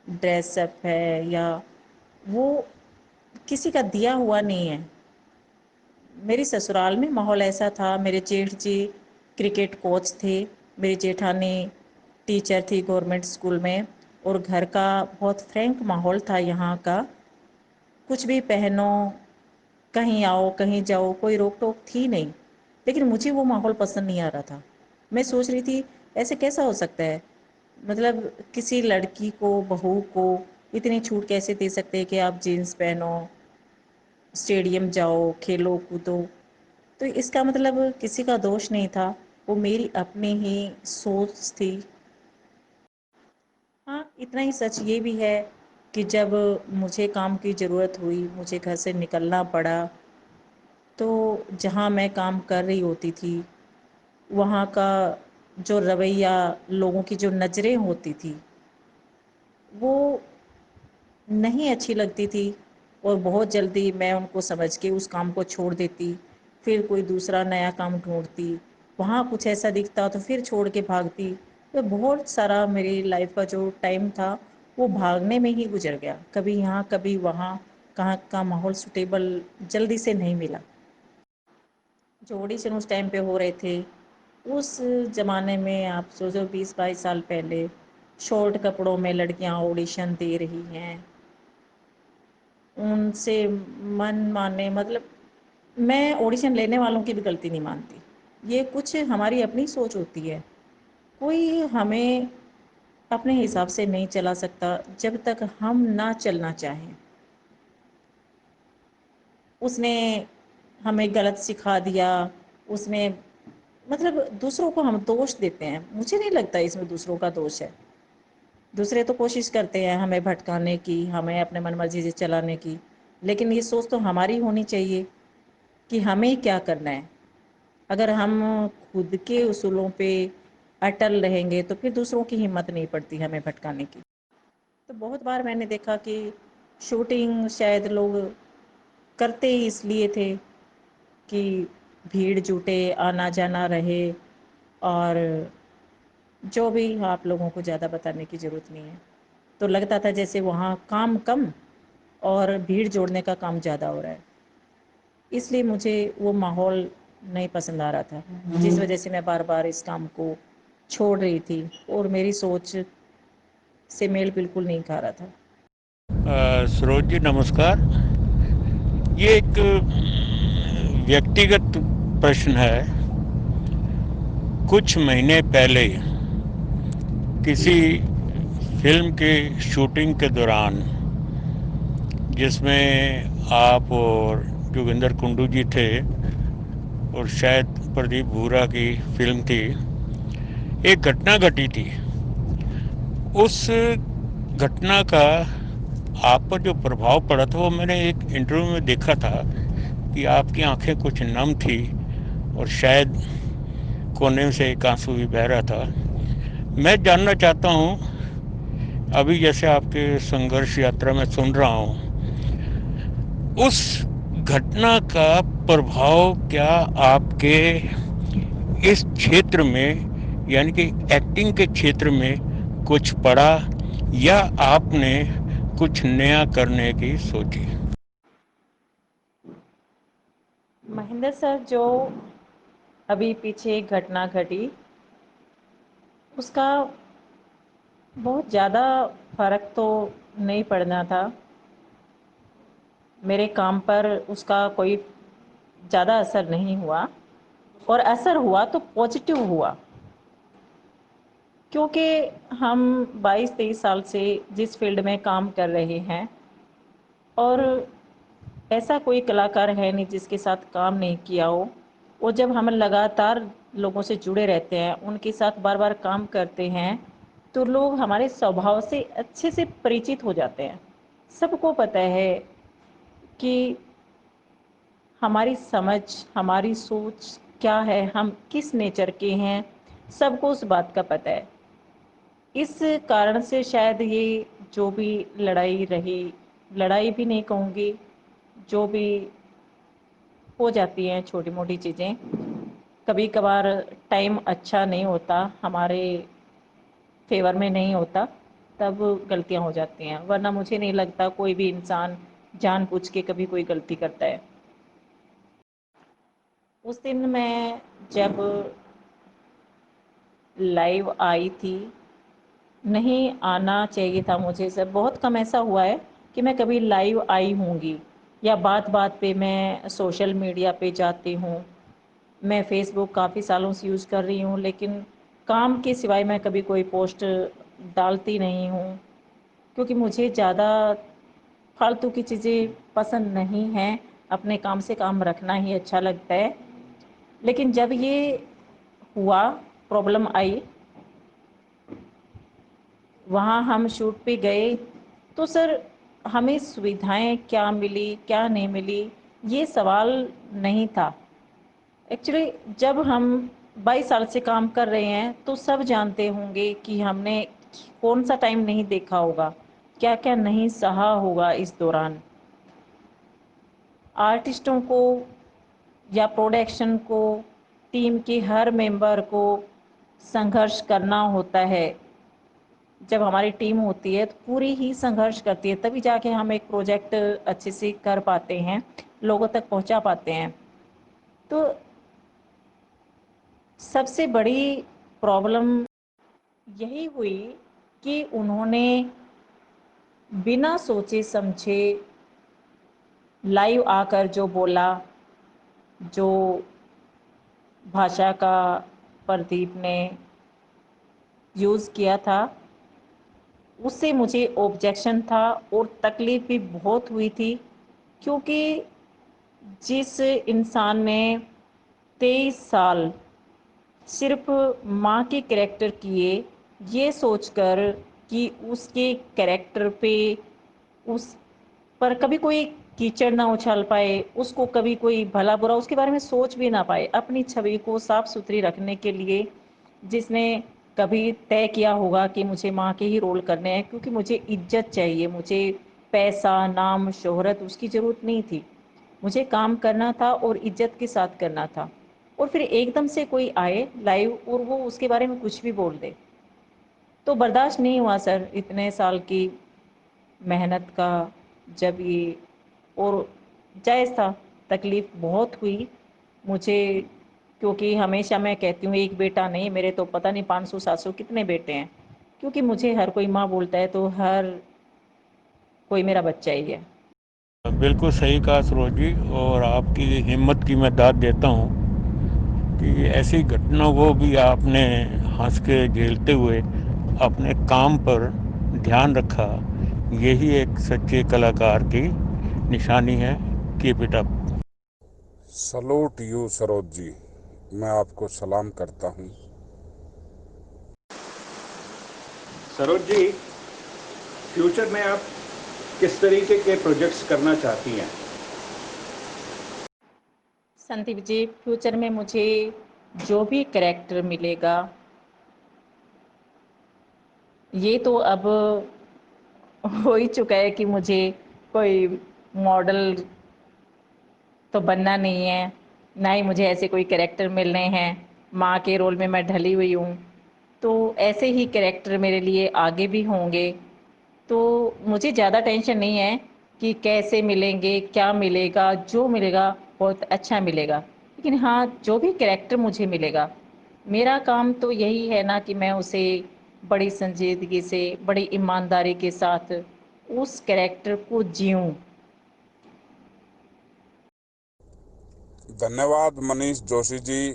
Speaker 9: ड्रेसअप है या वो किसी का दिया हुआ नहीं है। मेरी ससुराल में माहौल ऐसा था, मेरे जेठ जी क्रिकेट कोच थे, मेरी जेठानी टीचर थी गवर्नमेंट स्कूल में, और घर का बहुत फ्रैंक माहौल था यहाँ का। कुछ भी पहनो, कहीं आओ कहीं जाओ, कोई रोक टोक थी नहीं। लेकिन मुझे वो माहौल पसंद नहीं आ रहा था। मैं सोच रही थी ऐसे कैसा हो सकता है, मतलब किसी लड़की को, बहू को इतनी छूट कैसे दे सकते हैं कि आप जीन्स पहनो, स्टेडियम जाओ, खेलो कूदो। तो इसका मतलब किसी का दोष नहीं था, वो मेरी अपनी ही सोच थी। हाँ, इतना ही सच ये भी है कि जब मुझे काम की ज़रूरत हुई, मुझे घर से निकलना पड़ा, तो जहाँ मैं काम कर रही होती थी वहाँ का जो रवैया, लोगों की जो नज़रें होती थी, वो नहीं अच्छी लगती थी, और बहुत जल्दी मैं उनको समझ के उस काम को छोड़ देती, फिर कोई दूसरा नया काम ढूंढती। वहाँ कुछ ऐसा दिखता तो फिर छोड़ के भागती। तो बहुत सारा मेरी लाइफ का जो टाइम था वो भागने में ही गुजर गया, कभी यहाँ कभी वहाँ। कहाँ का माहौल सूटेबल जल्दी से नहीं मिला। जो ऑडिशन उस टाइम पे हो रहे थे, उस ज़माने में आप सोचो 20-22 साल पहले शॉर्ट कपड़ों में लड़कियां ऑडिशन दे रही हैं, उनसे मन माने, मतलब मैं ऑडिशन लेने वालों की भी गलती नहीं मानती। ये कुछ हमारी अपनी सोच होती है। कोई हमें अपने हिसाब से नहीं चला सकता जब तक हम ना चलना चाहें। उसने हमें गलत सिखा दिया, उसने, मतलब दूसरों को हम दोष देते हैं। मुझे नहीं लगता इसमें दूसरों का दोष है। दूसरे तो कोशिश करते हैं हमें भटकाने की, हमें अपने मन मर्जी से चलाने की, लेकिन ये सोच तो हमारी होनी चाहिए कि हमें क्या करना है। अगर हम खुद के उसूलों पे अटल रहेंगे तो फिर दूसरों की हिम्मत नहीं पड़ती हमें भटकाने की। तो बहुत बार मैंने देखा कि शूटिंग शायद लोग करते ही इसलिए थे कि भीड़ जुटे, आना जाना रहे, और जो भी आप लोगों को ज़्यादा बताने की ज़रूरत नहीं है। तो लगता था जैसे वहाँ काम कम और भीड़ जोड़ने का काम ज़्यादा हो रहा है। इसलिए मुझे वो माहौल नहीं पसंद आ रहा था, जिस वजह से मैं बार बार इस काम को छोड़ रही थी, और मेरी सोच से मेल बिल्कुल नहीं खा रहा था।
Speaker 14: सरोज जी नमस्कार। ये एक व्यक्तिगत प्रश्न है। कुछ महीने पहले किसी फिल्म की शूटिंग के दौरान, जिसमें आप और जोगिंदर कुंडू जी थे और शायद प्रदीप भूरा की फिल्म थी, एक घटना घटी थी। उस घटना का आप पर जो प्रभाव पड़ा था वो मैंने एक इंटरव्यू में देखा था कि आपकी आंखें कुछ नम थी और शायद कोने से एक आंसू भी बह रहा था। मैं जानना चाहता हूँ, अभी जैसे आपके संघर्ष यात्रा में सुन रहा हूँ, उस घटना का प्रभाव क्या आपके इस क्षेत्र में, यानी कि एक्टिंग के क्षेत्र में कुछ पड़ा, या आपने कुछ नया करने की सोची?
Speaker 9: महेंद्र सर, जो अभी पीछे एक घटना घटी, उसका बहुत ज़्यादा फर्क तो नहीं पड़ना था। मेरे काम पर उसका कोई ज़्यादा असर नहीं हुआ, और असर हुआ तो पॉजिटिव हुआ, क्योंकि हम 22-23 साल से जिस फील्ड में काम कर रहे हैं, और ऐसा कोई कलाकार है नहीं जिसके साथ काम नहीं किया हो। और जब हम लगातार लोगों से जुड़े रहते हैं, उनके साथ बार बार काम करते हैं, तो लोग हमारे स्वभाव से अच्छे से परिचित हो जाते हैं। सबको पता है कि हमारी समझ, हमारी सोच क्या है, हम किस नेचर के हैं, सबको उस बात का पता है। इस कारण से शायद ये जो भी लड़ाई रही, लड़ाई भी नहीं कहूँगी, जो भी हो जाती हैं छोटी मोटी चीज़ें। कभी कभार टाइम अच्छा नहीं होता, हमारे फेवर में नहीं होता, तब गलतियां हो जाती हैं, वरना मुझे नहीं लगता कोई भी इंसान जानबूझ के कभी कोई गलती करता है। उस दिन मैं जब लाइव आई थी, नहीं आना चाहिए था मुझे सर, बहुत कम ऐसा हुआ है कि मैं कभी लाइव आई होंगी, या बात बात पे मैं सोशल मीडिया पे जाती हूँ। मैं फ़ेसबुक काफ़ी सालों से यूज़ कर रही हूँ, लेकिन काम के सिवाय मैं कभी कोई पोस्ट डालती नहीं हूँ, क्योंकि मुझे ज़्यादा फालतू की चीज़ें पसंद नहीं हैं। अपने काम से काम रखना ही अच्छा लगता है। लेकिन जब ये हुआ, प्रॉब्लम आई, वहाँ हम शूट पे गए, तो सर हमें सुविधाएं क्या मिली क्या नहीं मिली ये सवाल नहीं था। एक्चुअली जब हम 22 साल से काम कर रहे हैं तो सब जानते होंगे कि हमने कौन सा टाइम नहीं देखा होगा, क्या क्या नहीं सहा होगा इस दौरान। आर्टिस्टों को या प्रोडक्शन को, टीम के हर मेंबर को संघर्ष करना होता है। जब हमारी टीम होती है तो पूरी ही संघर्ष करती है, तभी जाके हम एक प्रोजेक्ट अच्छे से कर पाते हैं, लोगों तक पहुंचा पाते हैं। तो सबसे बड़ी प्रॉब्लम यही हुई कि उन्होंने बिना सोचे समझे लाइव आकर जो बोला, जो भाषा का प्रदीप ने यूज़ किया था, उससे मुझे ऑब्जेक्शन था और तकलीफ़ भी बहुत हुई थी। क्योंकि जिस इंसान ने 23 साल सिर्फ माँ के कैरेक्टर किए, ये सोचकर कि उसके कैरेक्टर पे उस पर कभी कोई कीचड़ ना उछाल पाए, उसको कभी कोई भला बुरा उसके बारे में सोच भी ना पाए, अपनी छवि को साफ सुथरी रखने के लिए जिसने कभी तय किया होगा कि मुझे माँ के ही रोल करने हैं, क्योंकि मुझे इज्जत चाहिए, मुझे पैसा नाम शोहरत उसकी ज़रूरत नहीं थी, मुझे काम करना था और इज्जत के साथ करना था। और फिर एकदम से कोई आए लाइव और वो उसके बारे में कुछ भी बोल दे, तो बर्दाश्त नहीं हुआ सर। इतने साल की मेहनत का जब ये, और जायज़ था, तकलीफ़ बहुत हुई मुझे, क्योंकि हमेशा मैं कहती हूँ एक बेटा नहीं, मेरे तो पता नहीं 500-700 कितने बेटे हैं, क्योंकि मुझे हर कोई माँ बोलता है तो हर कोई मेरा बच्चा ही है।
Speaker 14: बिल्कुल सही कहा सरोज जी, और आपकी हिम्मत की मैं दाद देता हूँ कि ऐसी घटनाओं को भी आपने हंस के झेलते हुए अपने काम पर ध्यान रखा। यही एक सच्चे कलाकार की निशानी है। Keep it up.
Speaker 12: Salute you Saroj ji, मैं आपको सलाम करता हूँ।
Speaker 7: सरोज जी, फ्यूचर में आप किस तरीके के प्रोजेक्ट्स करना चाहती हैं?
Speaker 9: संदीप जी, फ्यूचर में मुझे जो भी कैरेक्टर मिलेगा, ये तो अब हो ही चुका है कि मुझे कोई मॉडल तो बनना नहीं है, ना ही मुझे ऐसे कोई कैरेक्टर मिलने हैं। माँ के रोल में मैं ढली हुई हूँ, तो ऐसे ही कैरेक्टर मेरे लिए आगे भी होंगे। तो मुझे ज़्यादा टेंशन नहीं है कि कैसे मिलेंगे, क्या मिलेगा, जो मिलेगा बहुत अच्छा मिलेगा। लेकिन हाँ, जो भी कैरेक्टर मुझे मिलेगा, मेरा काम तो यही है ना कि मैं उसे बड़ी संजीदगी से, बड़ी ईमानदारी के साथ उस कैरेक्टर को जीऊँ।
Speaker 12: धन्यवाद मनीष जोशी जी।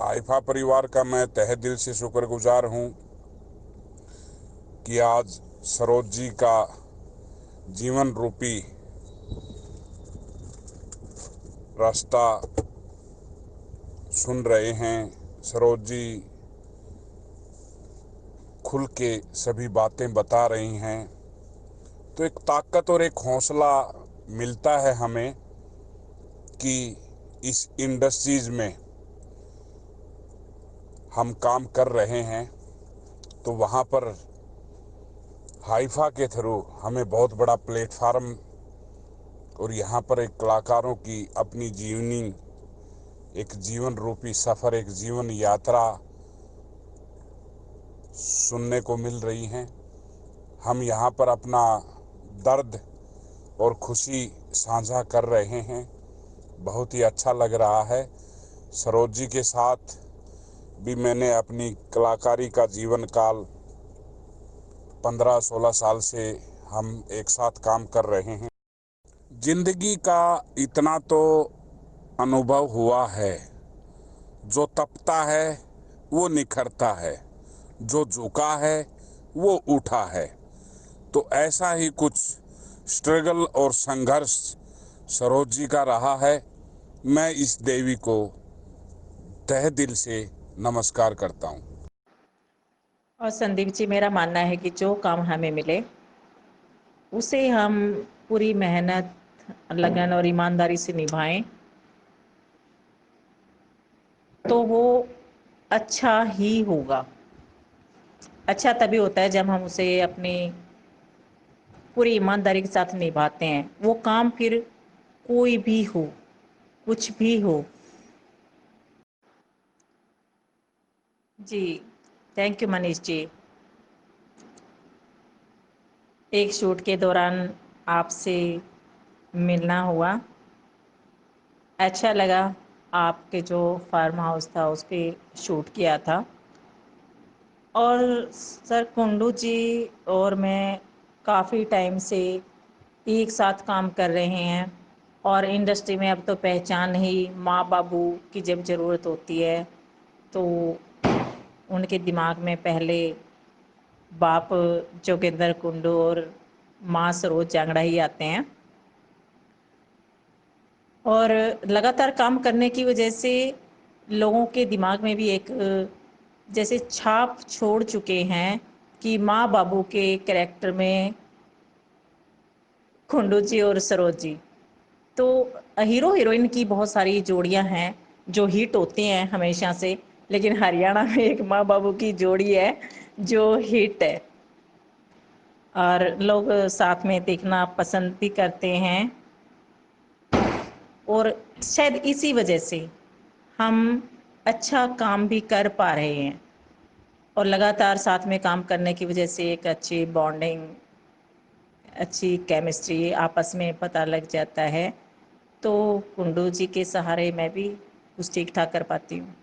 Speaker 12: आइफा परिवार का मैं तहे दिल से शुक्रगुजार हूँ कि आज सरोज जी का जीवन रूपी रास्ता सुन रहे हैं। सरोज जी खुल के सभी बातें बता रही हैं, तो एक ताकत और एक हौसला मिलता है हमें कि इस इंडस्ट्रीज में हम काम कर रहे हैं, तो वहाँ पर हाइफा के थ्रू हमें बहुत बड़ा प्लेटफार्म और यहाँ पर एक कलाकारों की अपनी जीवनी, एक जीवन रूपी सफ़र, एक जीवन यात्रा सुनने को मिल रही हैं। हम यहाँ पर अपना दर्द और खुशी साझा कर रहे हैं। बहुत ही अच्छा लग रहा है। सरोज जी के साथ भी मैंने अपनी कलाकारी का जीवन काल 15-16 साल से हम एक साथ काम कर रहे हैं। जिंदगी का इतना तो अनुभव हुआ है, जो तपता है वो निखरता है, जो झुका है वो उठा है। तो ऐसा ही कुछ स्ट्रगल और संघर्ष सरोज जी का रहा है। मैं इस देवी को तहे दिल से नमस्कार करता हूँ।
Speaker 9: और संदीप जी, मेरा मानना है कि जो काम हमें मिले उसे हम पूरी मेहनत, लगन और ईमानदारी से निभाएं तो वो अच्छा ही होगा। अच्छा तभी होता है जब हम उसे अपनी पूरी ईमानदारी के साथ निभाते हैं। वो काम फिर कोई भी हो, कुछ भी हो। जी, थैंक यू मनीष जी। एक शूट के दौरान आपसे मिलना हुआ, अच्छा लगा। आपके जो फार्म हाउस था उस पे शूट किया था। और सर, कुंडू जी और मैं काफ़ी टाइम से एक साथ काम कर रहे हैं और इंडस्ट्री में अब तो पहचान ही माँ बाबू की जब ज़रूरत होती है तो उनके दिमाग में पहले बाप जोगिंदर कुंडू और माँ सरोज जांगड़ा ही आते हैं। और लगातार काम करने की वजह से लोगों के दिमाग में भी एक जैसे छाप छोड़ चुके हैं कि माँ बाबू के कैरेक्टर में कुंडू जी और सरोज जी। तो हीरो हीरोइन की बहुत सारी जोड़ियां हैं जो हिट होते हैं हमेशा से, लेकिन हरियाणा में एक माँ बाबू की जोड़ी है जो हिट है और लोग साथ में देखना पसंद भी करते हैं। और शायद इसी वजह से हम अच्छा काम भी कर पा रहे हैं और लगातार साथ में काम करने की वजह से एक अच्छी बॉन्डिंग, अच्छी केमिस्ट्री आपस में पता लग जाता है। तो कुंडू जी के सहारे मैं भी कुछ ठीक ठाक कर पाती हूँ।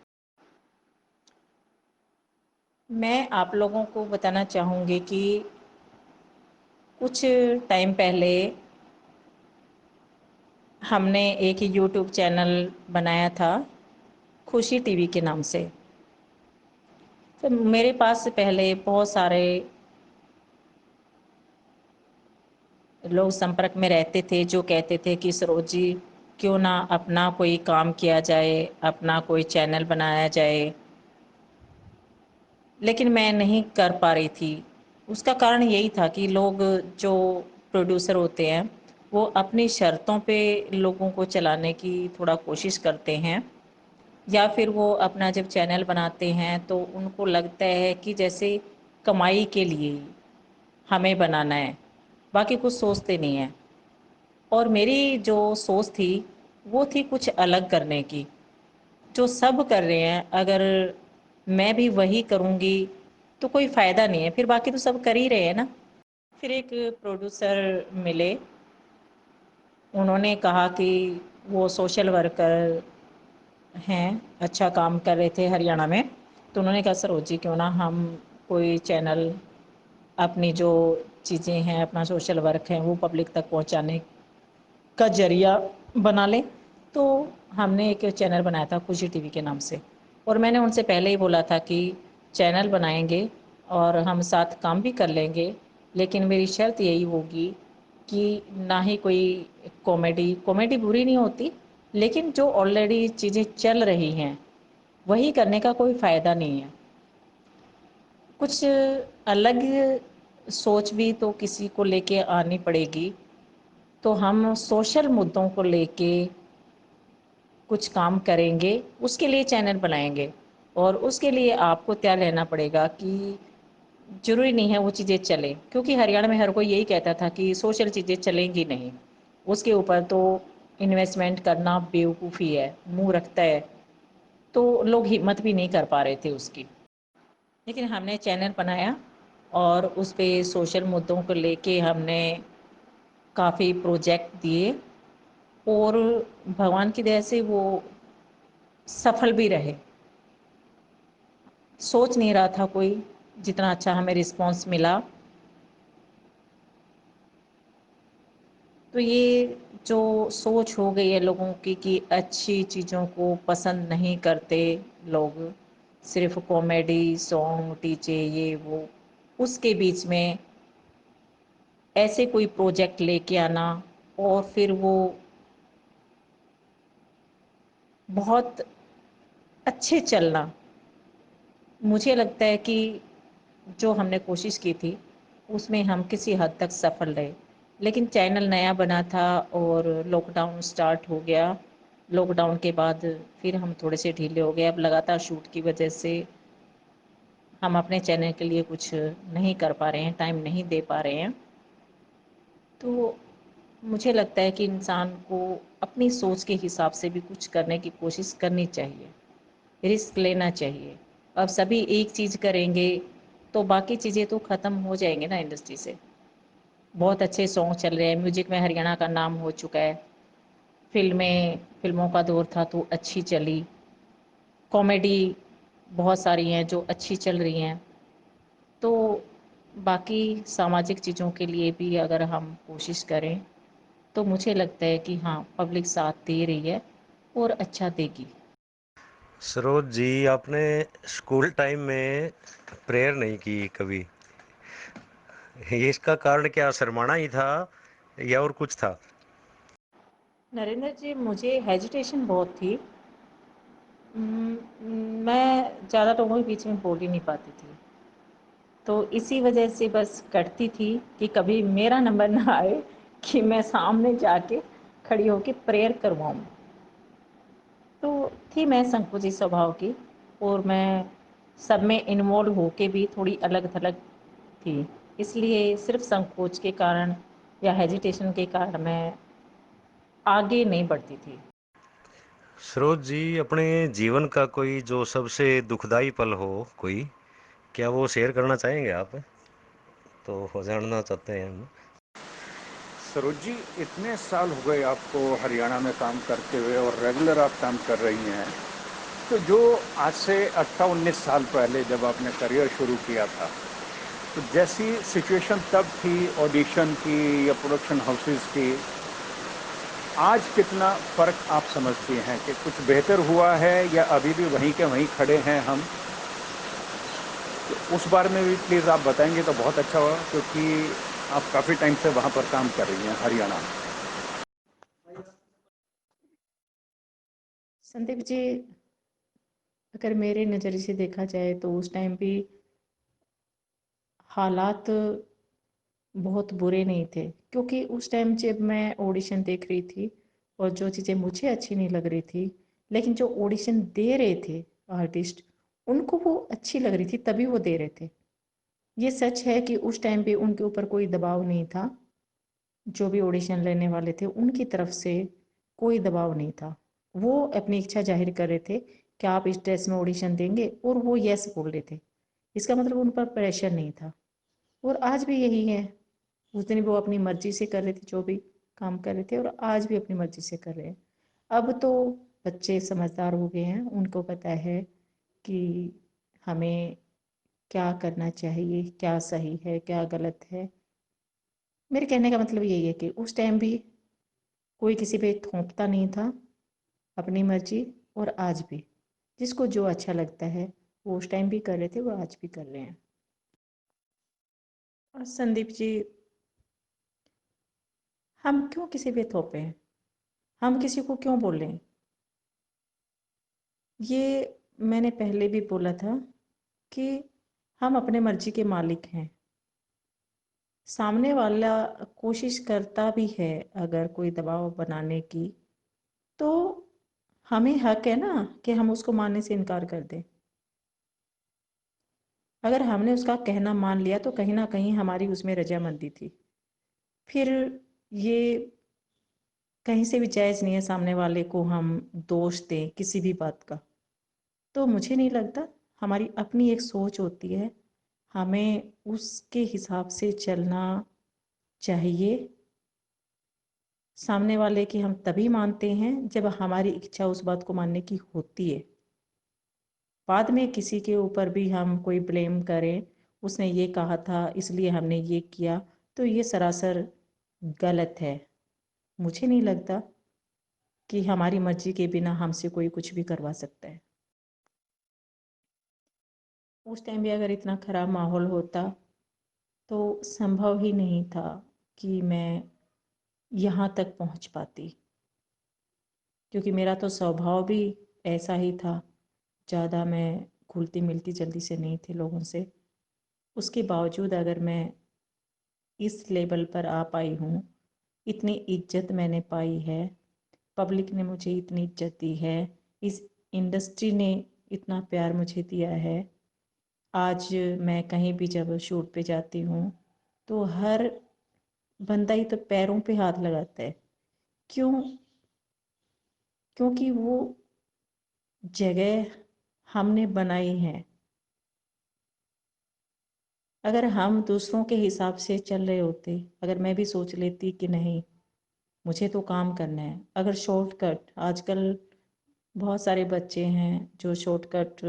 Speaker 9: मैं आप लोगों को बताना चाहूँगी कि कुछ टाइम पहले हमने एक यूट्यूब चैनल बनाया था खुशी टीवी के नाम से। तो मेरे पास से पहले बहुत सारे लोग संपर्क में रहते थे जो कहते थे कि सरोज जी, क्यों ना अपना कोई काम किया जाए, अपना कोई चैनल बनाया जाए, लेकिन मैं नहीं कर पा रही थी। उसका कारण यही था कि लोग जो प्रोड्यूसर होते हैं वो अपनी शर्तों पे लोगों को चलाने की थोड़ा कोशिश करते हैं, या फिर वो अपना जब चैनल बनाते हैं तो उनको लगता है कि जैसे कमाई के लिए हमें बनाना है, बाकी कुछ सोचते नहीं हैं। और मेरी जो सोच थी वो थी कुछ अलग करने की। जो सब कर रहे हैं अगर मैं भी वही करूँगी तो कोई फ़ायदा नहीं है, फिर बाकी तो सब कर ही रहे हैं ना। फिर एक प्रोड्यूसर मिले, उन्होंने कहा कि वो सोशल वर्कर हैं, अच्छा काम कर रहे थे हरियाणा में। तो उन्होंने कहा सरोज जी, क्यों ना हम कोई चैनल अपनी जो चीज़ें हैं, अपना सोशल वर्क है वो पब्लिक तक पहुंचाने का जरिया बना लें। तो हमने एक चैनल बनाया था खुशी टीवी के नाम से, और मैंने उनसे पहले ही बोला था कि चैनल बनाएंगे और हम साथ काम भी कर लेंगे, लेकिन मेरी शर्त यही होगी कि ना ही कोई कॉमेडी, कॉमेडी बुरी नहीं होती, लेकिन जो ऑलरेडी चीज़ें चल रही हैं वही करने का कोई फ़ायदा नहीं है। कुछ अलग सोच भी तो किसी को लेके आनी पड़ेगी। तो हम सोशल मुद्दों को लेके कुछ काम करेंगे, उसके लिए चैनल बनाएंगे, और उसके लिए आपको तैयार रहना पड़ेगा कि ज़रूरी नहीं है वो चीज़ें चलें, क्योंकि हरियाणा में हर कोई यही कहता था कि सोशल चीज़ें चलेंगी नहीं। उसके ऊपर तो इन्वेस्टमेंट करना बेवकूफ़ी है, मुँह रखता है, तो लोग हिम्मत भी नहीं कर पा रहे थे उसकी। लेकिन हमने चैनल बनाया और उस पे सोशल मुद्दों को लेके हमने काफ़ी प्रोजेक्ट दिए और भगवान की दया से वो सफल भी रहे। सोच नहीं रहा था कोई जितना अच्छा हमें रिस्पॉन्स मिला। तो ये जो सोच हो गई है लोगों की कि अच्छी चीज़ों को पसंद नहीं करते लोग, सिर्फ कॉमेडी सॉन्ग डीजे ये वो, उसके बीच में ऐसे कोई प्रोजेक्ट लेके आना और फिर वो बहुत अच्छे चलना, मुझे लगता है कि जो हमने कोशिश की थी उसमें हम किसी हद तक सफल रहे। लेकिन चैनल नया बना था और लॉकडाउन स्टार्ट हो गया। लॉकडाउन के बाद फिर हम थोड़े से ढीले हो गए। अब लगातार शूट की वजह से हम अपने चैनल के लिए कुछ नहीं कर पा रहे हैं, टाइम नहीं दे पा रहे हैं। तो मुझे लगता है कि इंसान को अपनी सोच के हिसाब से भी कुछ करने की कोशिश करनी चाहिए, रिस्क लेना चाहिए। अब सभी एक चीज़ करेंगे तो बाकी चीज़ें तो ख़त्म हो जाएंगे ना इंडस्ट्री से। बहुत अच्छे सॉन्ग चल रहे हैं, म्यूजिक में हरियाणा का नाम हो चुका है, फिल्मों का दौर था तो अच्छी चली, कॉमेडी बहुत सारी हैं जो अच्छी चल रही हैं। तो बाकी सामाजिक चीज़ों के लिए भी अगर हम कोशिश करें तो मुझे लगता है कि हाँ, पब्लिक साथ दे रही है और अच्छा देगी।
Speaker 11: सरोज जी, आपने स्कूल टाइम में प्रेयर नहीं की कभी? ये इसका कारण क्या शर्माना ही था या और कुछ था?
Speaker 9: नरेंद्र जी, मुझे हेजिटेशन बहुत थी। मैं ज़्यादा लोगों के बीच में बोल ही नहीं पाती थी, तो इसी वजह से बस करती थी कि कभी मेरा नंबर ना आए कि मैं सामने जाके खड़ी होके प्रेयर करवाऊँ। तो थी मैं संकोची स्वभाव की और मैं सब में इन्वॉल्व होके भी थोड़ी अलग-थलग थी। इसलिए सिर्फ़ संकोच के कारण या हेजिटेशन के कारण मैं आगे नहीं बढ़ती थी।
Speaker 11: सरोज जी, अपने जीवन का कोई जो सबसे दुखदाई पल हो कोई, क्या वो शेयर करना चाहेंगे आप? तो हो जानना चाहते हैं हम।
Speaker 7: सरोज जी, इतने साल हो गए आपको हरियाणा में काम करते हुए और रेगुलर आप काम कर रही हैं, तो जो आज से 18-19 साल पहले जब आपने करियर शुरू किया था, तो जैसी सिचुएशन तब थी ऑडिशन की या प्रोडक्शन हाउसेस की, आज कितना फ़र्क आप समझती हैं कि कुछ बेहतर हुआ है या अभी भी वहीं के वहीं खड़े हैं हम? तो उस बारे में भी प्लीज़ आप बताएंगे तो बहुत अच्छा होगा, क्योंकि आप काफ़ी टाइम से वहाँ पर काम कर रही हैं हरियाणा में।
Speaker 9: संदीप जी, अगर मेरे नज़रिए से देखा जाए तो उस टाइम भी हालात बहुत बुरे नहीं थे, क्योंकि उस टाइम जब मैं ऑडिशन देख रही थी और जो चीज़ें मुझे अच्छी नहीं लग रही थी, लेकिन जो ऑडिशन दे रहे थे आर्टिस्ट, उनको वो अच्छी लग रही थी तभी वो दे रहे थे। ये सच है कि उस टाइम पे उनके ऊपर कोई दबाव नहीं था। जो भी ऑडिशन लेने वाले थे उनकी तरफ से कोई दबाव नहीं था। वो अपनी इच्छा जाहिर कर रहे थे कि आप इस ड्रेस में ऑडिशन देंगे और वो यस बोल रहे थे। इसका मतलब उन पर प्रेशर नहीं था। और आज भी यही है। उस दिन वो अपनी मर्जी से कर रहे थे जो भी काम कर रहे थे और आज भी अपनी मर्जी से कर रहे हैं। अब तो बच्चे समझदार हो गए हैं, उनको पता है कि हमें क्या करना चाहिए, क्या सही है क्या गलत है। मेरे कहने का मतलब यही है कि उस टाइम भी कोई किसी पे थोपता नहीं था, अपनी मर्जी। और आज भी जिसको जो अच्छा लगता है वो उस टाइम भी कर रहे थे, वो आज भी कर रहे हैं। और संदीप जी, हम क्यों किसी पे थोपे हैं, हम किसी को क्यों बोलें? ये मैंने पहले भी बोला था कि हम अपने मर्जी के मालिक हैं। सामने वाला कोशिश करता भी है अगर कोई दबाव बनाने की, तो हमें हक है ना कि हम उसको मानने से इनकार कर दें। अगर हमने उसका कहना मान लिया तो कहीं ना कहीं हमारी उसमें रजामंदी थी। फिर ये कहीं से भी जायज़ नहीं है सामने वाले को हम दोष दें किसी भी बात का। तो मुझे नहीं लगता, हमारी अपनी एक सोच होती है, हमें उसके हिसाब से चलना चाहिए। सामने वाले की हम तभी मानते हैं जब हमारी इच्छा उस बात को मानने की होती है। बाद में किसी के ऊपर भी हम कोई ब्लेम करें, उसने ये कहा था इसलिए हमने ये किया, तो ये सरासर गलत है। मुझे नहीं लगता कि हमारी मर्जी के बिना हमसे कोई कुछ भी करवा सकता है। उस टाइम भी अगर इतना ख़राब माहौल होता तो संभव ही नहीं था कि मैं यहाँ तक पहुँच पाती, क्योंकि मेरा तो स्वभाव भी ऐसा ही था। ज़्यादा मैं घुलती मिलती जल्दी से नहीं थी लोगों से। उसके बावजूद अगर मैं इस लेवल पर आ पाई हूँ, इतनी इज्जत मैंने पाई है, पब्लिक ने मुझे इतनी इज्जत दी है, इस इंडस्ट्री ने इतना प्यार मुझे दिया है। आज मैं कहीं भी जब शूट पे जाती हूँ तो हर बंदा ही तो पैरों पे हाथ लगाता है। क्यों? क्योंकि वो जगह हमने बनाई है। अगर हम दूसरों के हिसाब से चल रहे होते, अगर मैं भी सोच लेती कि नहीं मुझे तो काम करना है, अगर शॉर्टकट, आजकल बहुत सारे बच्चे हैं जो शॉर्टकट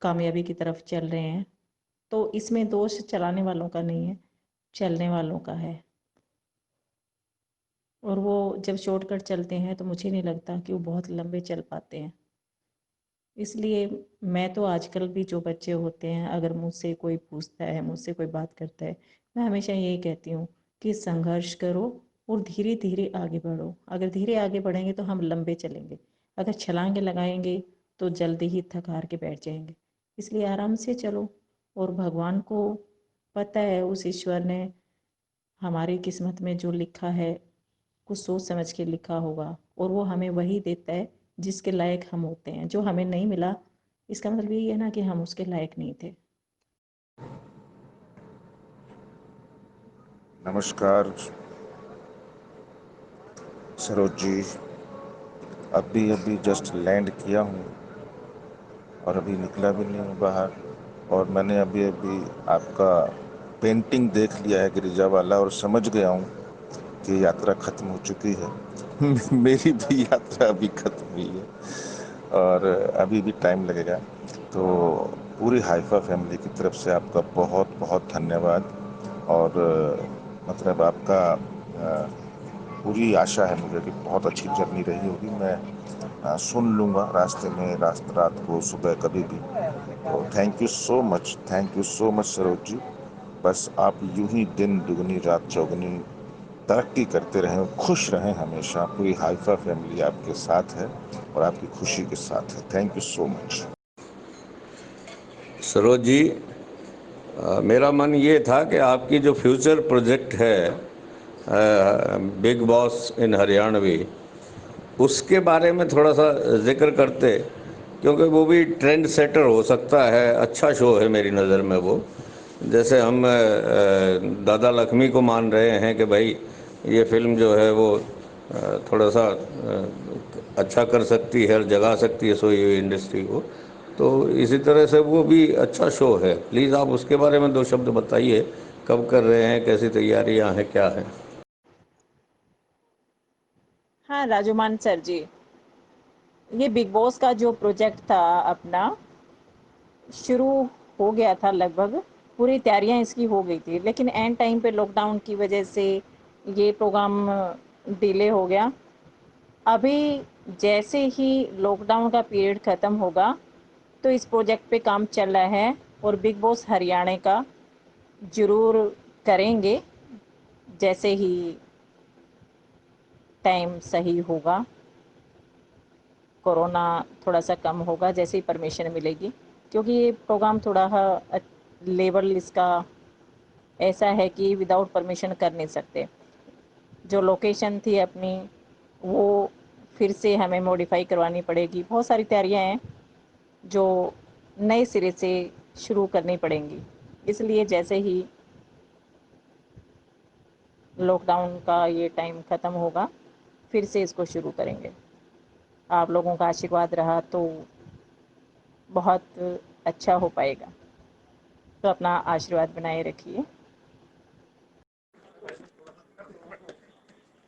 Speaker 9: कामयाबी की तरफ चल रहे हैं, तो इसमें दोष चलाने वालों का नहीं है, चलने वालों का है। और वो जब शॉर्टकट चलते हैं तो मुझे नहीं लगता कि वो बहुत लंबे चल पाते हैं। इसलिए मैं तो आजकल भी जो बच्चे होते हैं, अगर मुझसे कोई पूछता है, मुझसे कोई बात करता है, मैं हमेशा यही कहती हूँ कि संघर्ष करो और धीरे धीरे आगे बढ़ो। अगर धीरे आगे बढ़ेंगे तो हम लंबे चलेंगे, अगर छलांगे लगाएंगे तो जल्दी ही थक हार के बैठ जाएंगे। इसलिए आराम से चलो, और भगवान को पता है, उस ईश्वर ने हमारी किस्मत में जो लिखा है कुछ सोच समझ के लिखा होगा, और वो हमें वही देता है जिसके लायक हम होते हैं। जो हमें नहीं मिला, इसका मतलब यही है ना कि हम उसके लायक नहीं थे।
Speaker 10: नमस्कार सरोज जी, अभी अभी जस्ट लैंड किया हूँ और अभी निकला भी नहीं हूँ बाहर, और मैंने अभी अभी आपका पेंटिंग देख लिया है गिरिजा वाला, और समझ गया हूँ कि यात्रा खत्म हो चुकी है। मेरी भी यात्रा अभी खत्म हुई है और अभी भी टाइम लगेगा। तो पूरी हाइफा फैमिली की तरफ से आपका बहुत बहुत धन्यवाद, और मतलब आपका पूरी आशा है मुझे कि बहुत अच्छी जर्नी रही होगी। मैं सुन लूँगा रास्ते में, रात को, सुबह, कभी भी। तो thank you so much, thank you so much Saroj ji. बस आप यूं ही दिन दुगनी रात चौगुनी तरक्की करते रहें, खुश रहें हमेशा। पूरी हाइफा फैमिली आपके साथ है और आपकी खुशी के साथ है। Thank you so much
Speaker 11: Saroj ji, मेरा मन ये था कि आपकी जो फ्यूचर प्रोजेक्ट है बिग बॉस इन हरियाणवी, उसके बारे में थोड़ा सा जिक्र करते, क्योंकि वो भी ट्रेंड सेटर हो सकता है। अच्छा शो है मेरी नज़र में वो। जैसे हम दादा लक्ष्मी को मान रहे हैं कि भाई ये फिल्म जो है वो थोड़ा सा अच्छा कर सकती है और जगा सकती है सोई हुई इंडस्ट्री को, तो इसी तरह से वो भी अच्छा शो है। प्लीज़ आप उसके बारे में 2 शब्द बताइए, कब कर रहे हैं, कैसी तैयारियां हैं, क्या है?
Speaker 9: हाँ राजूमान सर जी, ये बिग बॉस का जो प्रोजेक्ट था अपना, शुरू हो गया था, लगभग पूरी तैयारियां इसकी हो गई थी, लेकिन एंड टाइम पे लॉकडाउन की वजह से ये प्रोग्राम डिले हो गया। अभी जैसे ही लॉकडाउन का पीरियड ख़त्म होगा तो इस प्रोजेक्ट पे काम चल रहा है, और बिग बॉस हरियाणा का ज़रूर करेंगे जैसे ही टाइम सही होगा, कोरोना थोड़ा सा कम होगा, जैसे ही परमिशन मिलेगी। क्योंकि ये प्रोग्राम थोड़ा लेवल इसका ऐसा है कि विदाउट परमिशन कर नहीं सकते। जो लोकेशन थी अपनी, वो फिर से हमें मॉडिफाई करवानी पड़ेगी। बहुत सारी तैयारियां हैं जो नए सिरे से शुरू करनी पड़ेंगी। इसलिए जैसे ही लॉकडाउन का ये टाइम ख़त्म होगा फिर से इसको शुरू करेंगे। आप लोगों का आशीर्वाद रहा तो बहुत अच्छा हो पाएगा। तो अपना आशीर्वाद बनाए रखिए।